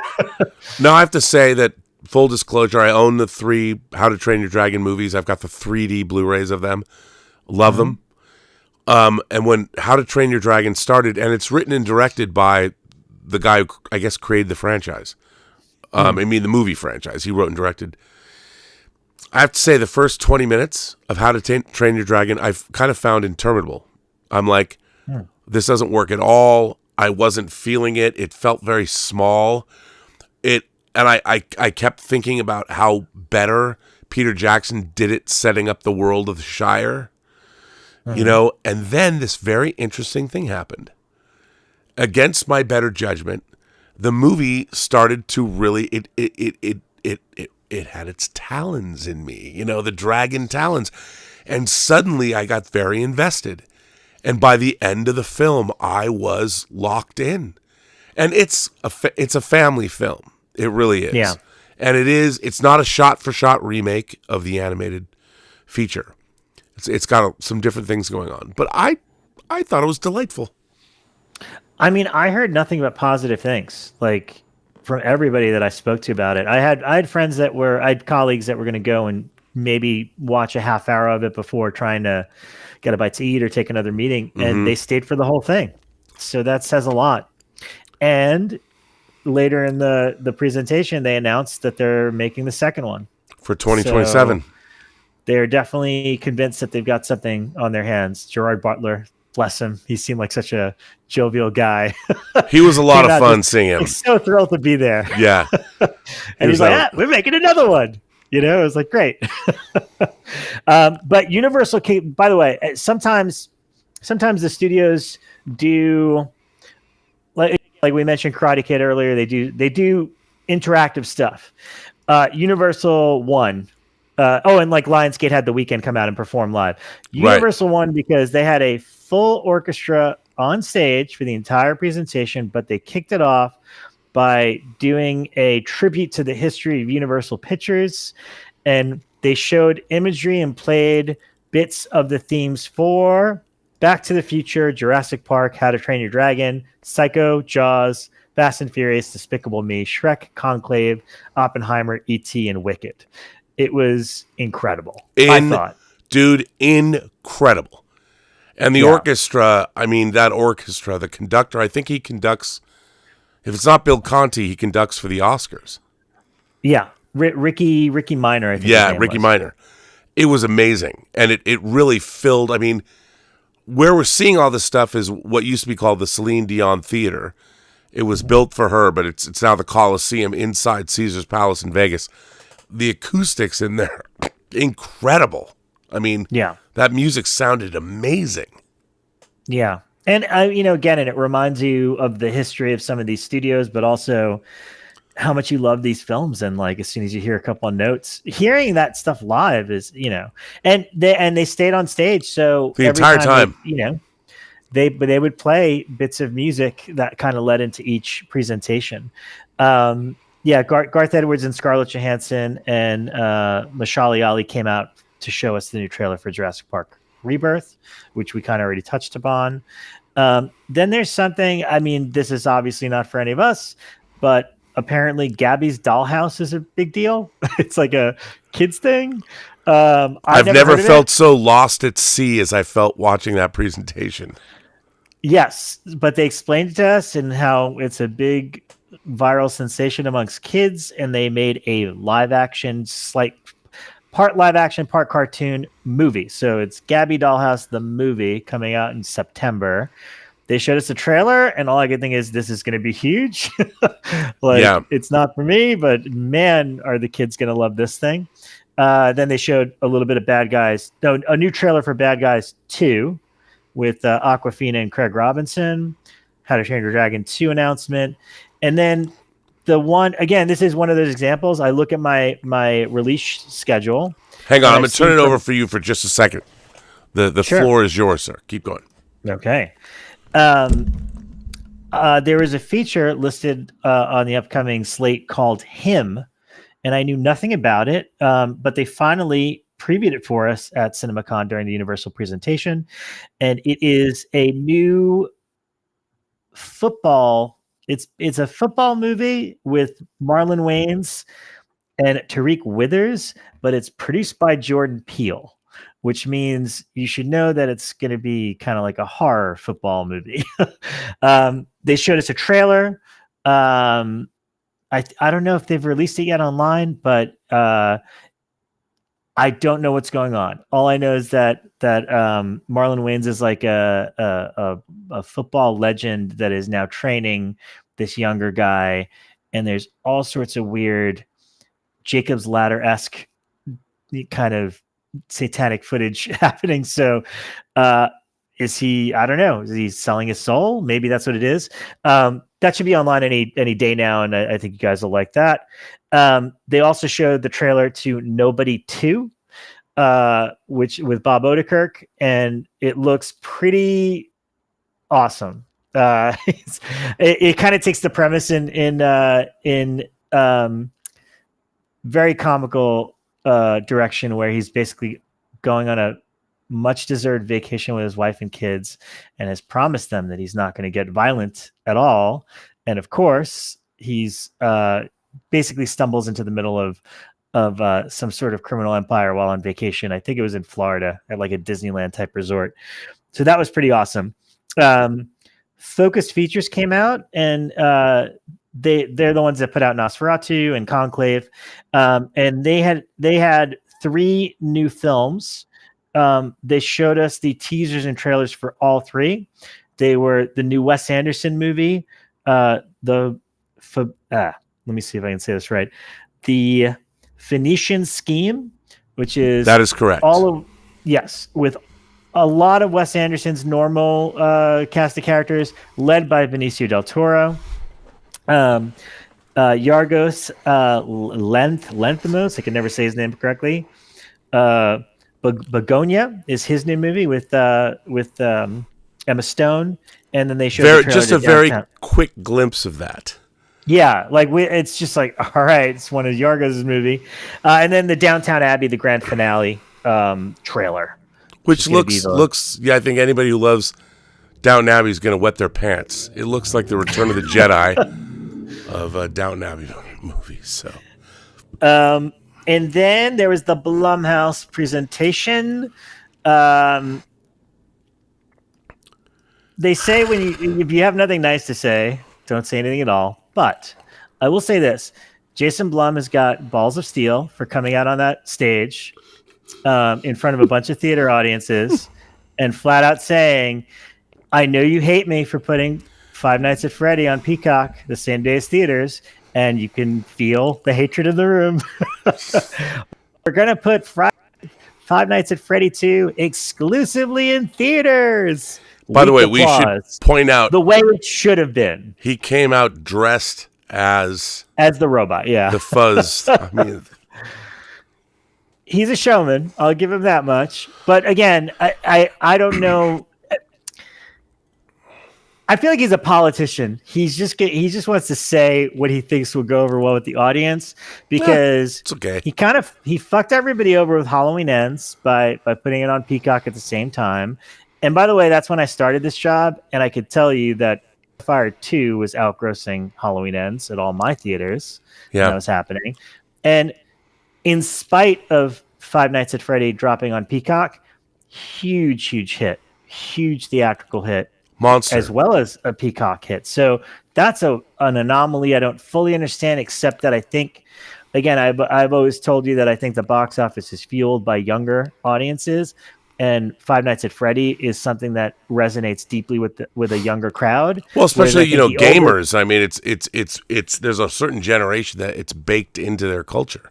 No, I have to say that, full disclosure, I own the 3 How to Train Your Dragon movies. I've got the 3D Blu-rays of them. Love them. And when How to Train Your Dragon started, and it's written and directed by the guy who, I guess, created the franchise. I mean, the movie franchise. He wrote and directed. I have to say, the first 20 minutes of How to Train Your Dragon, I've kind of found interminable. I'm like, this doesn't work at all. I wasn't feeling it. It felt very small. And I kept thinking about how better Peter Jackson did it setting up the world of the Shire. And then this very interesting thing happened. Against my better judgment, the movie started to really it had its talons in me, the dragon talons, and suddenly I got very invested. And by the end of the film, I was locked in. And it's a family film. It really is. Yeah. And it's not a shot-for-shot remake of the animated feature. It's got some different things going on. But I thought it was delightful. I mean, I heard nothing but positive things, like, from everybody that I spoke to about it. I had colleagues that were going to go and maybe watch a half hour of it before trying to get a bite to eat or take another meeting, and they stayed for the whole thing. So that says a lot. And later in the presentation, they announced that they're making the second one for 2027. So they're definitely convinced that they've got something on their hands. Gerard Butler, bless him. He seemed like such a jovial guy. He was a lot of fun seeing him. He's so thrilled to be there. Yeah. And he's like, we're making another one. You know, it was like, great. But Universal, by the way, sometimes the studios do, like we mentioned Karate Kid earlier, they do interactive stuff. Universal won. And like Lionsgate had The Weeknd come out and perform live. Universal won because they had a full orchestra on stage for the entire presentation, but they kicked it off by doing a tribute to the history of Universal Pictures, and they showed imagery and played bits of the themes for Back to the Future, Jurassic Park, How to Train Your Dragon, Psycho, Jaws, Fast and Furious, Despicable Me, Shrek, Conclave, Oppenheimer, E.T., and Wicked. It was incredible, I thought. Dude, incredible. And the orchestra, I mean, that orchestra, the conductor, I think he conducts, if it's not Bill Conti, he conducts for the Oscars. Yeah, Ricky Minor, I think. Yeah, Ricky Minor. It was amazing. And it really filled, I mean, where we're seeing all this stuff is what used to be called the Celine Dion Theater. It was built for her, but it's now the Coliseum inside Caesar's Palace in Vegas. The acoustics in there, incredible. I mean, that music sounded amazing. Yeah. And, again, and it reminds you of the history of some of these studios, but also how much you love these films. And like, as soon as you hear a couple of notes, hearing that stuff live is, and they stayed on stage. So the entire time, they would play bits of music that kind of led into each presentation. Garth Edwards and Scarlett Johansson and Mahershala Ali came out to show us the new trailer for Jurassic Park Rebirth, which we kind of already touched upon. Then there's something, I mean, this is obviously not for any of us, but apparently Gabby's Dollhouse is a big deal. It's like a kids thing. I've never felt so lost at sea as I felt watching that presentation. Yes, but they explained it to us and how it's a big viral sensation amongst kids, and they made a live action, part live action, part cartoon movie. So it's Gabby Dollhouse, the movie, coming out in September. They showed us a trailer, and all I could think is this is going to be huge. It's not for me, but man, are the kids going to love this thing. Then they showed a little bit of a new trailer for Bad Guys 2 with Awkwafina and Craig Robinson, How to Train Your Dragon 2 announcement. And then this is one of those examples. I look at my release schedule. Hang on, I'm going to turn it over for you for just a second. The floor is yours, sir. Keep going. Okay. There was a feature listed on the upcoming slate called Him, and I knew nothing about it, but they finally previewed it for us at CinemaCon during the Universal presentation, and it is a new football. It's a football movie with Marlon Wayans and Tariq Withers, but it's produced by Jordan Peele, which means you should know that it's going to be kind of like a horror football movie. They showed us a trailer. I don't know if they've released it yet online, but I don't know what's going on. All I know is that Marlon Wayans is like a football legend that is now training this younger guy, and there's all sorts of weird Jacob's Ladder-esque kind of satanic footage happening. So is he, I don't know, is he selling his soul? Maybe that's what it is. That should be online any day now, and I think you guys will like that. They also showed the trailer to Nobody 2, which with Bob Odenkirk, and it looks pretty awesome. It kind of takes the premise in very comical direction, where he's basically going on a much deserved vacation with his wife and kids, and has promised them that he's not going to get violent at all. And of course, he's basically stumbles into the middle of some sort of criminal empire while on vacation. I think it was in Florida at like a Disneyland type resort. So that was pretty awesome. Focused Features came out, and they're the ones that put out Nosferatu and Conclave, and they had 3 new films. They showed us the teasers and trailers for all 3. They were the new Wes Anderson movie, let me see if I can say this right. The Phoenician Scheme, which is That is correct. With a lot of Wes Anderson's normal cast of characters, led by Benicio del Toro. Yorgos Lanthimos, I can never say his name correctly. Begonia is his new movie with Emma Stone, and then they showed just a very quick glimpse of that. Yeah, like it's just like, all right, it's one of Yorgos' movie, and then the Downtown Abbey, the grand finale trailer, which looks. Yeah, I think anybody who loves Downton Abbey is going to wet their pants. It looks like the Return of the Jedi of Downton Abbey movies. So, and then there was the Blumhouse presentation. They say if you have nothing nice to say, don't say anything at all. But I will say this: Jason Blum has got balls of steel for coming out on that stage in front of a bunch of theater audiences and flat out saying, "I know you hate me for putting Five Nights at Freddy on Peacock the same day as theaters, and you can feel the hatred in the room. We're gonna put Five Nights at Freddy 2 exclusively in theaters." By the way, we should point out the way it should have been. He came out dressed as the robot, yeah. The Fuzz. I mean, he's a showman. I'll give him that much. But again, I don't know. I feel like he's a politician. He just wants to say what he thinks will go over well with the audience because it's okay. He fucked everybody over with Halloween Ends by putting it on Peacock at the same time. And by the way, that's when I started this job, and I could tell you that Fire 2 was outgrossing Halloween Ends at all my theaters when that was happening. And in spite of Five Nights at Freddy dropping on Peacock, huge hit, huge theatrical hit, monster, as well as a Peacock hit. So that's an anomaly I don't fully understand, except that I think, again, I've always told you that I think the box office is fueled by younger audiences. And Five Nights at Freddy is something that resonates deeply with a younger crowd. Well, especially gamers. I mean, it's there's a certain generation that it's baked into their culture.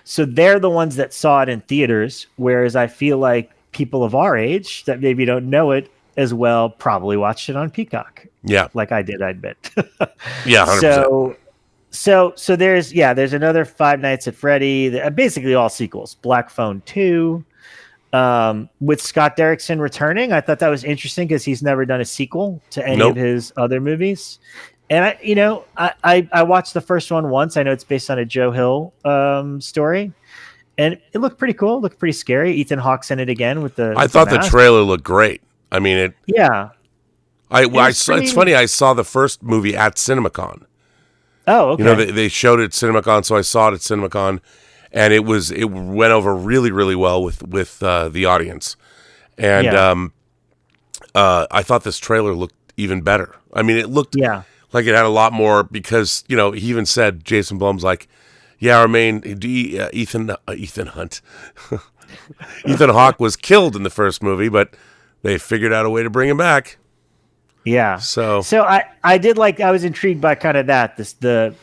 So they're the ones that saw it in theaters, whereas I feel like people of our age that maybe don't know it as well probably watched it on Peacock. Yeah, like I did, I admit. Yeah, 100%. So there's another Five Nights at Freddy. Basically all sequels. Black Phone 2. With Scott Derrickson returning, I thought that was interesting because he's never done a sequel to any of his other movies. And I watched the first one once. I know it's based on a Joe Hill story, and it looked pretty cool. It looked pretty scary. Ethan Hawke's in it again with the. I thought the trailer looked great. I mean it. Yeah. It's funny. I saw the first movie at CinemaCon. Oh, okay. They showed it at CinemaCon, so I saw it at CinemaCon. And it went over really, really well with the audience, and I thought this trailer looked even better. I mean, it looked like it had a lot more because he even said Jason Blum's like, our main Ethan Hunt, Ethan Hawke was killed in the first movie, but they figured out a way to bring him back. Yeah. So I did I was intrigued by kind of that the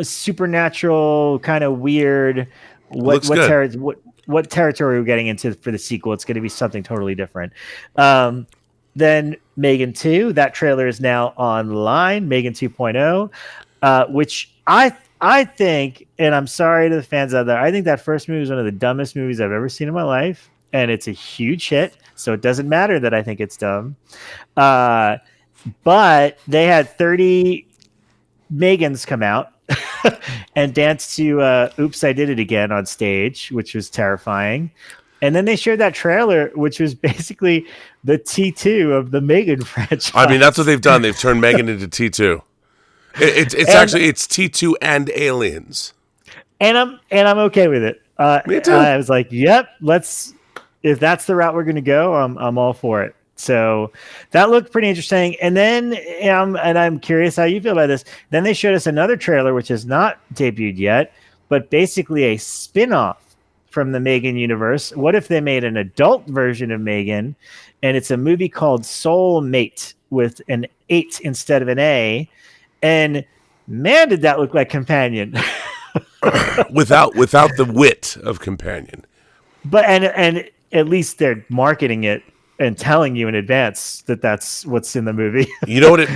supernatural kind of weird. What territory we're getting into for the sequel? It's going to be something totally different. Then Megan 2, that trailer is now online. Megan 2.0, which I think, and I'm sorry to the fans out there, I think that first movie is one of the dumbest movies I've ever seen in my life, and it's a huge hit. So it doesn't matter that I think it's dumb. But they had 30 Megans come out and dance to Oops, I Did It Again on stage, which was terrifying. And then they showed that trailer, which was basically the T2 of the Megan franchise. I mean, that's what they've done. They've turned Megan into T2. It's T2 and Aliens. And I'm okay with it. Me too. I was like, yep, if that's the route we're going to go, I'm all for it. So that looked pretty interesting. And then, I'm curious how you feel about this. Then they showed us another trailer, which is not debuted yet, but basically a spin-off from the Megan universe. What if they made an adult version of Megan? And it's a movie called Soulmate with an 8 instead of an A. And Megan 2 that trailer looked pretty interesting. And I'm curious how you feel about this. Then they showed us another trailer, which is not debuted yet, but basically a spin-off from the Megan universe. What if they made an adult version of Megan? And it's a movie called Soulmate with an 8 instead of an A. man, did that look like Companion. without the wit of Companion. But and at least they're marketing it and telling you in advance that that's what's in the movie. You know what?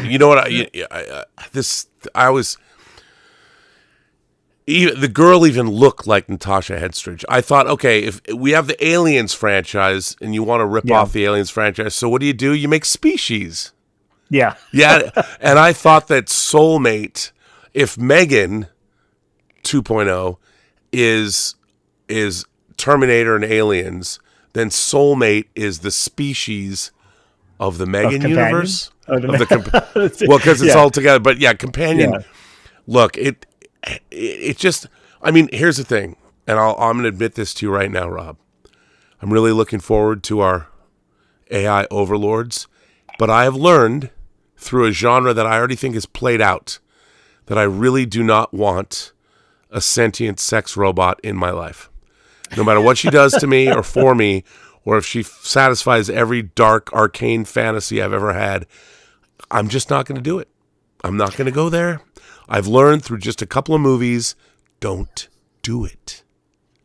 The girl even looked like Natasha Hedstridge. I thought, okay, if we have the Aliens franchise and you want to rip off the Aliens franchise, so what do? You make Species. Yeah. Yeah. And I thought that Soulmate, if Megan 2.0 is Terminator and Aliens, then Soulmate is the Species of the Megan universe. Well, because it's all together. But yeah, Companion. Yeah. Look, it just. I mean, here's the thing, and I'm going to admit this to you right now, Rob. I'm really looking forward to our AI overlords, but I have learned through a genre that I already think is played out that I really do not want a sentient sex robot in my life. No matter what she does to me or for me, or if she satisfies every dark, arcane fantasy I've ever had, I'm just not going to do it. I'm not going to go there. I've learned through just a couple of movies, don't do it.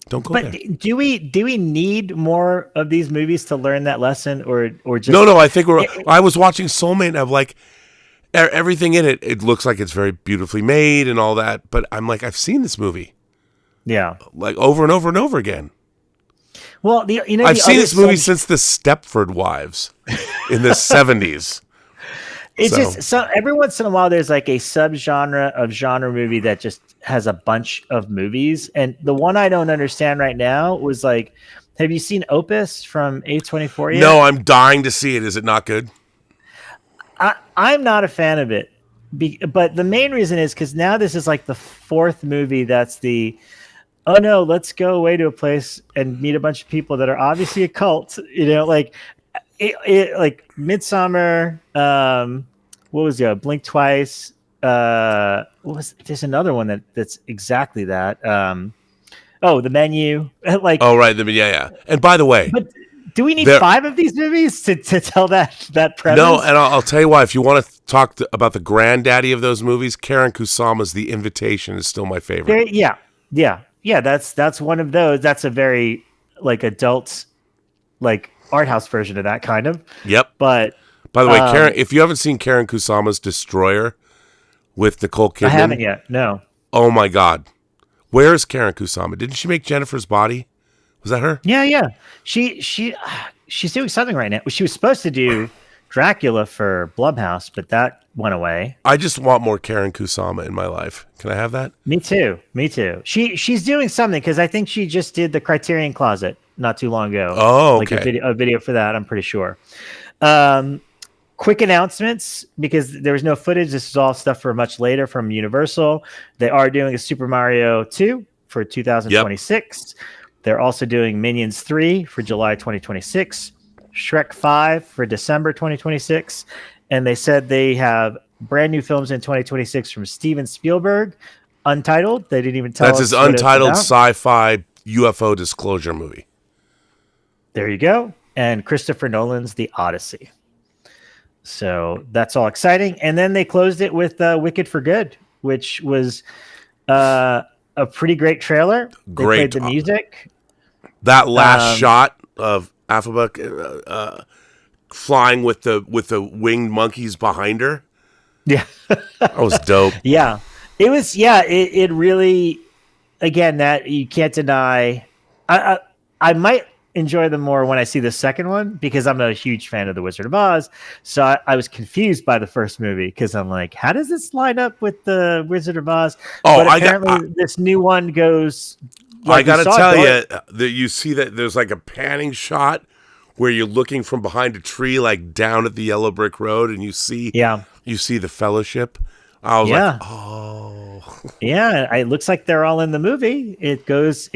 Don't go there. But do we need more of these movies to learn that lesson, or just No, I think I was watching Soulmate and I'm like, everything in it looks like it's very beautifully made and all that, but I'm like, I've seen this movie. Yeah. Like over and over and over again. Well, I've seen this movie since the Stepford Wives in the 70s. It's just every once in a while there's like a subgenre of genre movie that just has a bunch of movies. And the one I don't understand right now was like, have you seen Opus from A24 yet? No, I'm dying to see it. Is it not good? I'm not a fan of it. But the main reason is because now this is like the fourth movie that's oh no, let's go away to a place and meet a bunch of people that are obviously a cult. Like like Midsummer, what was the Blink Twice? There's another one that's exactly that. The Menu. Like, oh right, yeah. And by the way, but do we need 5 of these movies to tell that premise? No, and I'll tell you why. If you want to talk about the granddaddy of those movies, Karen Kusama's The Invitation is still my favorite. Yeah. That's one of those. That's a very like adult, like art house version of that kind of. Yep. But by the way, Karen, if you haven't seen Karen Kusama's Destroyer with Nicole Kidman, I haven't yet. No. Oh my God, where is Karen Kusama? Didn't she make Jennifer's Body? Was that her? Yeah. She's doing something right now. She was supposed to do Dracula for Blumhouse, but that went away. I just want more Karen Kusama in my life. Can I have that? Me too. She's doing something because I think she just did the Criterion Closet not too long ago. Oh, okay. Like a video for that, I'm pretty sure. Quick announcements, because there was no footage. This is all stuff for much later from Universal. They are doing a Super Mario 2 for 2026. Yep. They're also doing Minions 3 for July 2026, Shrek 5 for December 2026, and they said they have brand new films in 2026 from Steven Spielberg, Untitled. They didn't even tell us. That's his Untitled sci-fi UFO disclosure movie. There you go. And Christopher Nolan's The Odyssey. So that's all exciting. And then they closed it with Wicked for Good, which was a pretty great trailer. They played the music. That last shot of Afaba flying with the winged monkeys behind her. Yeah. That was dope. Yeah. It was, it really, again, that you can't deny. I might enjoy them more when I see the second one, because I'm a huge fan of The Wizard of Oz. So I was confused by the first movie because I'm like, how does this line up with The Wizard of Oz? Oh, but apparently this new one goes. Like, I got to tell you that you see that there's like a panning shot where you're looking from behind a tree, like down at the yellow brick road, and you see the Fellowship. I was like, oh, yeah. It looks like they're all in the movie. It goes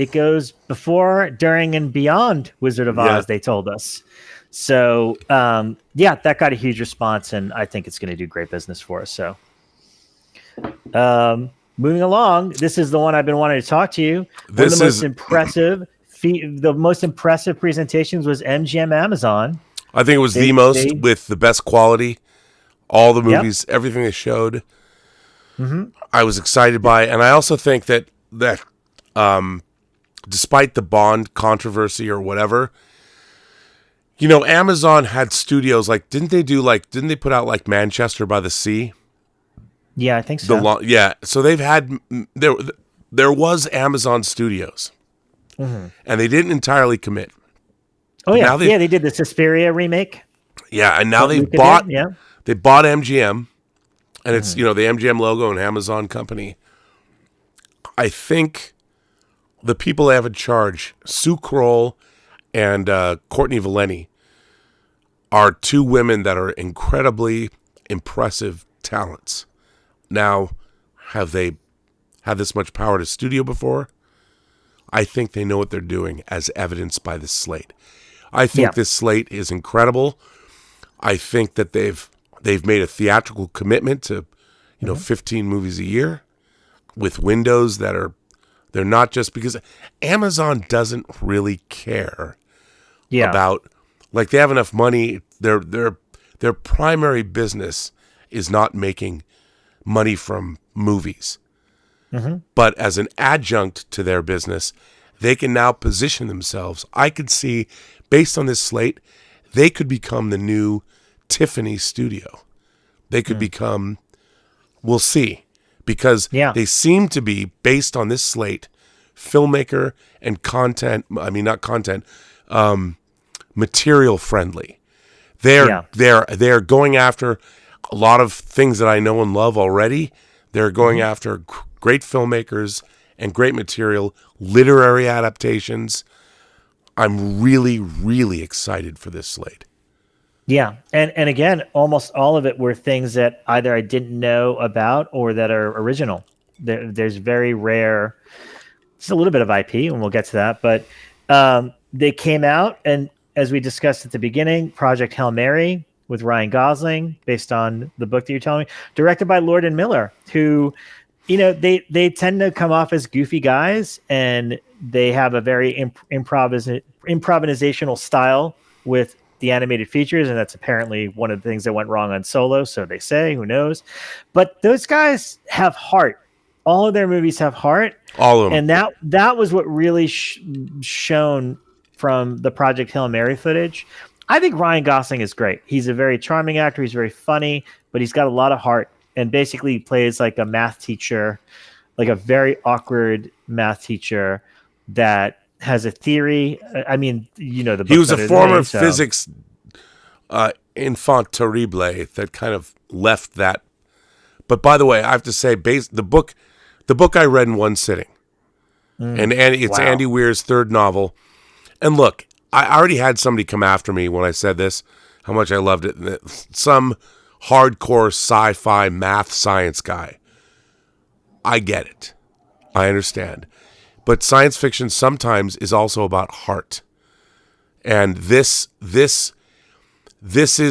before, during, and beyond Wizard of Oz. They told us. So that got a huge response, and I think it's going to do great business for us. So, moving along, this is the one I've been wanting to talk to you. One of the most impressive presentations was MGM Amazon. I think it was with the best quality. All the movies, everything they showed. I was excited by, and I also think that despite the Bond controversy or whatever, Amazon had studios didn't they put out like Manchester by the Sea? Yeah, I think so. So they've had there was Amazon Studios, and they didn't entirely commit. Oh yeah, they did the Suspiria remake. Yeah, and now they bought MGM, and it's the MGM logo and Amazon company. I think the people they have in charge, Sue Kroll and Courtney Valeni, are two women that are incredibly impressive talents. Now, have they had this much power at a studio before? I think they know what they're doing, as evidenced by this slate. I think this slate is incredible. I think that they've made a theatrical commitment to 15 movies a year with windows they're not just because Amazon doesn't really care about, they have enough money. Their primary business is not making money from movies. But as an adjunct to their business, they can now position themselves. I could see, based on this slate, they could become the new Tiffany studio. They could become, we'll see, because they seem to be, based on this slate, filmmaker and material friendly. They're going after a lot of things that I know and love already. They're going after great filmmakers and great material, literary adaptations. I'm really, really excited for this slate. Yeah, and again, almost all of it were things that either I didn't know about or that are original. There's very rare, just a little bit of IP, and we'll get to that. But they came out, and as we discussed at the beginning, Project Hail Mary with Ryan Gosling, based on the book that you're telling me, directed by Lord and Miller, who, they tend to come off as goofy guys, and they have a very improvisational style with the animated features, and that's apparently one of the things that went wrong on Solo, so they say, who knows. But those guys have heart. All of their movies have heart. All of them. And that was what really shown from the Project Hail Mary footage. I think Ryan Gosling is great. He's a very charming actor. He's very funny, but he's got a lot of heart, and basically plays like a math teacher, like a very awkward math teacher that has a theory. I mean, the book. He was a former physics enfant terrible that kind of left that. But by the way, I have to say, the book I read in one sitting, and it's Andy Weir's third novel. And look, I already had somebody come after me when I said this, how much I loved it. Some hardcore sci-fi math science guy. I get it. I understand. But science fiction sometimes is also about heart. And this is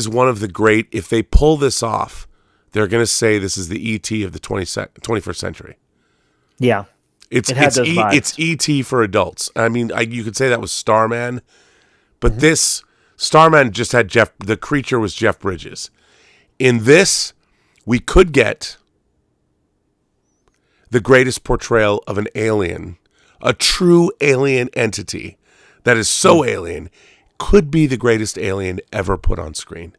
one of the great, if they pull this off, they're going to say this is the E.T. of the 21st century. Yeah. It's E.T. for adults. I mean, you could say that was Starman, but this Starman just had the creature was Jeff Bridges. In this, we could get the greatest portrayal of an alien, a true alien entity that is so alien, could be the greatest alien ever put on screen.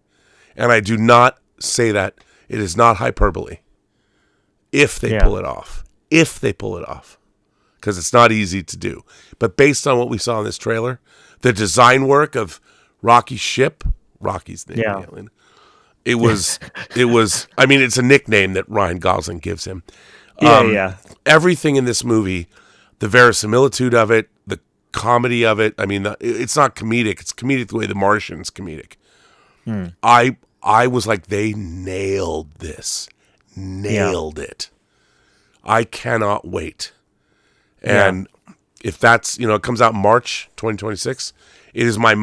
And I do not say that. It is not hyperbole. If they pull it off. If they pull it off. Because it's not easy to do. But based on what we saw in this trailer, the design work of Rocky's ship, Rocky's the alien, it was, I mean, it's a nickname that Ryan Gosling gives him. Everything in this movie, the verisimilitude of it, the comedy of it, I mean, it's not comedic. It's comedic the way The Martian's comedic. I was like, they nailed this. Nailed it. I cannot wait. And if that's, it comes out March 2026, it is my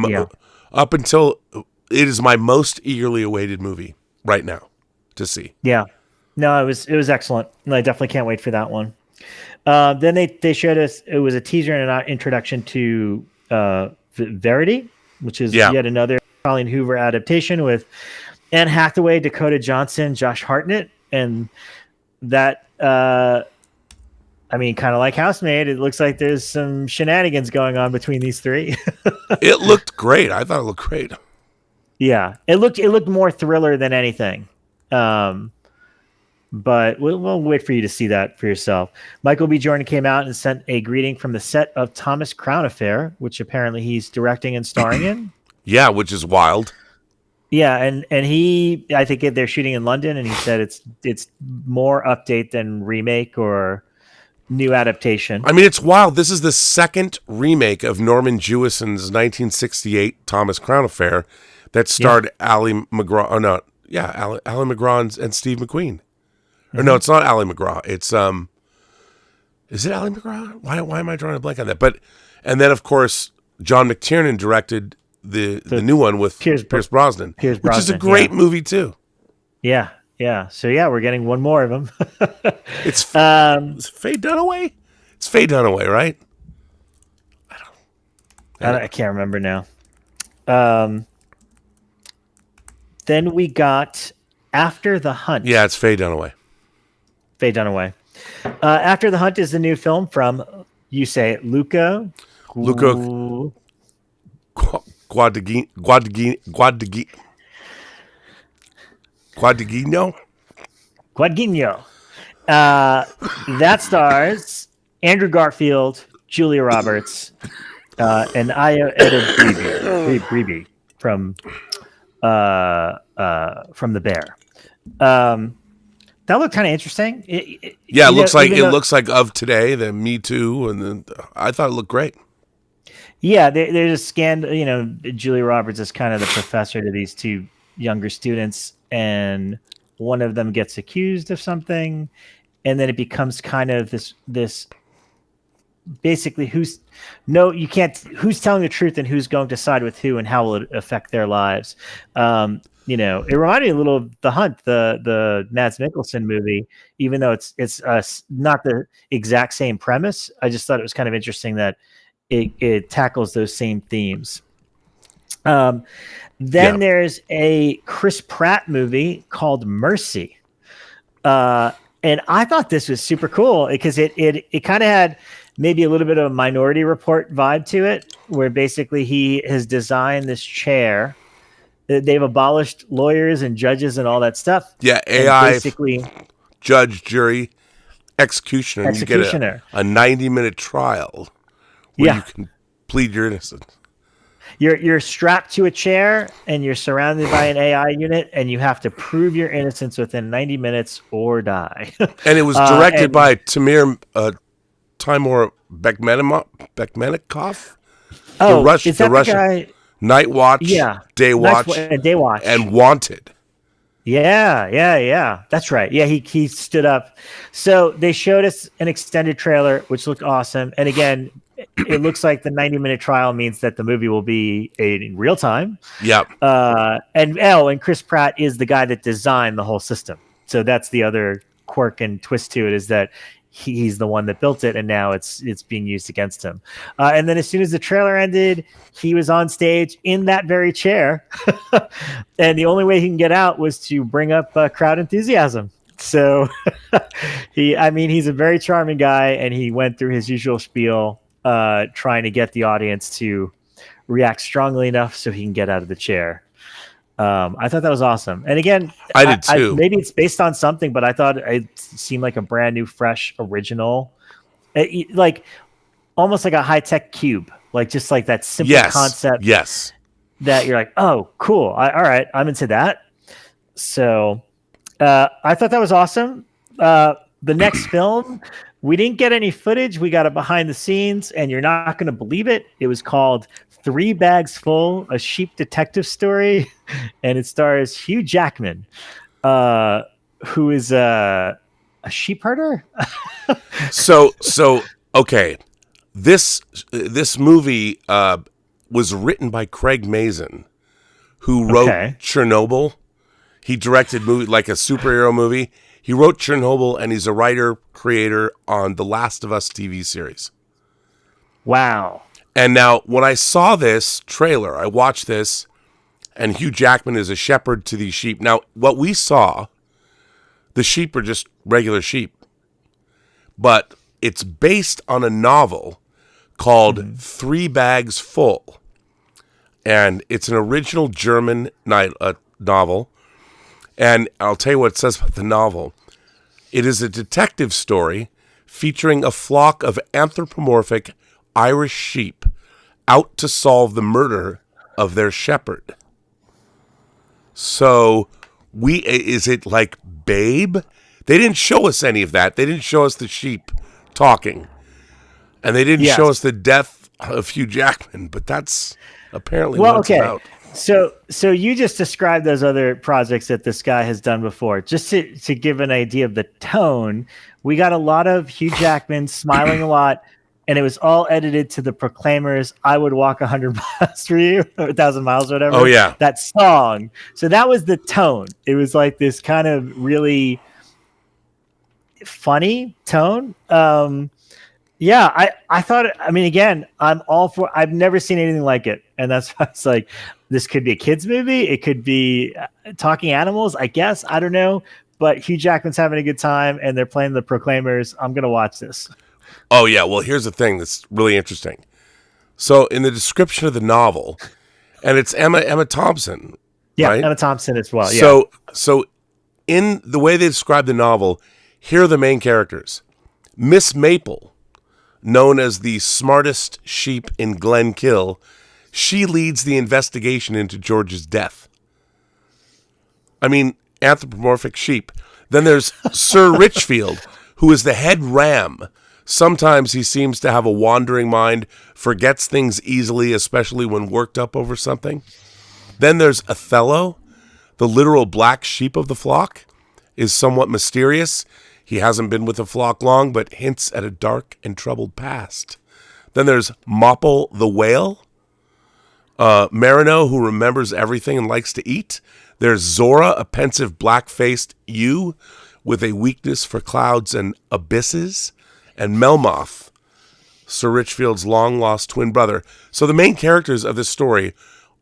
it is my most eagerly awaited movie right now to see. Yeah. No, it was excellent. And I definitely can't wait for that one. Then they showed us, it was a teaser and an introduction to Verity, which is yet another Colleen Hoover adaptation with Anne Hathaway, Dakota Johnson, Josh Hartnett. And that I mean, kind of like Housemaid, it looks like there's some shenanigans going on between these three. It looked great. I thought it looked great. Yeah, it looked more thriller than anything. But we'll wait for you to see that for yourself. Michael B. Jordan came out and sent a greeting from the set of Thomas Crown Affair, which apparently he's directing and starring in. Yeah, which is wild. Yeah, and I think they're shooting in London, and he said it's more update than remake or new adaptation. I mean, it's wild. This is the second remake of Norman Jewison's 1968 Thomas Crown Affair that starred Ali McGraw. Oh no, yeah, Ali McGraw and Steve McQueen. Or no, it's not Ali McGraw. It's is it Ali McGraw? Why am I drawing a blank on that? But and then of course John McTiernan directed the new one with Pierce Brosnan, which is a great movie too. Yeah. Yeah. So yeah, we're getting one more of them. It's Faye Dunaway. It's Faye Dunaway, right? I can't remember now. Then we got After the Hunt. Yeah, it's Faye Dunaway. Faye Dunaway. After the Hunt is the new film from, you say it, Luca Guadagnino. Guadagnino. That stars Andrew Garfield, Julia Roberts, and Aya Edebreebe from The Bear. That looked kind of interesting. It looks like of today, the Me Too, and I thought it looked great. Yeah, there's a scandal. Julia Roberts is kind of the professor to these two younger students, and one of them gets accused of something, and then it becomes kind of this basically who's telling the truth and who's going to side with who and how will it affect their lives. It reminded me a little of The Hunt, the Mads Mikkelsen movie, even though it's not the exact same premise. I just thought it was kind of interesting that it tackles those same themes. There's a Chris Pratt movie called Mercy. And I thought this was super cool because it kind of had maybe a little bit of a Minority Report vibe to it, where basically he has designed this chair. They've abolished lawyers and judges and all that stuff. Yeah, AI, basically judge, jury, executioner. You get a 90-minute trial where you can plead your innocence. You're strapped to a chair and you're surrounded by an AI unit, and you have to prove your innocence within 90 minutes or die. And it was directed by Timur Bekmambetov. Oh, is that the Russian? Night Watch, Day Watch, and Wanted. Yeah. That's right. Yeah, he stood up. So they showed us an extended trailer, which looked awesome. And again, it looks like the 90-minute trial means that the movie will be in real time. Yep. And Chris Pratt is the guy that designed the whole system. So that's the other quirk and twist to it, is that he's the one that built it, and now it's being used against him. And then as soon as the trailer ended, he was on stage in that very chair. And the only way he can get out was to bring up crowd enthusiasm. So he's a very charming guy, and he went through his usual spiel trying to get the audience to react strongly enough so he can get out of the chair. I thought that was awesome. And again, I did too. Maybe it's based on something, but I thought it seemed like a brand new, fresh, original, like almost like a high-tech cube, like just like that simple concept. Yes. That you're like, oh, cool. All right, I'm into that. So I thought that was awesome. The next film, we didn't get any footage. We got it behind the scenes, and you're not going to believe it. It was called 3 Bags Full, a sheep detective story, and it stars Hugh Jackman, who is a sheep herder. So okay, this movie was written by Craig Mazin, who wrote Chernobyl. He directed movie like a superhero movie. He wrote Chernobyl, and he's a writer-creator on The Last of Us TV series. Wow. And now, when I saw this trailer, I watched this, and Hugh Jackman is a shepherd to these sheep. Now, what we saw, The sheep are just regular sheep. But it's based on a novel called Three Bags Full. And it's an original German novel. And I'll tell you what it says about the novel. It is a detective story featuring a flock of anthropomorphic Irish sheep out to solve the murder of their shepherd. So, is it like Babe? They didn't show us any of that. They didn't show us the sheep talking. And they didn't show us the death of Hugh Jackman, but that's apparently what it's about. So you just described those other projects that this guy has done before. Just to give an idea of the tone, we got a lot of Hugh Jackman smiling a lot, and it was all edited to the Proclaimers' "I Would Walk 100 Miles for You," or 1,000 miles, or whatever. Oh, yeah. That song. So that was the tone. It was like this kind of really funny tone. Yeah, I thought, I mean, again, I'm all for, I've never seen anything like it. And that's why it's like, this could be a kid's movie. It could be talking animals, I guess. I don't know. But Hugh Jackman's having a good time and they're playing the Proclaimers. I'm going to watch this. Oh, yeah. Well, here's the thing that's really interesting. So in the description of the novel, and it's Emma Thompson. Yeah, right? Emma Thompson as well. Yeah. So in the way they describe the novel, here are the main characters. Miss Maple, known as the smartest sheep in Glenkill, she leads the investigation into George's death. I mean, anthropomorphic sheep. Then there's Sir Richfield, who is the head ram. Sometimes he seems to have a wandering mind, forgets things easily, especially when worked up over something. Then there's Othello, the literal black sheep of the flock, is somewhat mysterious. He hasn't been with the flock long, but hints at a dark and troubled past. Then there's Mopple the whale, Marino, who remembers everything and likes to eat. There's Zora, a pensive black-faced ewe with a weakness for clouds and abysses. And Melmoth, Sir Richfield's long-lost twin brother. So the main characters of this story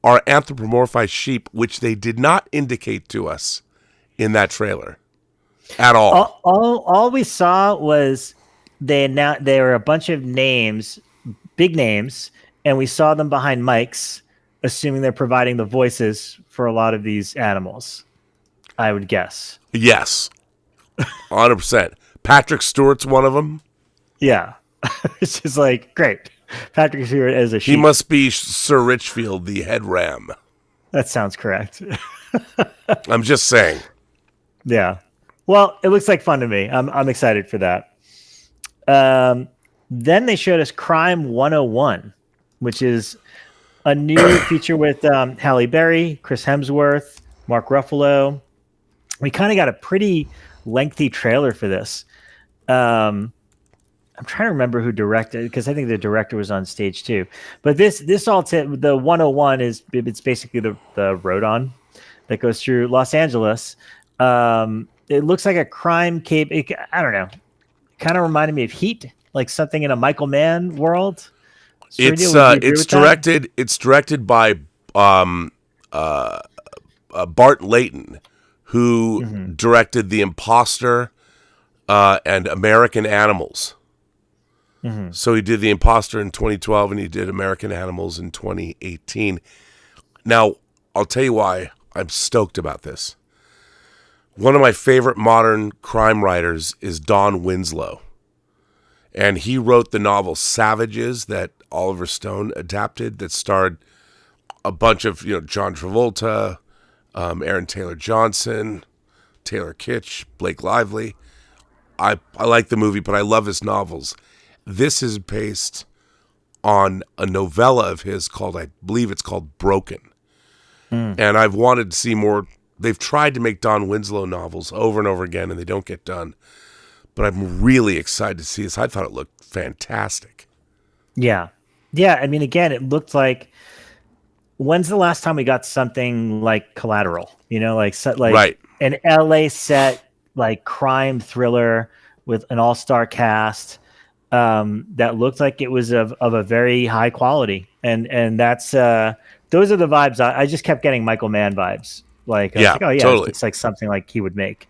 are anthropomorphized sheep, which they did not indicate to us in that trailer at all. All we saw was there were a bunch of names, big names, and we saw them behind mics, assuming they're providing the voices for a lot of these animals, I would guess. Yes, 100%. Patrick Stewart's one of them. Yeah. It's just like, great. Patrick Stewart as a sheep. He must be Sir Richfield, the head ram. That sounds correct. I'm just saying. Yeah. Well, it looks like fun to me. I'm excited for that. Then they showed us Crime 101, which is a new feature with Halle Berry, Chris Hemsworth, Mark Ruffalo. We kind of got a pretty lengthy trailer for this. I'm trying to remember who directed, because I think the director was on stage too. But the 101 it's basically the road on that goes through Los Angeles. It looks like a crime cape. I don't know. Kind of reminded me of Heat, like something in a Michael Mann world. It's directed by Bart Layton, who directed The Imposter and American Animals. Mm-hmm. So he did The Imposter in 2012 and he did American Animals in 2018. Now, I'll tell you why I'm stoked about this. One of my favorite modern crime writers is Don Winslow. And he wrote the novel Savages that Oliver Stone adapted that starred a bunch of, John Travolta, Aaron Taylor Johnson, Taylor Kitsch, Blake Lively. I like the movie, but I love his novels. This is based on a novella of his I believe it's called Broken. And I've wanted to see more. They've tried to make Don Winslow novels over and over again, and they don't get done. But I'm really excited to see this. I thought it looked fantastic. Yeah. Yeah, I mean, again, it looked like, when's the last time we got something like Collateral? Right. An LA set, like crime thriller with an all-star cast that looked like it was of a very high quality. And that's those are the vibes. I just kept getting Michael Mann vibes Like, I was like, oh yeah, totally. it's like something like he would make.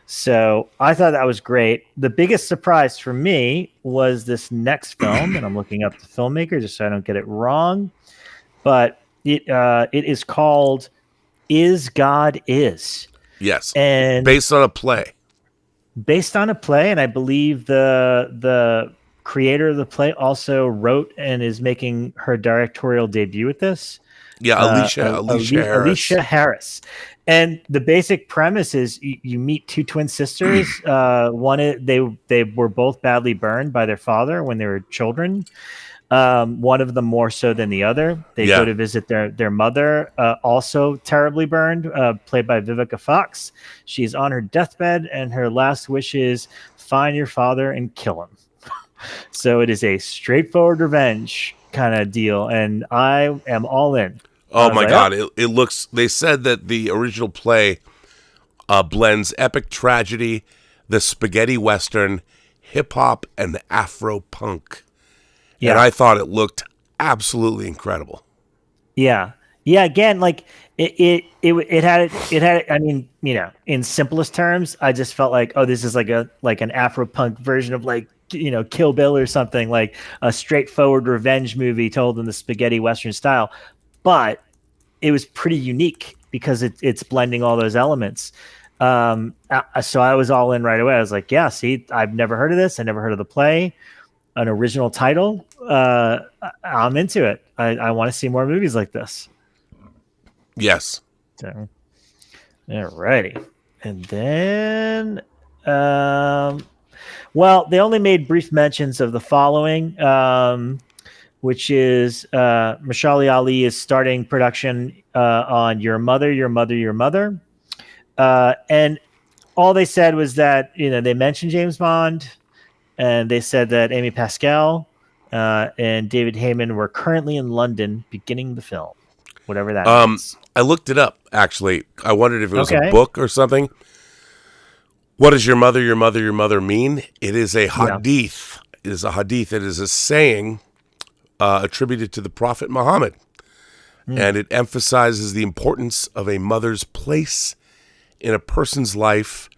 So I thought that was great. The biggest surprise for me was this next film, and I'm looking up the filmmaker just so I don't get it wrong. But it is called Is God Is. Yes, and based on a play. And I believe the creator of the play also wrote and is making her directorial debut with this. Yeah, Alicia Harris. And the basic premise is you meet two twin sisters. They were both badly burned by their father when they were children. One of them more so than the other. They go to visit their mother, also terribly burned, played by Vivica Fox. She's on her deathbed, and her last wish is find your father and kill him. So it is a straightforward revenge kind of deal, and I am all in. Oh my God! It looks. They said that the original play blends epic tragedy, the spaghetti western, hip hop, and Afro punk. Yeah. And I thought it looked absolutely incredible. Yeah. Again, like it had. I mean, in simplest terms, I just felt like, oh, this is like an Afro punk version of like, Kill Bill or something, like a straightforward revenge movie told in the spaghetti western style. But it was pretty unique because it's blending all those elements. So I was all in right away. I was like, yeah, see, I've never heard of this. I never heard of the play. An original title. I'm into it. I want to see more movies like this. Yes. So, alrighty. And then, well, they only made brief mentions of the following, which is Mahershala Ali is starting production on Your Mother, Your Mother, Your Mother. And all they said was that, they mentioned James Bond, and they said that Amy Pascal and David Heyman were currently in London beginning the film, whatever that means. I looked it up, actually. I wondered if it was a book or something. What does Your Mother, Your Mother, Your Mother mean? It is a hadith. Yeah. It is a hadith. It is a saying attributed to the Prophet Muhammad. And it emphasizes the importance of a mother's place in a person's life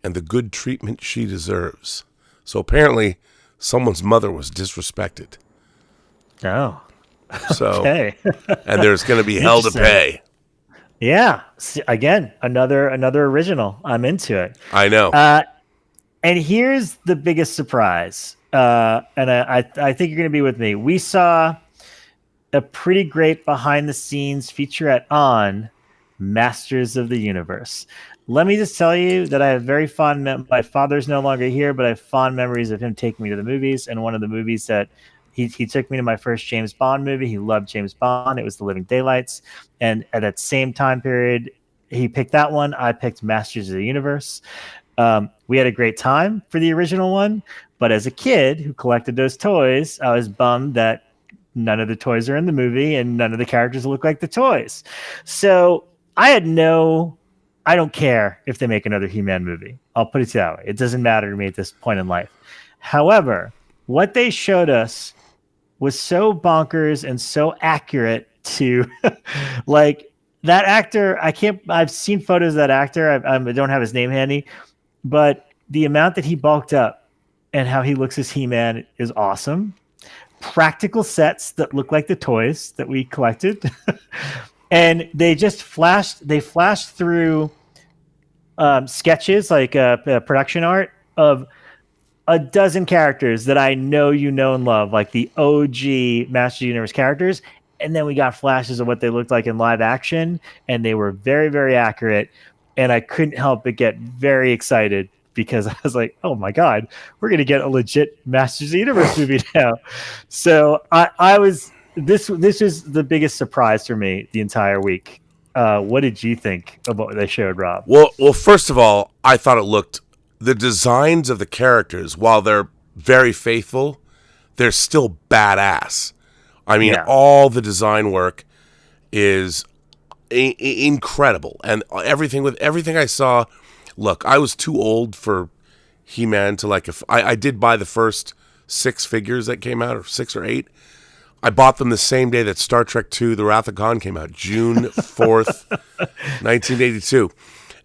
and the good treatment she deserves. So apparently someone's mother was disrespected. Oh. So, okay. And there's going to be hell to pay. Yeah. Again, another original. I'm into it. I know. And here's the biggest surprise. And I think you're going to be with me. We saw a pretty great behind the scenes featurette on Masters of the Universe. Let me just tell you that I have very fond my father's no longer here, but I have fond memories of him taking me to the movies. And one of the movies that he took me to my first James Bond movie. He loved James Bond. It was The Living Daylights. And at that same time period, he picked that one. I picked Masters of the Universe. We had a great time for the original one. But as a kid who collected those toys, I was bummed that none of the toys are in the movie and none of the characters look like the toys. So I don't care if they make another He-Man movie. I'll put it that way. It doesn't matter to me at this point in life. However, what they showed us was so bonkers and so accurate to like that actor. I've seen photos of that actor. I don't have his name handy, but the amount that he bulked up and how he looks as He-Man is awesome. Practical sets that look like the toys that we collected. And they just flashed through sketches, like production art of a dozen characters that I know and love, like the OG Masters of the Universe characters. And then we got flashes of what they looked like in live action, and they were very, very accurate. And I couldn't help but get very excited because I was like, oh my God, we're going to get a legit Masters of the Universe movie now. So this is the biggest surprise for me the entire week. What did you think of what they showed, Rob? Well, first of all, I thought the designs of the characters, while they're very faithful, they're still badass. I mean, all the design work is incredible. And everything I saw, look, I was too old for He-Man to I did buy the first 6 figures that came out, or 6 or 8. I bought them the same day that Star Trek II: The Wrath of Khan came out, June 4th, 1982.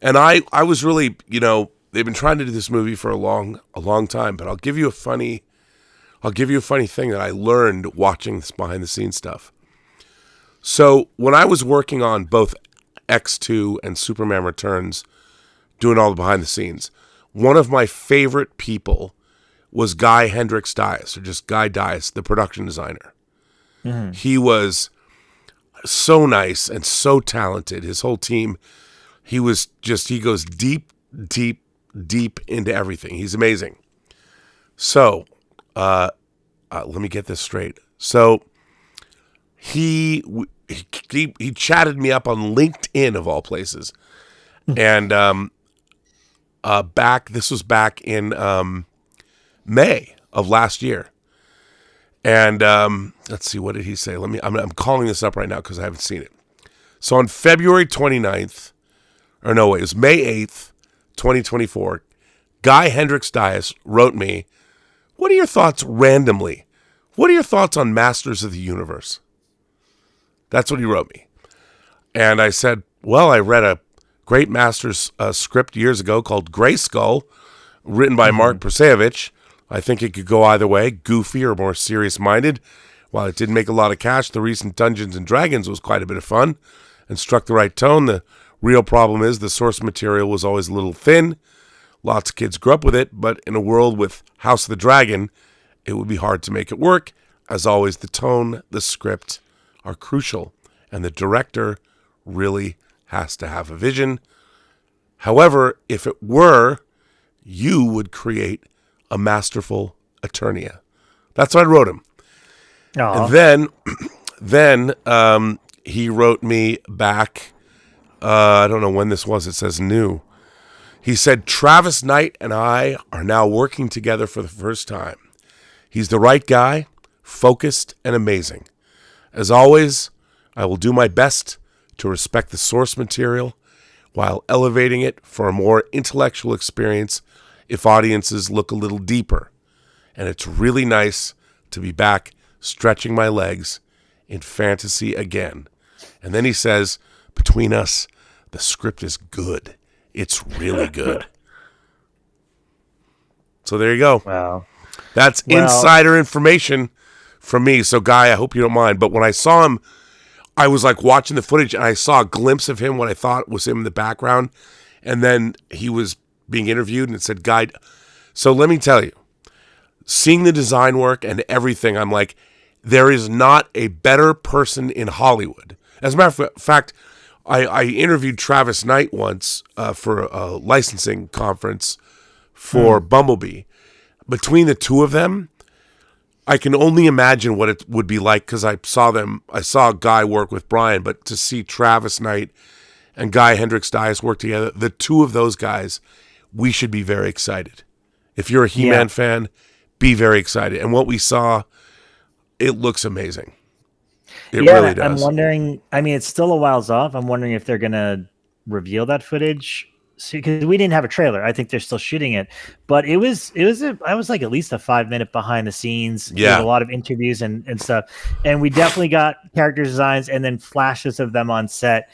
And I was really, they've been trying to do this movie for a long time, but I'll give you a funny thing that I learned watching this behind the scenes stuff. So when I was working on both X2 and Superman Returns, doing all the behind the scenes, one of my favorite people was Guy Hendricks Dias, or just Guy Dias, the production designer. Mm-hmm. He was so nice and so talented. His whole team, he goes deep into everything. He's amazing. So, let me get this straight. So, he chatted me up on LinkedIn of all places, and this was back in May of last year. And let's see, what did he say? I'm calling this up right now because I haven't seen it. So on February 29th, it was May 8th, 2024, Guy Hendricks Dias wrote me, "What are your thoughts randomly? What are your thoughts on Masters of the Universe?" That's what he wrote me. And I said, well, I read a great Masters script years ago called Gray Skull, written by Mark Prasevich. I think it could go either way, goofy or more serious-minded. While it didn't make a lot of cash, the recent Dungeons & Dragons was quite a bit of fun and struck the right tone. The real problem is the source material was always a little thin. Lots of kids grew up with it, but in a world with House of the Dragon, it would be hard to make it work. As always, the tone, the script are crucial, and the director really has to have a vision. However, if it were, you would create a masterful Eternia. That's what I wrote him. Aww. And then he wrote me back, I don't know when this was, it says new. He said, Travis Knight and I are now working together for the first time. He's the right guy, focused and amazing. As always, I will do my best to respect the source material while elevating it for a more intellectual experience if audiences look a little deeper. And it's really nice to be back stretching my legs in fantasy again. And then he says, between us, the script is good. It's really good. So there you go. Wow. That's insider information from me. So, Guy, I hope you don't mind. But when I saw him, I was like watching the footage and I saw a glimpse of him, what I thought was him in the background. And then he was being interviewed and it said, Guy. So let me tell you, seeing the design work and everything, I'm like, there is not a better person in Hollywood. As a matter of fact, I interviewed Travis Knight once for a licensing conference for Bumblebee. Between the two of them, I can only imagine what it would be like because I saw Guy work with Brian, but to see Travis Knight and Guy Hendricks Dias work together, the two of those guys, we should be very excited. If you're a He-Man fan, be very excited. And what we saw, it looks amazing. It really does. I'm wondering, it's still a whiles off. I'm wondering if they're going to reveal that footage. Because we didn't have a trailer. I think they're still shooting it. But I was like at least a 5-minute behind the scenes. Yeah. With a lot of interviews and stuff. And we definitely got character designs and then flashes of them on set.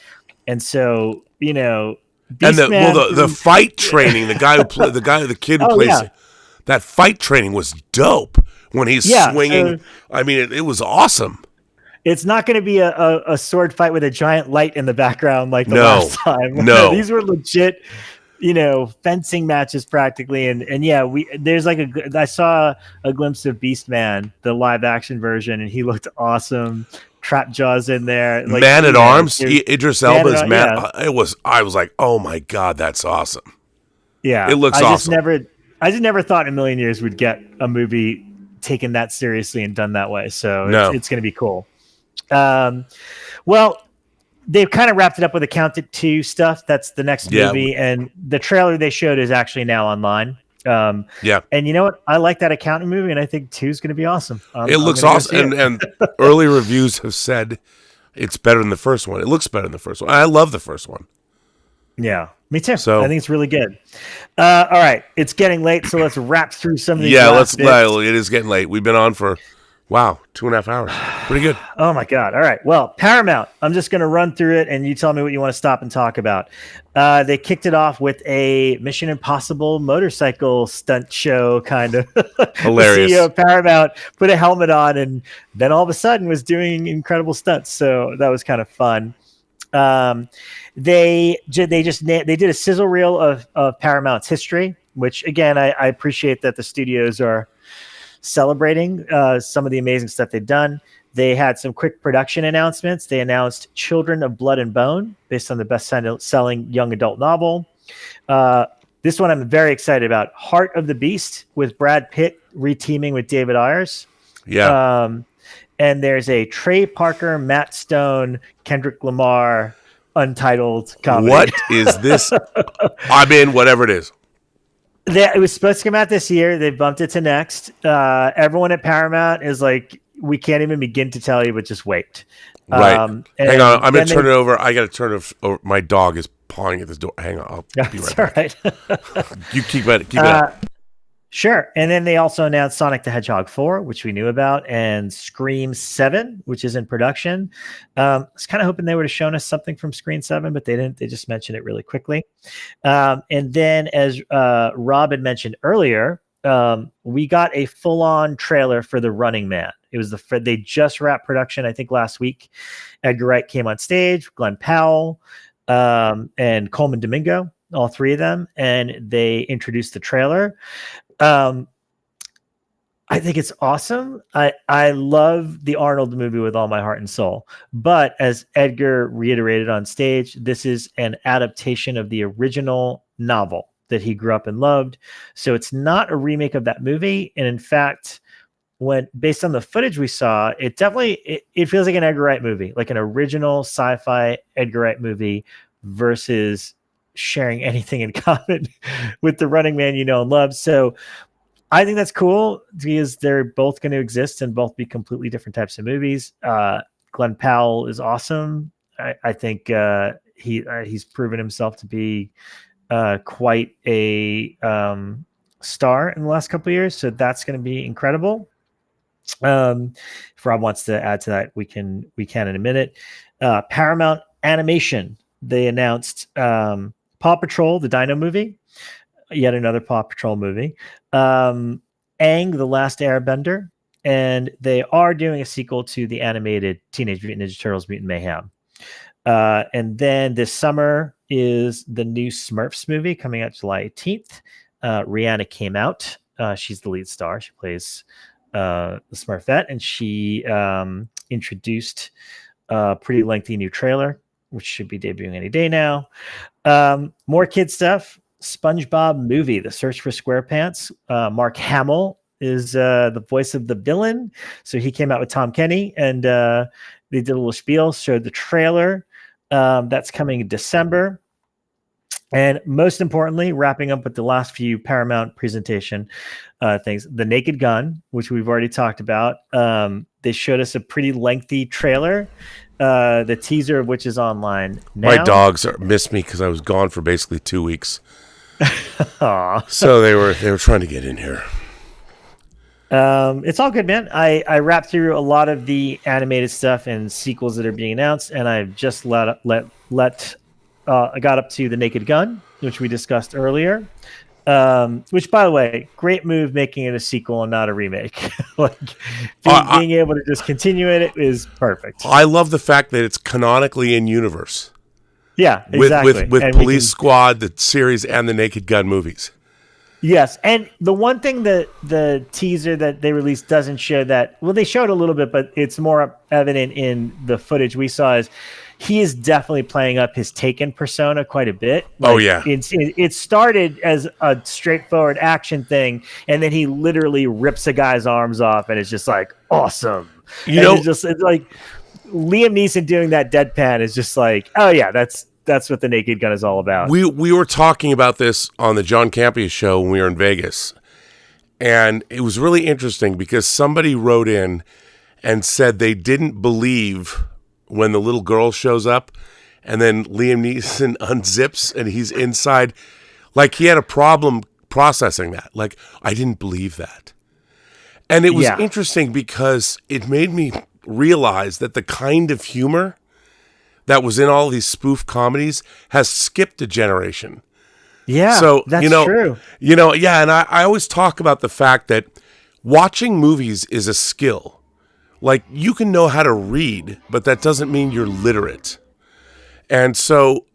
And so, the fight training, the kid who plays that fight training was dope when he's swinging. It was awesome. It's not going to be a sword fight with a giant light in the background like the last time. No, these were legit, fencing matches practically. There's I saw a glimpse of Beastman, the live action version, and he looked awesome. Trap Jaws in there. Man at Arms, Idris Elba's man. I was like, oh my God, that's awesome. Yeah. It looks awesome. I just never thought in a million years we'd get a movie taken that seriously and done that way. So it's going to be cool. Well, they've kind of wrapped it up with the Count It 2 stuff. That's the next movie. And the trailer they showed is actually now online. And you know what? I like that accountant movie, and I think 2 is going to be awesome. It looks awesome. And early reviews have said it's better than the first one. It looks better than the first one. I love the first one. Yeah, me too. So I think it's really good. All right, it's getting late, so let's wrap through some of these. It is getting late. We've been on for Wow, 2.5 hours. Pretty good. Oh my God. All right. Well, Paramount, I'm just going to run through it and you tell me what you want to stop and talk about. They kicked it off with a Mission Impossible motorcycle stunt show, kind of. Hilarious. The CEO of Paramount put a helmet on and then all of a sudden was doing incredible stunts. So that was kind of fun. They did a sizzle reel of Paramount's history, which again, I appreciate that the studios are celebrating some of the amazing stuff they've done. They had some quick production announcements. They announced Children of Blood and Bone, based on the best-selling young adult novel. This one I'm very excited about. Heart of the Beast, with Brad Pitt reteaming with David Ayers. Yeah. And there's a Trey Parker, Matt Stone, Kendrick Lamar untitled comedy. What is this? I'm in, whatever it is. It was supposed to come out this year. They bumped it to next. Everyone at Paramount is like, we can't even begin to tell you, but just wait. Right. Hang on. I'm going to turn it over. I got to turn it over. My dog is pawing at this door. Hang on. I'll be right back. Right. You keep it up. Sure. And then they also announced Sonic the Hedgehog 4, which we knew about, and Scream 7, which is in production. I was kind of hoping they would have shown us something from Scream 7, but they didn't. They just mentioned it really quickly. And then, as Rob had mentioned earlier, we got a full-on trailer for The Running Man. It was they just wrapped production, I think, last week. Edgar Wright came on stage, Glenn Powell, and Coleman Domingo, all three of them, and they introduced the trailer. I think it's awesome. I love the Arnold movie with all my heart and soul. But as Edgar reiterated on stage, this is an adaptation of the original novel that he grew up and loved. So it's not a remake of that movie. And in fact, based on the footage we saw, it definitely it feels like an Edgar Wright movie, like an original sci-fi Edgar Wright movie versus sharing anything in common with The Running Man you know and love. So I think that's cool because they're both going to exist and both be completely different types of movies. Glenn Powell is awesome. I think he's proven himself to be quite a star in the last couple of years. So that's going to be incredible. If Rob wants to add to that, we can in a minute. Paramount Animation, they announced Paw Patrol, the Dino movie, yet another Paw Patrol movie. Aang, the Last Airbender, and they are doing a sequel to the animated Teenage Mutant Ninja Turtles Mutant Mayhem. And then this summer is the new Smurfs movie coming out July 18th. Rihanna came out. She's the lead star. She plays the Smurfette, and she introduced a pretty lengthy new trailer, which should be debuting any day now. More kid stuff. SpongeBob movie, The Search for SquarePants. Mark Hamill is the voice of the villain. So he came out with Tom Kenny, and they did a little spiel, showed the trailer. That's coming in December. And most importantly, wrapping up with the last few Paramount presentation things, The Naked Gun, which we've already talked about. They showed us a pretty lengthy trailer, the teaser of which is online now. My dogs missed me because I was gone for basically 2 weeks. So they were trying to get in here. It's all good, man. I wrapped through a lot of the animated stuff and sequels that are being announced, and I've just I got up to The Naked Gun, which we discussed earlier. Which, by the way, great move making it a sequel and not a remake. Like being able to just continue it is perfect. I love the fact that it's canonically in universe. Yeah, exactly. With Police Squad, the series, and the Naked Gun movies. Yes, and the one thing that the teaser that they released doesn't show that, well, they showed a little bit, but it's more evident in the footage we saw, is he is definitely playing up his Taken persona quite a bit. Like, oh, yeah. It started as a straightforward action thing, and then he literally rips a guy's arms off, and it's just like, awesome. It's like Liam Neeson doing that deadpan is just like, oh, yeah, that's what The Naked Gun is all about. We were talking about this on the John Campea show when we were in Vegas, and it was really interesting because somebody wrote in and said they didn't believe when the little girl shows up and then Liam Neeson unzips and he's inside. Like, he had a problem processing that. Like, I didn't believe that. And it was interesting because it made me realize that the kind of humor that was in all these spoof comedies has skipped a generation. Yeah, so, that's true. And I always talk about the fact that watching movies is a skill. Like, you can know how to read, but that doesn't mean you're literate. And so,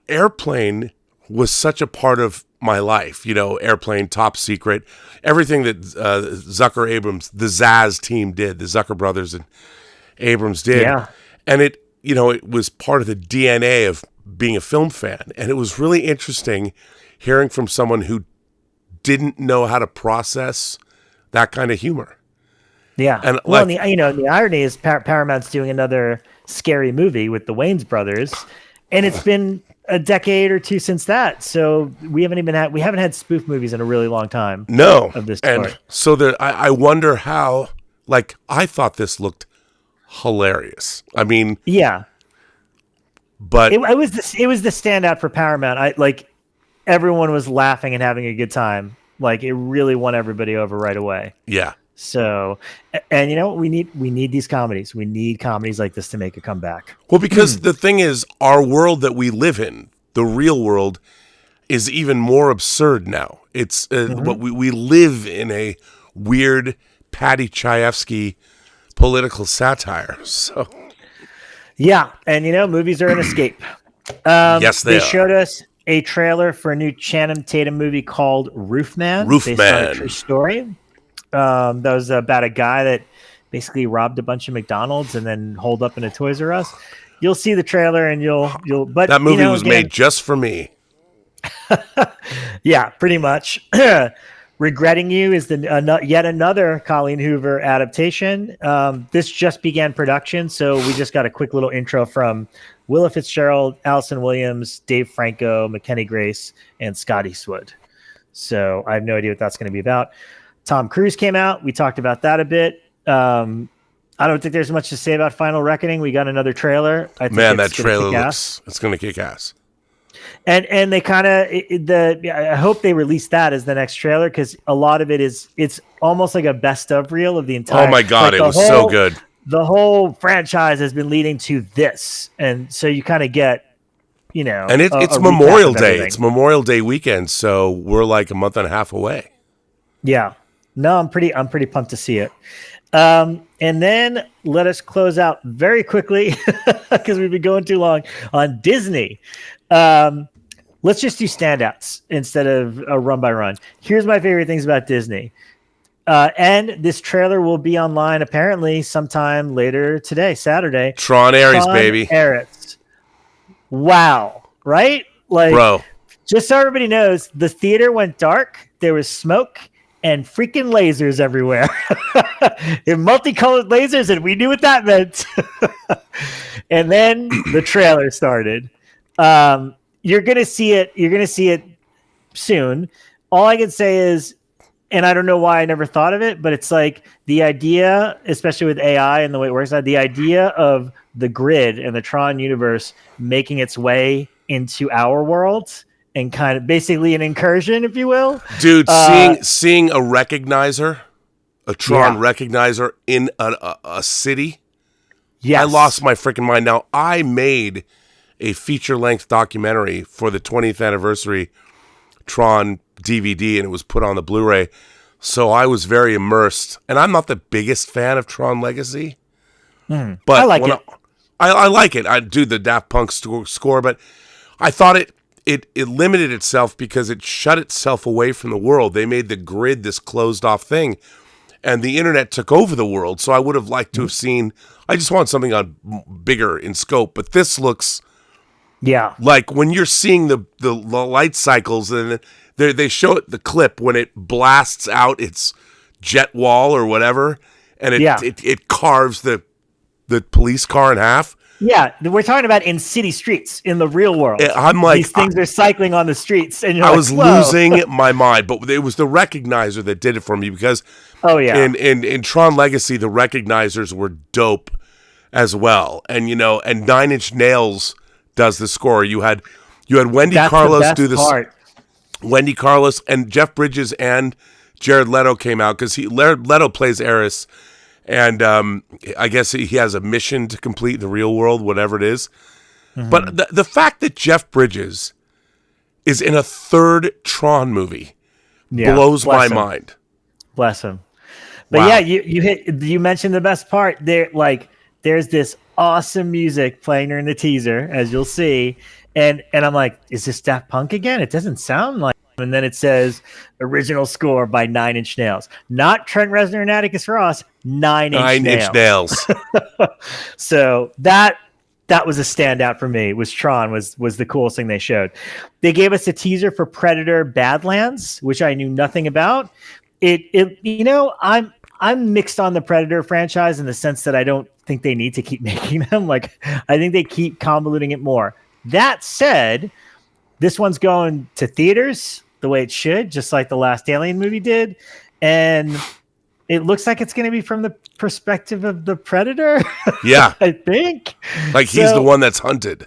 Airplane was such a part of my life. Airplane, Top Secret, everything that Zucker Abrams, the Zaz team did, the Zucker brothers and Abrams did. Yeah. And it was part of the DNA of being a film fan. And it was really interesting hearing from someone who didn't know how to process that kind of humor. Yeah. And the irony is Paramount's doing another scary movie with the Wayans brothers, and it's been a decade or two since that. So we haven't had spoof movies in a really long time. No. Of this and sort. So I wonder how, I thought this looked hilarious. I mean, yeah. But it was the standout for Paramount. Everyone was laughing and having a good time. It really won everybody over right away. Yeah. So, and we need these comedies. We need comedies like this to make a comeback. Well, because the thing is, our world that we live in, the real world, is even more absurd now. It's what we live in a weird Patty Chayefsky political satire. So, yeah, and movies are an escape. Yes, they are. Showed us a trailer for a new Channing Tatum movie called Roofman. Based on a true story. That was about a guy that basically robbed a bunch of McDonald's and then holed up in a Toys R Us. You'll see the trailer and you'll. But that movie was made just for me. Yeah, pretty much. Regretting You is yet another Colleen Hoover adaptation. This just began production, so we just got a quick little intro from Willa Fitzgerald, Allison Williams, Dave Franco, McKenny Grace, and Scott Eastwood. So I have no idea what that's going to be about. Tom Cruise came out. We talked about that a bit. I don't think there's much to say about Final Reckoning. We got another trailer. I think that trailer it's going to kick ass. And they kind of I hope they release that as the next trailer, because a lot of it's almost like a best of reel of the entire. Oh my god, it was so good. The whole franchise has been leading to this, and so you kind of get, and it's Memorial Day. It's Memorial Day weekend, so we're like a month and a half away. Yeah, no, I'm pretty pumped to see it. And then let us close out very quickly because we've been going too long on Disney. Let's just do standouts instead of a run by run. Here's my favorite things about Disney. And this trailer will be online apparently sometime later today, Saturday. Tron Ares, baby. Ares. Wow. Right? Bro. Just so everybody knows, the theater went dark. There was smoke and freaking lasers everywhere. And multicolored lasers, and we knew what that meant. And then the trailer started. You're gonna see it soon. All I can say is, and I don't know why I never thought of it, but it's like the idea, especially with AI and the way it works, the idea of the grid and the Tron universe making its way into our world and kind of basically an incursion, if you will. Dude, seeing a recognizer, a Tron recognizer in a city. Yes. I lost my freaking mind. Now, I made a feature-length documentary for the 20th anniversary Tron DVD, and it was put on the Blu-ray. So I was very immersed. And I'm not the biggest fan of Tron Legacy. But I like it. I like it. I do the Daft Punk score, but I thought it limited itself because it shut itself away from the world. They made the grid this closed-off thing, and the internet took over the world. So I would have liked to have seen... I just want something bigger in scope, but this looks... Yeah. Like when you're seeing the light cycles, and they show it the clip when it blasts out its jet wall or whatever, and it carves the police car in half. Yeah, we're talking about in city streets in the real world. I'm like, these things are cycling on the streets, and I was losing my mind. But it was the recognizer that did it for me because in Tron Legacy the recognizers were dope as well, and and 9 Inch Nails does the score. You had Wendy Carlos do this. Wendy Carlos and Jeff Bridges and Jared Leto came out because Leto plays Eris, and I guess he has a mission to complete in the real world, whatever it is. Mm-hmm. But the fact that Jeff Bridges is in a third Tron movie blows my mind. Bless him. But yeah, you mentioned the best part there. Like, there's this awesome music playing during the teaser, as you'll see, and I'm like, is this Daft Punk again? It doesn't sound like. And then it says original score by Nine Inch Nails, not Trent Reznor and Atticus Ross. Nine Inch Nails. So that was a standout for me. Was Tron was the coolest thing they showed. They gave us a teaser for Predator Badlands, which I knew nothing about. I'm mixed on the Predator franchise in the sense that I don't think they need to keep making them. Like, I think they keep convoluting it more. That said, this one's going to theaters the way it should, just like the last Alien movie did. And it looks like it's going to be from the perspective of the Predator. Yeah. I think. Like, he's the one that's hunted.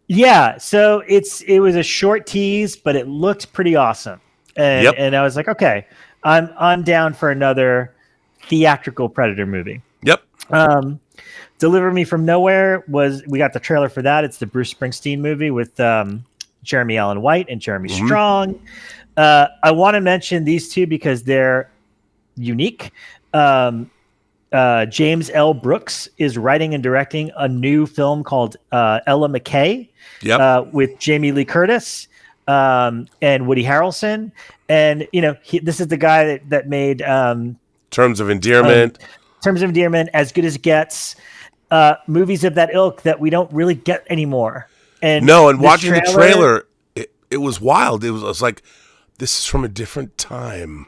Yeah. So it was a short tease, but it looked pretty awesome. And I was like, okay, I'm down for another theatrical Predator movie. Yep. Deliver Me From Nowhere we got the trailer for that. It's the Bruce Springsteen movie with Jeremy Allen White and Jeremy Strong. I want to mention these two because they're unique. James L. Brooks is writing and directing a new film called Ella McKay with Jamie Lee Curtis and Woody Harrelson. And, this is the guy that made Terms of Endearment, As Good as It Gets, movies of that ilk that we don't really get anymore. And watching the trailer, it was wild. It was like, this is from a different time.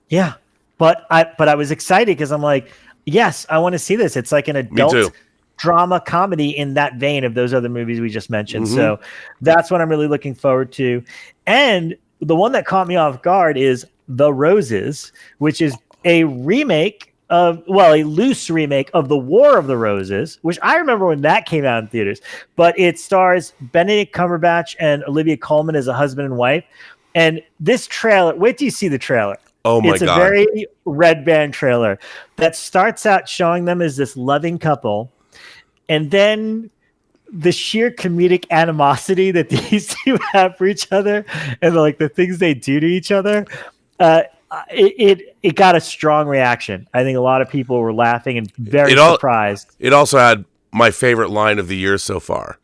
Yeah, but I was excited because I'm like, yes, I want to see this. It's like an adult drama comedy in that vein of those other movies we just mentioned. Mm-hmm. So that's what I'm really looking forward to. And the one that caught me off guard is The Roses, which is a remake a loose remake of The War of the Roses, which I remember when that came out in theaters. But it stars Benedict Cumberbatch and Olivia Colman as a husband and wife. And this trailer, wait till you see the trailer. Oh my God. It's a very Red Band trailer that starts out showing them as this loving couple. And then the sheer comedic animosity that these two have for each other and like the things they do to each other, it got a strong reaction. I think a lot of people were laughing and very surprised. It also had my favorite line of the year so far.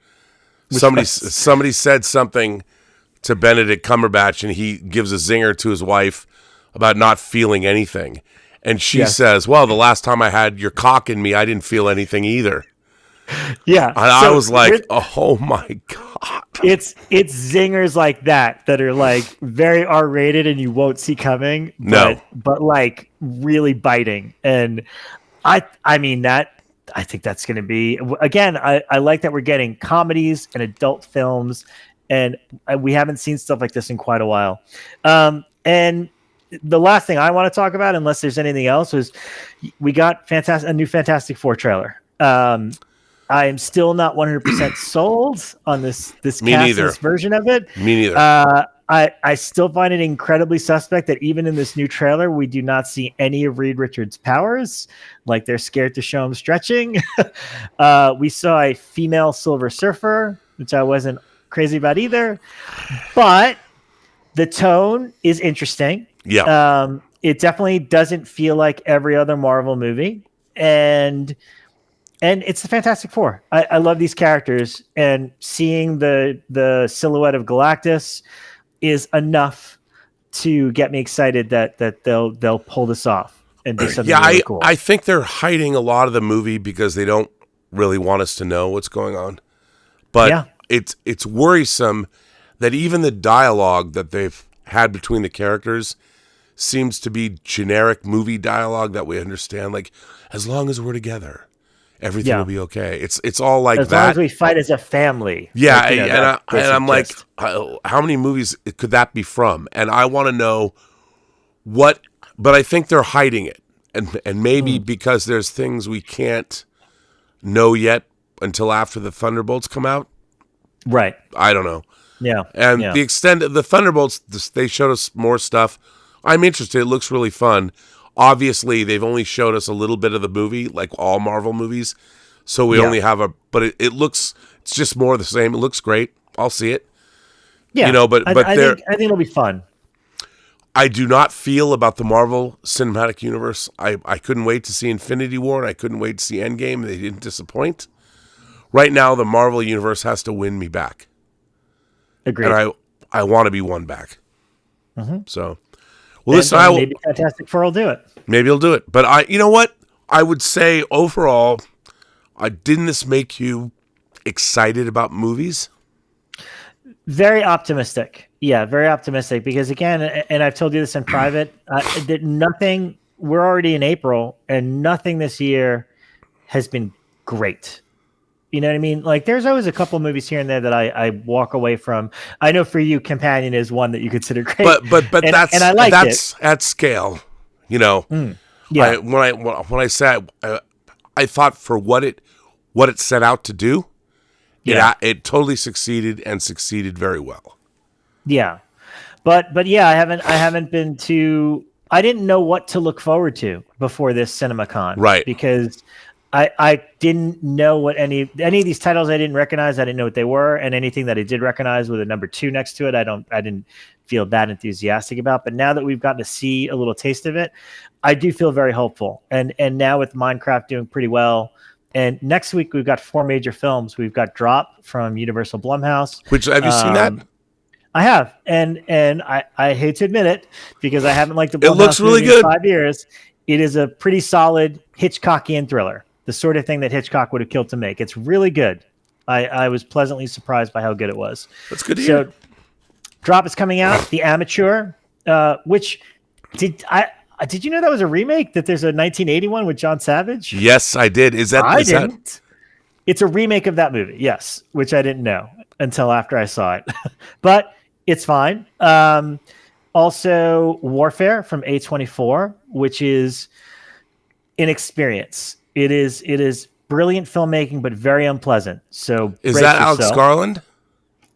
Somebody said something to Benedict Cumberbatch, and he gives a zinger to his wife about not feeling anything. And she says, well, the last time I had your cock in me, I didn't feel anything either. Yeah. And I was like, oh my God. It's zingers like that are like very R-rated and you won't see coming. But like really biting. And I think that's going to be, again, I like that we're getting comedies and adult films, and we haven't seen stuff like this in quite a while. And the last thing I want to talk about, unless there's anything else, is we got a new Fantastic Four trailer. I am still not 100% sold on this version of it. Me neither. I still find it incredibly suspect that even in this new trailer, we do not see any of Reed Richards' powers. Like, they're scared to show him stretching. We saw a female Silver Surfer, which I wasn't crazy about either. But the tone is interesting. Yeah. It definitely doesn't feel like every other Marvel movie. And it's the Fantastic Four. I love these characters, and seeing the silhouette of Galactus is enough to get me excited that they'll pull this off and do something really cool. I think they're hiding a lot of the movie because they don't really want us to know what's going on. But it's worrisome that even the dialogue that they've had between the characters seems to be generic movie dialogue that we understand. Like, as long as we're together, everything will be okay. It's all like as that. As long as we fight as a family. Yeah, like, and I'm like, how many movies could that be from? And I want to know what. But I think they're hiding it, and maybe because there's things we can't know yet until after the Thunderbolts come out. Right. I don't know. Yeah. And the extent of the Thunderbolts, they showed us more stuff. I'm interested. It looks really fun. Obviously, they've only showed us a little bit of the movie, like all Marvel movies. So we only have but it looks, it's just more of the same. It looks great. I'll see it. Yeah. You know, but I think it'll be fun. I do not feel about the Marvel Cinematic Universe. I couldn't wait to see Infinity War, and I couldn't wait to see Endgame. They didn't disappoint. Right now, the Marvel Universe has to win me back. Agreed. And I want to be won back. Mm-hmm. So, well, listen, maybe Fantastic Four will do it. Maybe he'll do it. But you know what? I would say overall, didn't this make you excited about movies? Very optimistic. Yeah, very optimistic. Because again, and I've told you this in private, that nothing, we're already in April, and nothing this year has been great. You know what I mean? Like, there's always a couple movies here and there that I walk away from. I know for you, Companion is one that you consider great. But and that's it. At scale. You know, Yeah. When I said I thought for what it set out to do, it totally succeeded and succeeded very well. Yeah, but yeah, I haven't been to. I didn't know what to look forward to before this CinemaCon, right? Because I didn't know what any of these titles I didn't recognize. I didn't know what they were, and anything that I did recognize with a number 2 next to it, I didn't feel that enthusiastic about. But now that we've gotten to see a little taste of it, I do feel very hopeful. And now with Minecraft doing pretty well, and next week we've got 4 major films. We've got Drop from Universal Blumhouse. Which have you seen that? I have, and I hate to admit it because I haven't liked the Blumhouse it looks really movie good. in 5 years. It is a pretty solid Hitchcockian thriller. The sort of thing that Hitchcock would have killed to make. It's really good. I was pleasantly surprised by how good it was. That's good to hear. So, Drop is coming out. The Amateur, which did you know that was a remake? That there's a 1981 with John Savage? Yes, I did. I didn't. It's a remake of that movie. Yes, which I didn't know until after I saw it, but it's fine. Also, Warfare from A24, which is an experience. It is brilliant filmmaking, but very unpleasant. So is that Alex Garland?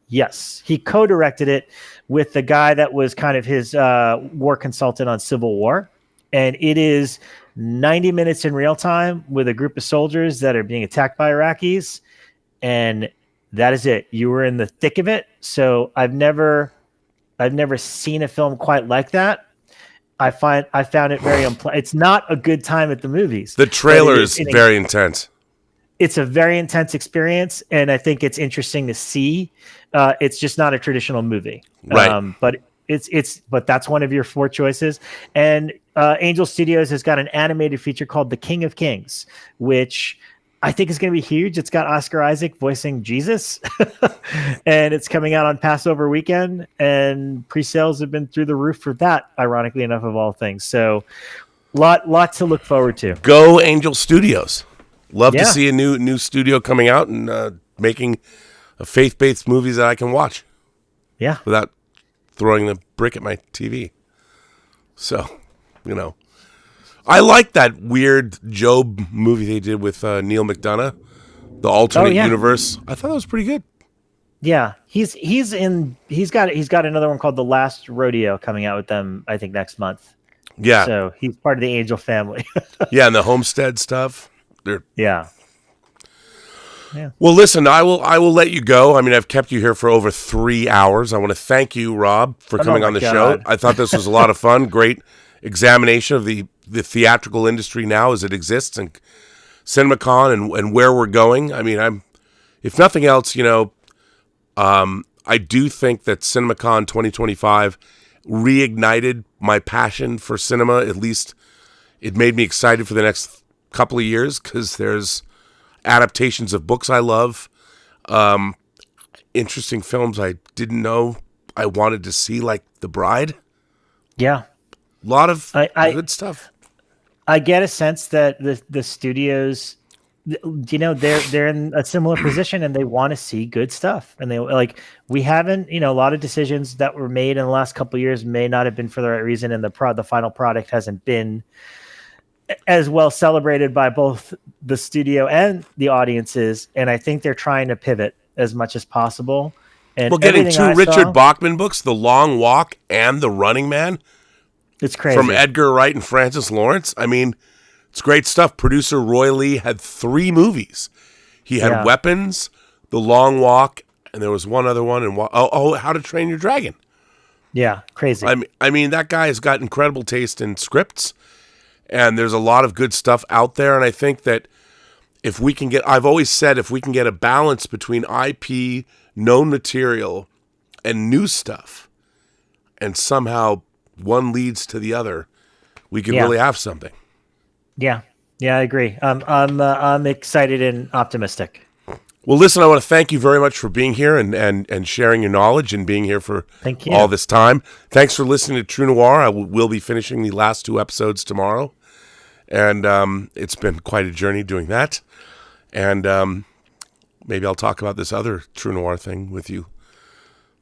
Yes, he co-directed it with the guy that was kind of his war consultant on Civil War, and it is 90 minutes in real time with a group of soldiers that are being attacked by Iraqis, and that is it. You were in the thick of it. So I've never seen a film quite like that. I found it very it's not a good time at the movies. The trailer is very intense. It's a very intense experience, and I think it's interesting to see. It's just not a traditional movie, right? But that's one of your 4 choices. And Angel Studios has got an animated feature called The King of Kings, which I think is going to be huge. It's got Oscar Isaac voicing Jesus, and it's coming out on Passover weekend, and pre-sales have been through the roof for that, ironically enough, of all things. So lot to look forward to. Go Angel Studios. Love to see a new studio coming out and making a faith-based movies that I can watch. Yeah. Without throwing the brick at my TV. So, you know. I like that weird Job movie they did with Neil McDonough, the alternate universe. I thought that was pretty good. Yeah, he's got another one called The Last Rodeo coming out with them, I think, next month. Yeah. So he's part of the Angel family. Yeah, and the Homestead stuff. Yeah. Well, listen, I will let you go. I mean, I've kept you here for over 3 hours. I want to thank you, Rob, for coming on the show. I thought this was a lot of fun. Great examination of the theatrical industry now as it exists, and CinemaCon and where we're going. I mean, if nothing else, you know, I do think that CinemaCon 2025 reignited my passion for cinema. At least it made me excited for the next couple of years because there's adaptations of books I love, interesting films I didn't know I wanted to see, like The Bride. Yeah. A lot of good stuff. I get a sense that the studios, you know, they're in a similar position and they want to see good stuff. And we haven't, you know, a lot of decisions that were made in the last couple of years may not have been for the right reason. And the final product hasn't been as well celebrated by both the studio and the audiences. And I think they're trying to pivot as much as possible. And getting 2 Richard Bachman books, The Long Walk and The Running Man. It's crazy. From Edgar Wright and Francis Lawrence. I mean, it's great stuff. Producer Roy Lee had 3 movies. He had Weapons, The Long Walk, and there was one other one. And How to Train Your Dragon. Yeah, crazy. I mean, that guy has got incredible taste in scripts, and there's a lot of good stuff out there. And I think that if we can get, I've always said, if we can get a balance between IP, known material, and new stuff, and somehow one leads to the other, we can really have something. Yeah, I agree. I'm excited and optimistic. Well, listen, I want to thank you very much for being here and sharing your knowledge and being here for all this time. Thanks for listening to True Noir. I will be finishing the last 2 episodes tomorrow, and it's been quite a journey doing that. And maybe I'll talk about this other True Noir thing with you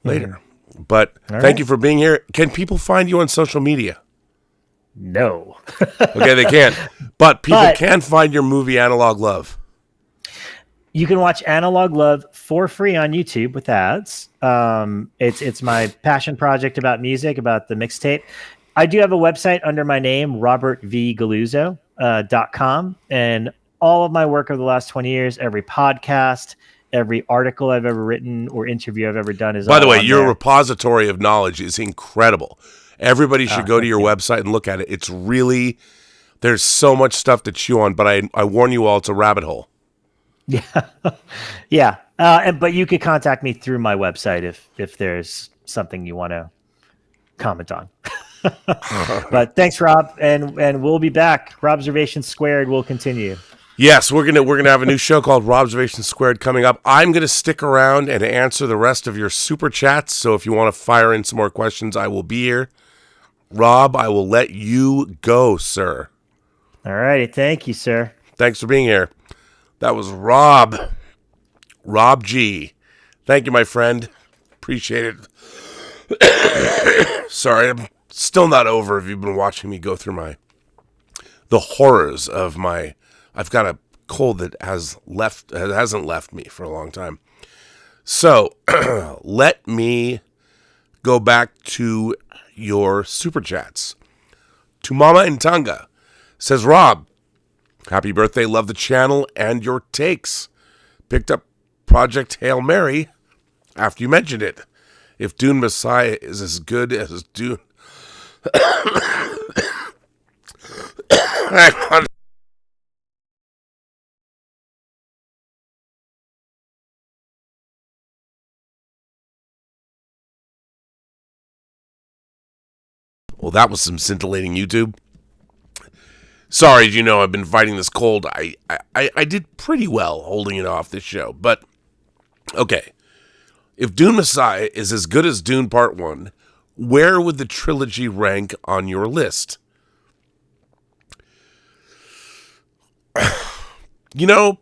later. But thank you for being here. Can people find you on social media? No. Okay, they can't. But people can find your movie Analog Love. You can watch Analog Love for free on YouTube with ads. It's my passion project about music, about the mixtape. I do have a website under my name, robertvgaluzzo.com. And all of my work over the last 20 years, every podcast, every article I've ever written or interview I've ever done is By the way, your there. repository of knowledge is incredible. Everybody should go to your website and look at it. It's really, there's so much stuff to chew on, but I warn you all, it's a rabbit hole. Yeah. But you could contact me through my website if there's something you want to comment on. But thanks, Rob, and we'll be back. Robservation Squared will continue. Yes, we're gonna have a new show called Robservation Squared coming up. I'm gonna stick around and answer the rest of your super chats. So if you want to fire in some more questions, I will be here. Rob, I will let you go, sir. All righty, thank you, sir. Thanks for being here. That was Rob G. Thank you, my friend. Appreciate it. Sorry, I'm still not over if you've been watching me go through the horrors of my. I've got a cold that hasn't left me for a long time. So let me go back to your super chats. To Mama and Tonga says, Rob, happy birthday, love the channel and your takes. Picked up Project Hail Mary after you mentioned it. If Dune Messiah is as good as Dune... Hang on. Well, that was some scintillating YouTube. Sorry, as you know, I've been fighting this cold. I did pretty well holding it off this show. But, okay. If Dune Messiah is as good as Dune Part 1, where would the trilogy rank on your list? You know,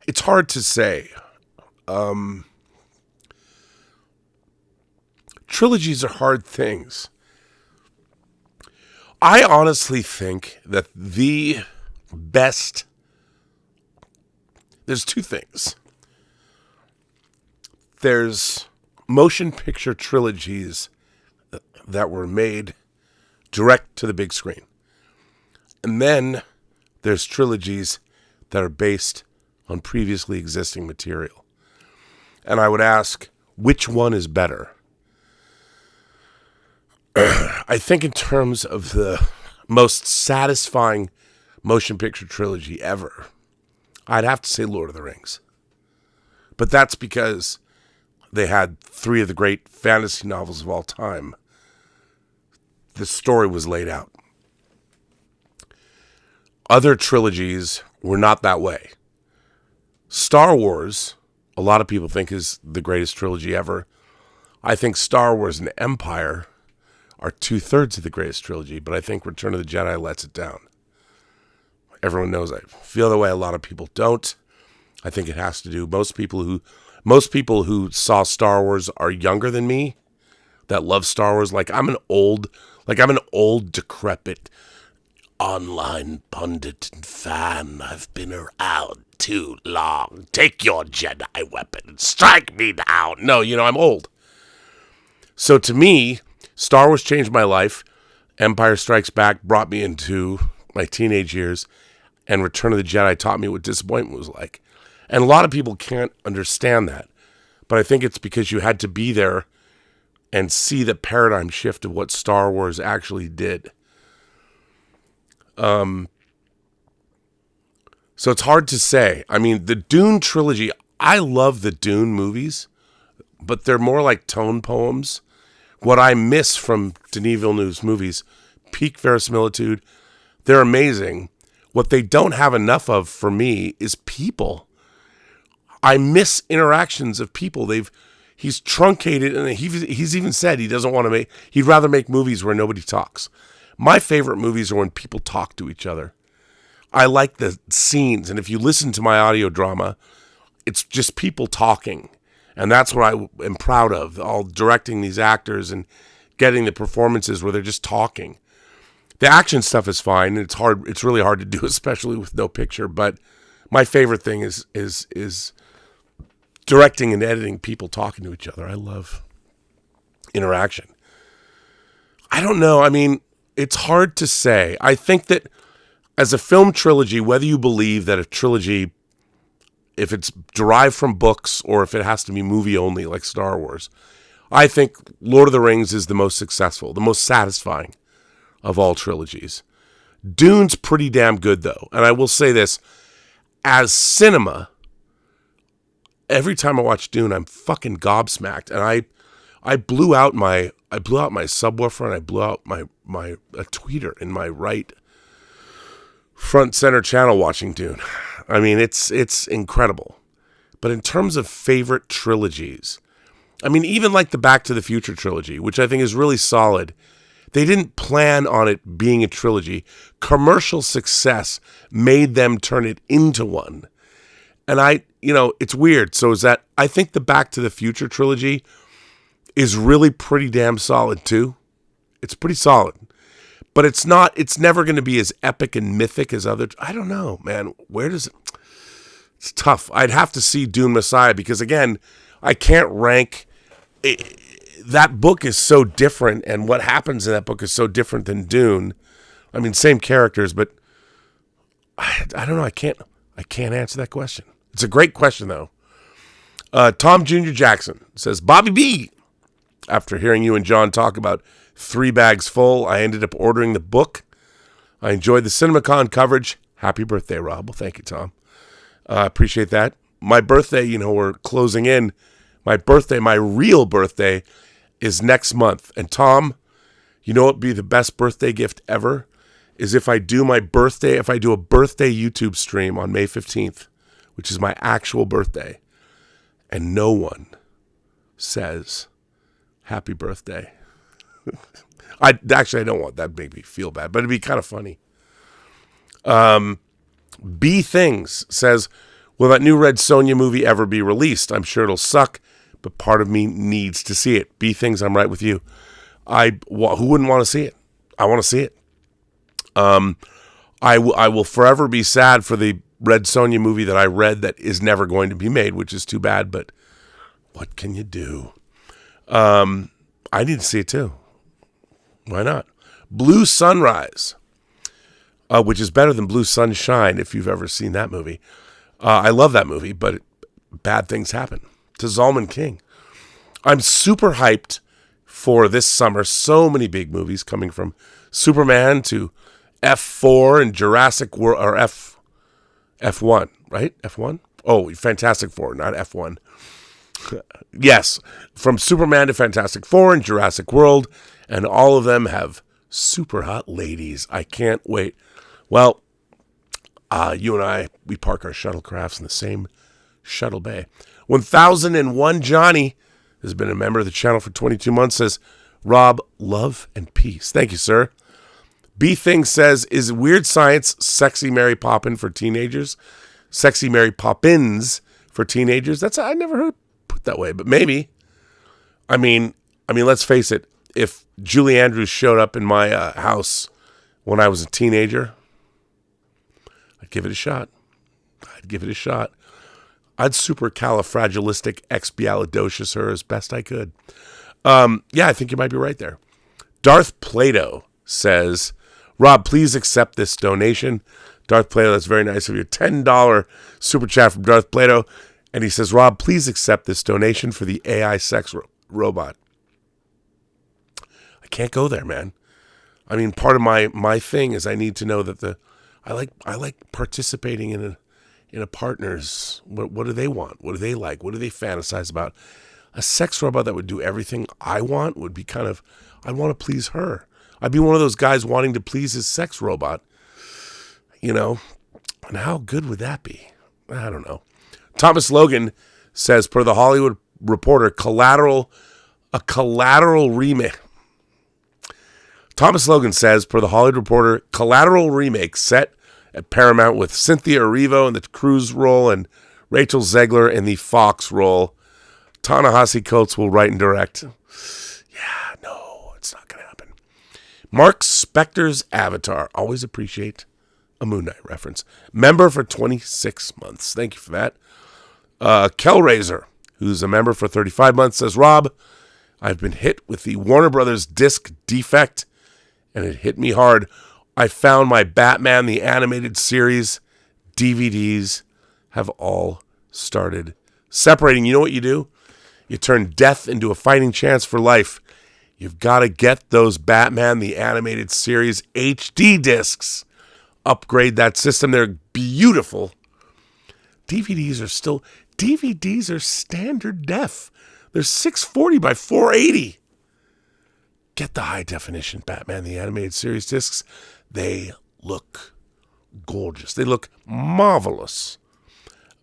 it's hard to say. Trilogies are hard things. I honestly think that the best... There's 2 things. There's motion picture trilogies that were made direct to the big screen. And then there's trilogies that are based on previously existing material. And I would ask, which one is better? I think in terms of the most satisfying motion picture trilogy ever, I'd have to say Lord of the Rings. But that's because they had 3 of the great fantasy novels of all time. The story was laid out. Other trilogies were not that way. Star Wars, a lot of people think is the greatest trilogy ever. I think Star Wars and Empire are 2/3 of the greatest trilogy, but I think Return of the Jedi lets it down. Everyone knows I feel the way. A lot of people don't. I think it has to do. Most people who saw Star Wars are younger than me that love Star Wars. I'm an old decrepit online pundit and fan. I've been around too long. Take your Jedi weapon and strike me down. No, I'm old. So to me, Star Wars changed my life. Empire Strikes Back brought me into my teenage years, and Return of the Jedi taught me what disappointment was like. And a lot of people can't understand that, but I think it's because you had to be there and see the paradigm shift of what Star Wars actually did. So it's hard to say. I mean, the Dune trilogy, I love the Dune movies, but they're more like tone poems. What I miss from Denis Villeneuve's movies, peak verisimilitude, they're amazing. What they don't have enough of for me is people. I miss interactions of people. He's truncated, and he's even said he doesn't want to he'd rather make movies where nobody talks. My favorite movies are when people talk to each other. I like the scenes, and if you listen to my audio drama, it's just people talking. And that's what I am proud of, all directing these actors and getting the performances where they're just talking. The action stuff is fine. It's hard. It's really hard to do, especially with no picture. But my favorite thing is directing and editing people talking to each other. I love interaction. I don't know. I mean, it's hard to say. I think that as a film trilogy, whether you believe that a trilogy, if it's derived from books or if it has to be movie only like Star Wars, I think Lord of the Rings is the most successful, the most satisfying of all trilogies. Dune's pretty damn good though. And I will say this, as cinema, every time I watch Dune, I'm fucking gobsmacked. And I blew out my subwoofer and I blew out a tweeter in my right front center channel watching Dune. I mean, it's incredible. But in terms of favorite trilogies, I mean, even like the Back to the Future trilogy, which I think is really solid, they didn't plan on it being a trilogy. Commercial success made them turn it into one. And it's weird. So I think the Back to the Future trilogy is really pretty damn solid too. It's pretty solid. But it's never going to be as epic and mythic as other. I don't know, man. It's tough. I'd have to see Dune Messiah because, again, I can't rank. That book is so different, and what happens in that book is so different than Dune. I mean, same characters, but I don't know. I can't answer that question. It's a great question, though. Tom Jr. Jackson says, Bobby B., after hearing you and John talk about 3 Bags Full, I ended up ordering the book. I enjoyed the CinemaCon coverage. Happy birthday, Rob. Well, thank you, Tom. I appreciate that. My birthday, we're closing in. My birthday, my real birthday, is next month. And Tom, what would be the best birthday gift ever? Is if I do a birthday YouTube stream on May 15th, which is my actual birthday, and no one says happy birthday. I don't want that to make me feel bad, but it'd be kind of funny. B Things says, will that new Red Sonja movie ever be released? I'm sure it'll suck, but part of me needs to see it. B Things, I'm right with you. Who wouldn't want to see it? I want to see it. I will forever be sad for the Red Sonja movie that I read that is never going to be made, which is too bad, but what can you do? I need to see it too. Why not? Blue Sunrise, which is better than Blue Sunshine if you've ever seen that movie. I love that movie, but bad things happen to Zalman King. I'm super hyped for this summer. So many big movies coming from Superman to F4 and Jurassic World, or F1, right? F1? Oh, Fantastic Four, not F1. Yes, from Superman to Fantastic Four and Jurassic World, and all of them have super hot ladies. I can't wait. Well, you and I, we park our shuttlecrafts in the same shuttle bay. 1001 Johnny has been a member of the channel for 22 months, says, Rob, love and peace. Thank you, sir. B Thing says, is Weird Science Sexy Mary Poppin' for teenagers? Sexy Mary Poppins for teenagers? I never heard it put that way, but maybe. I mean, let's face it. If Julie Andrews showed up in my house when I was a teenager, I'd give it a shot. I'd supercalifragilisticexpialidocious her as best I could. Yeah, I think you might be right there. Darth Plato says, Rob, please accept this donation. Darth Plato, that's very nice of you. $10 super chat from Darth Plato. And he says, Rob, please accept this donation for the AI sex robot. I can't go there, man. I mean, part of my thing is I need to know that I like participating in a partner's, what do they want? What do they like? What do they fantasize about? A sex robot that would do everything I want would be kind of, I'd want to please her. I'd be one of those guys wanting to please his sex robot, you know? And how good would that be? I don't know. Thomas Logan says, per the Hollywood Reporter, a collateral remake. Thomas Logan says, per the Hollywood Reporter, collateral remake set at Paramount with Cynthia Erivo in the Cruise role and Rachel Zegler in the Fox role. Ta-Nehisi Coates will write and direct. Yeah, no, it's not going to happen. Mark Spector's Avatar. Always appreciate a Moon Knight reference. Member for 26 months. Thank you for that. Kellraiser, who's a member for 35 months, says, Rob, I've been hit with the Warner Brothers disc defect, and it hit me hard. I found my Batman the Animated Series DVDs have all started separating. You know what you do? You turn death into a fighting chance for life. You've got to get those Batman the Animated Series HD discs. Upgrade that system. They're beautiful. DVDs are standard def. They're 640 by 480. Get the high definition Batman the Animated Series discs. They look gorgeous. They look marvelous.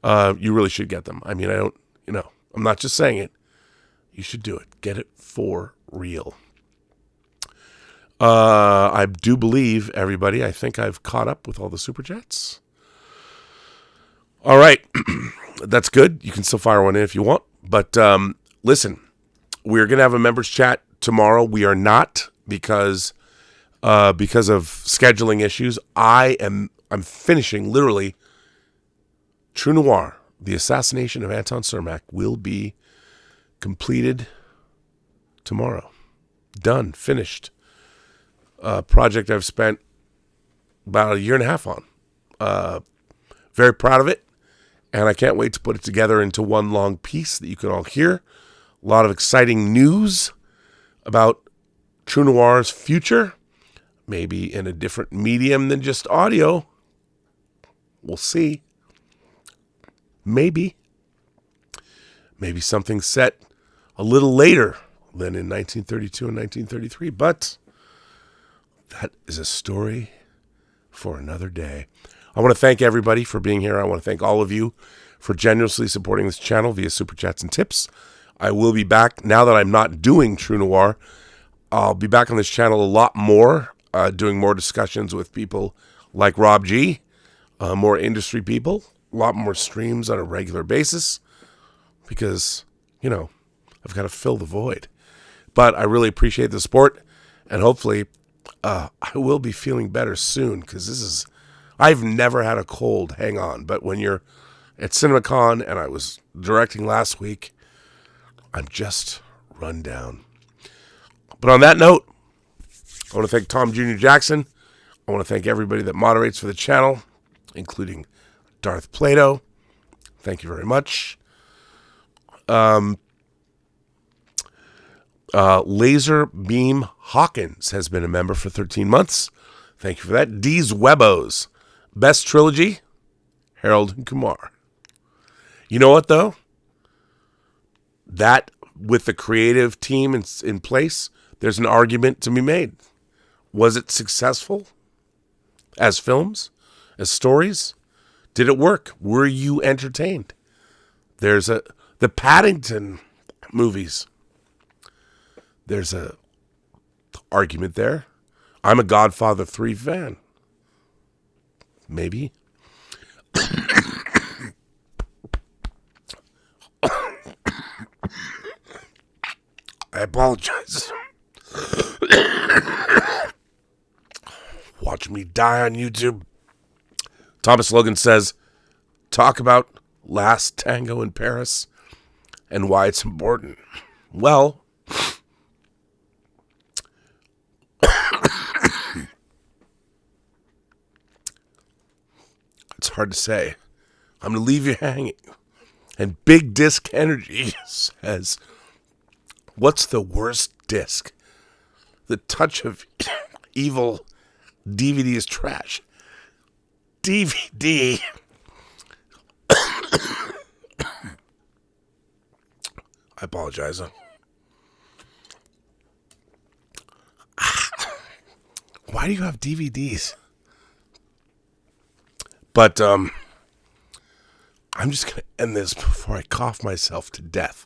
You really should get them. I mean, I'm not just saying it. You should do it. Get it for real. I do believe, everybody, I think I've caught up with all the Super Chats. All right. That's good. You can still fire one in if you want. But listen, we're going to have a members chat tomorrow. We are not because of scheduling issues. I'm finishing literally True Noir. The Assassination of Anton Cermak will be completed tomorrow. Done. Finished. Project I've spent about a year and a half on. Very proud of it. And I can't wait to put it together into one long piece that you can all hear. A lot of exciting news about True Noir's future. Maybe in a different medium than just audio. We'll see. Maybe something set a little later than in 1932 and 1933. But that is a story for another day. I want to thank everybody for being here. I want to thank all of you for generously supporting this channel via Super Chats and tips. I will be back now that I'm not doing True Noir. I'll be back on this channel a lot more, doing more discussions with people like Rob G, more industry people, a lot more streams on a regular basis because, I've got to fill the void. But I really appreciate the support, and hopefully I will be feeling better soon because I've never had a cold, hang on. But when you're at CinemaCon and I was directing last week, I'm just run down. But on that note, I want to thank Tom Jr. Jackson. I want to thank everybody that moderates for the channel, including Darth Plato. Thank you very much. Laser Beam Hawkins has been a member for 13 months. Thank you for that. D's Webbos. Best trilogy, Harold and Kumar. You know what, though? That, with the creative team in place, there's an argument to be made. Was it successful as films, as stories? Did it work? Were you entertained? There's the Paddington movies. There's a argument there. I'm a Godfather 3 fan. Maybe. I apologize. Watch me die on YouTube. Thomas Logan says, talk about Last Tango in Paris and why it's important. Well, hard to say. I'm going to leave you hanging. And Big Disc Energy says, what's the worst disc? The touch of evil DVD is trash. DVD. I apologize. Why do you have DVDs? But I'm just going to end this before I cough myself to death.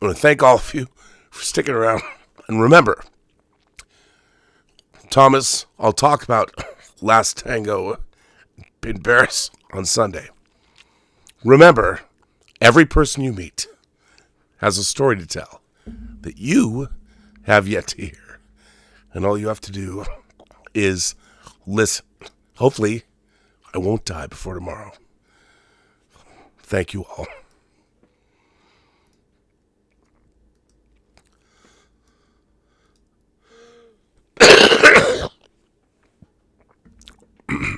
I want to thank all of you for sticking around. And remember, Thomas, I'll talk about Last Tango in Paris on Sunday. Remember, every person you meet has a story to tell that you have yet to hear. And all you have to do is listen. Hopefully, I won't die before tomorrow. Thank you all.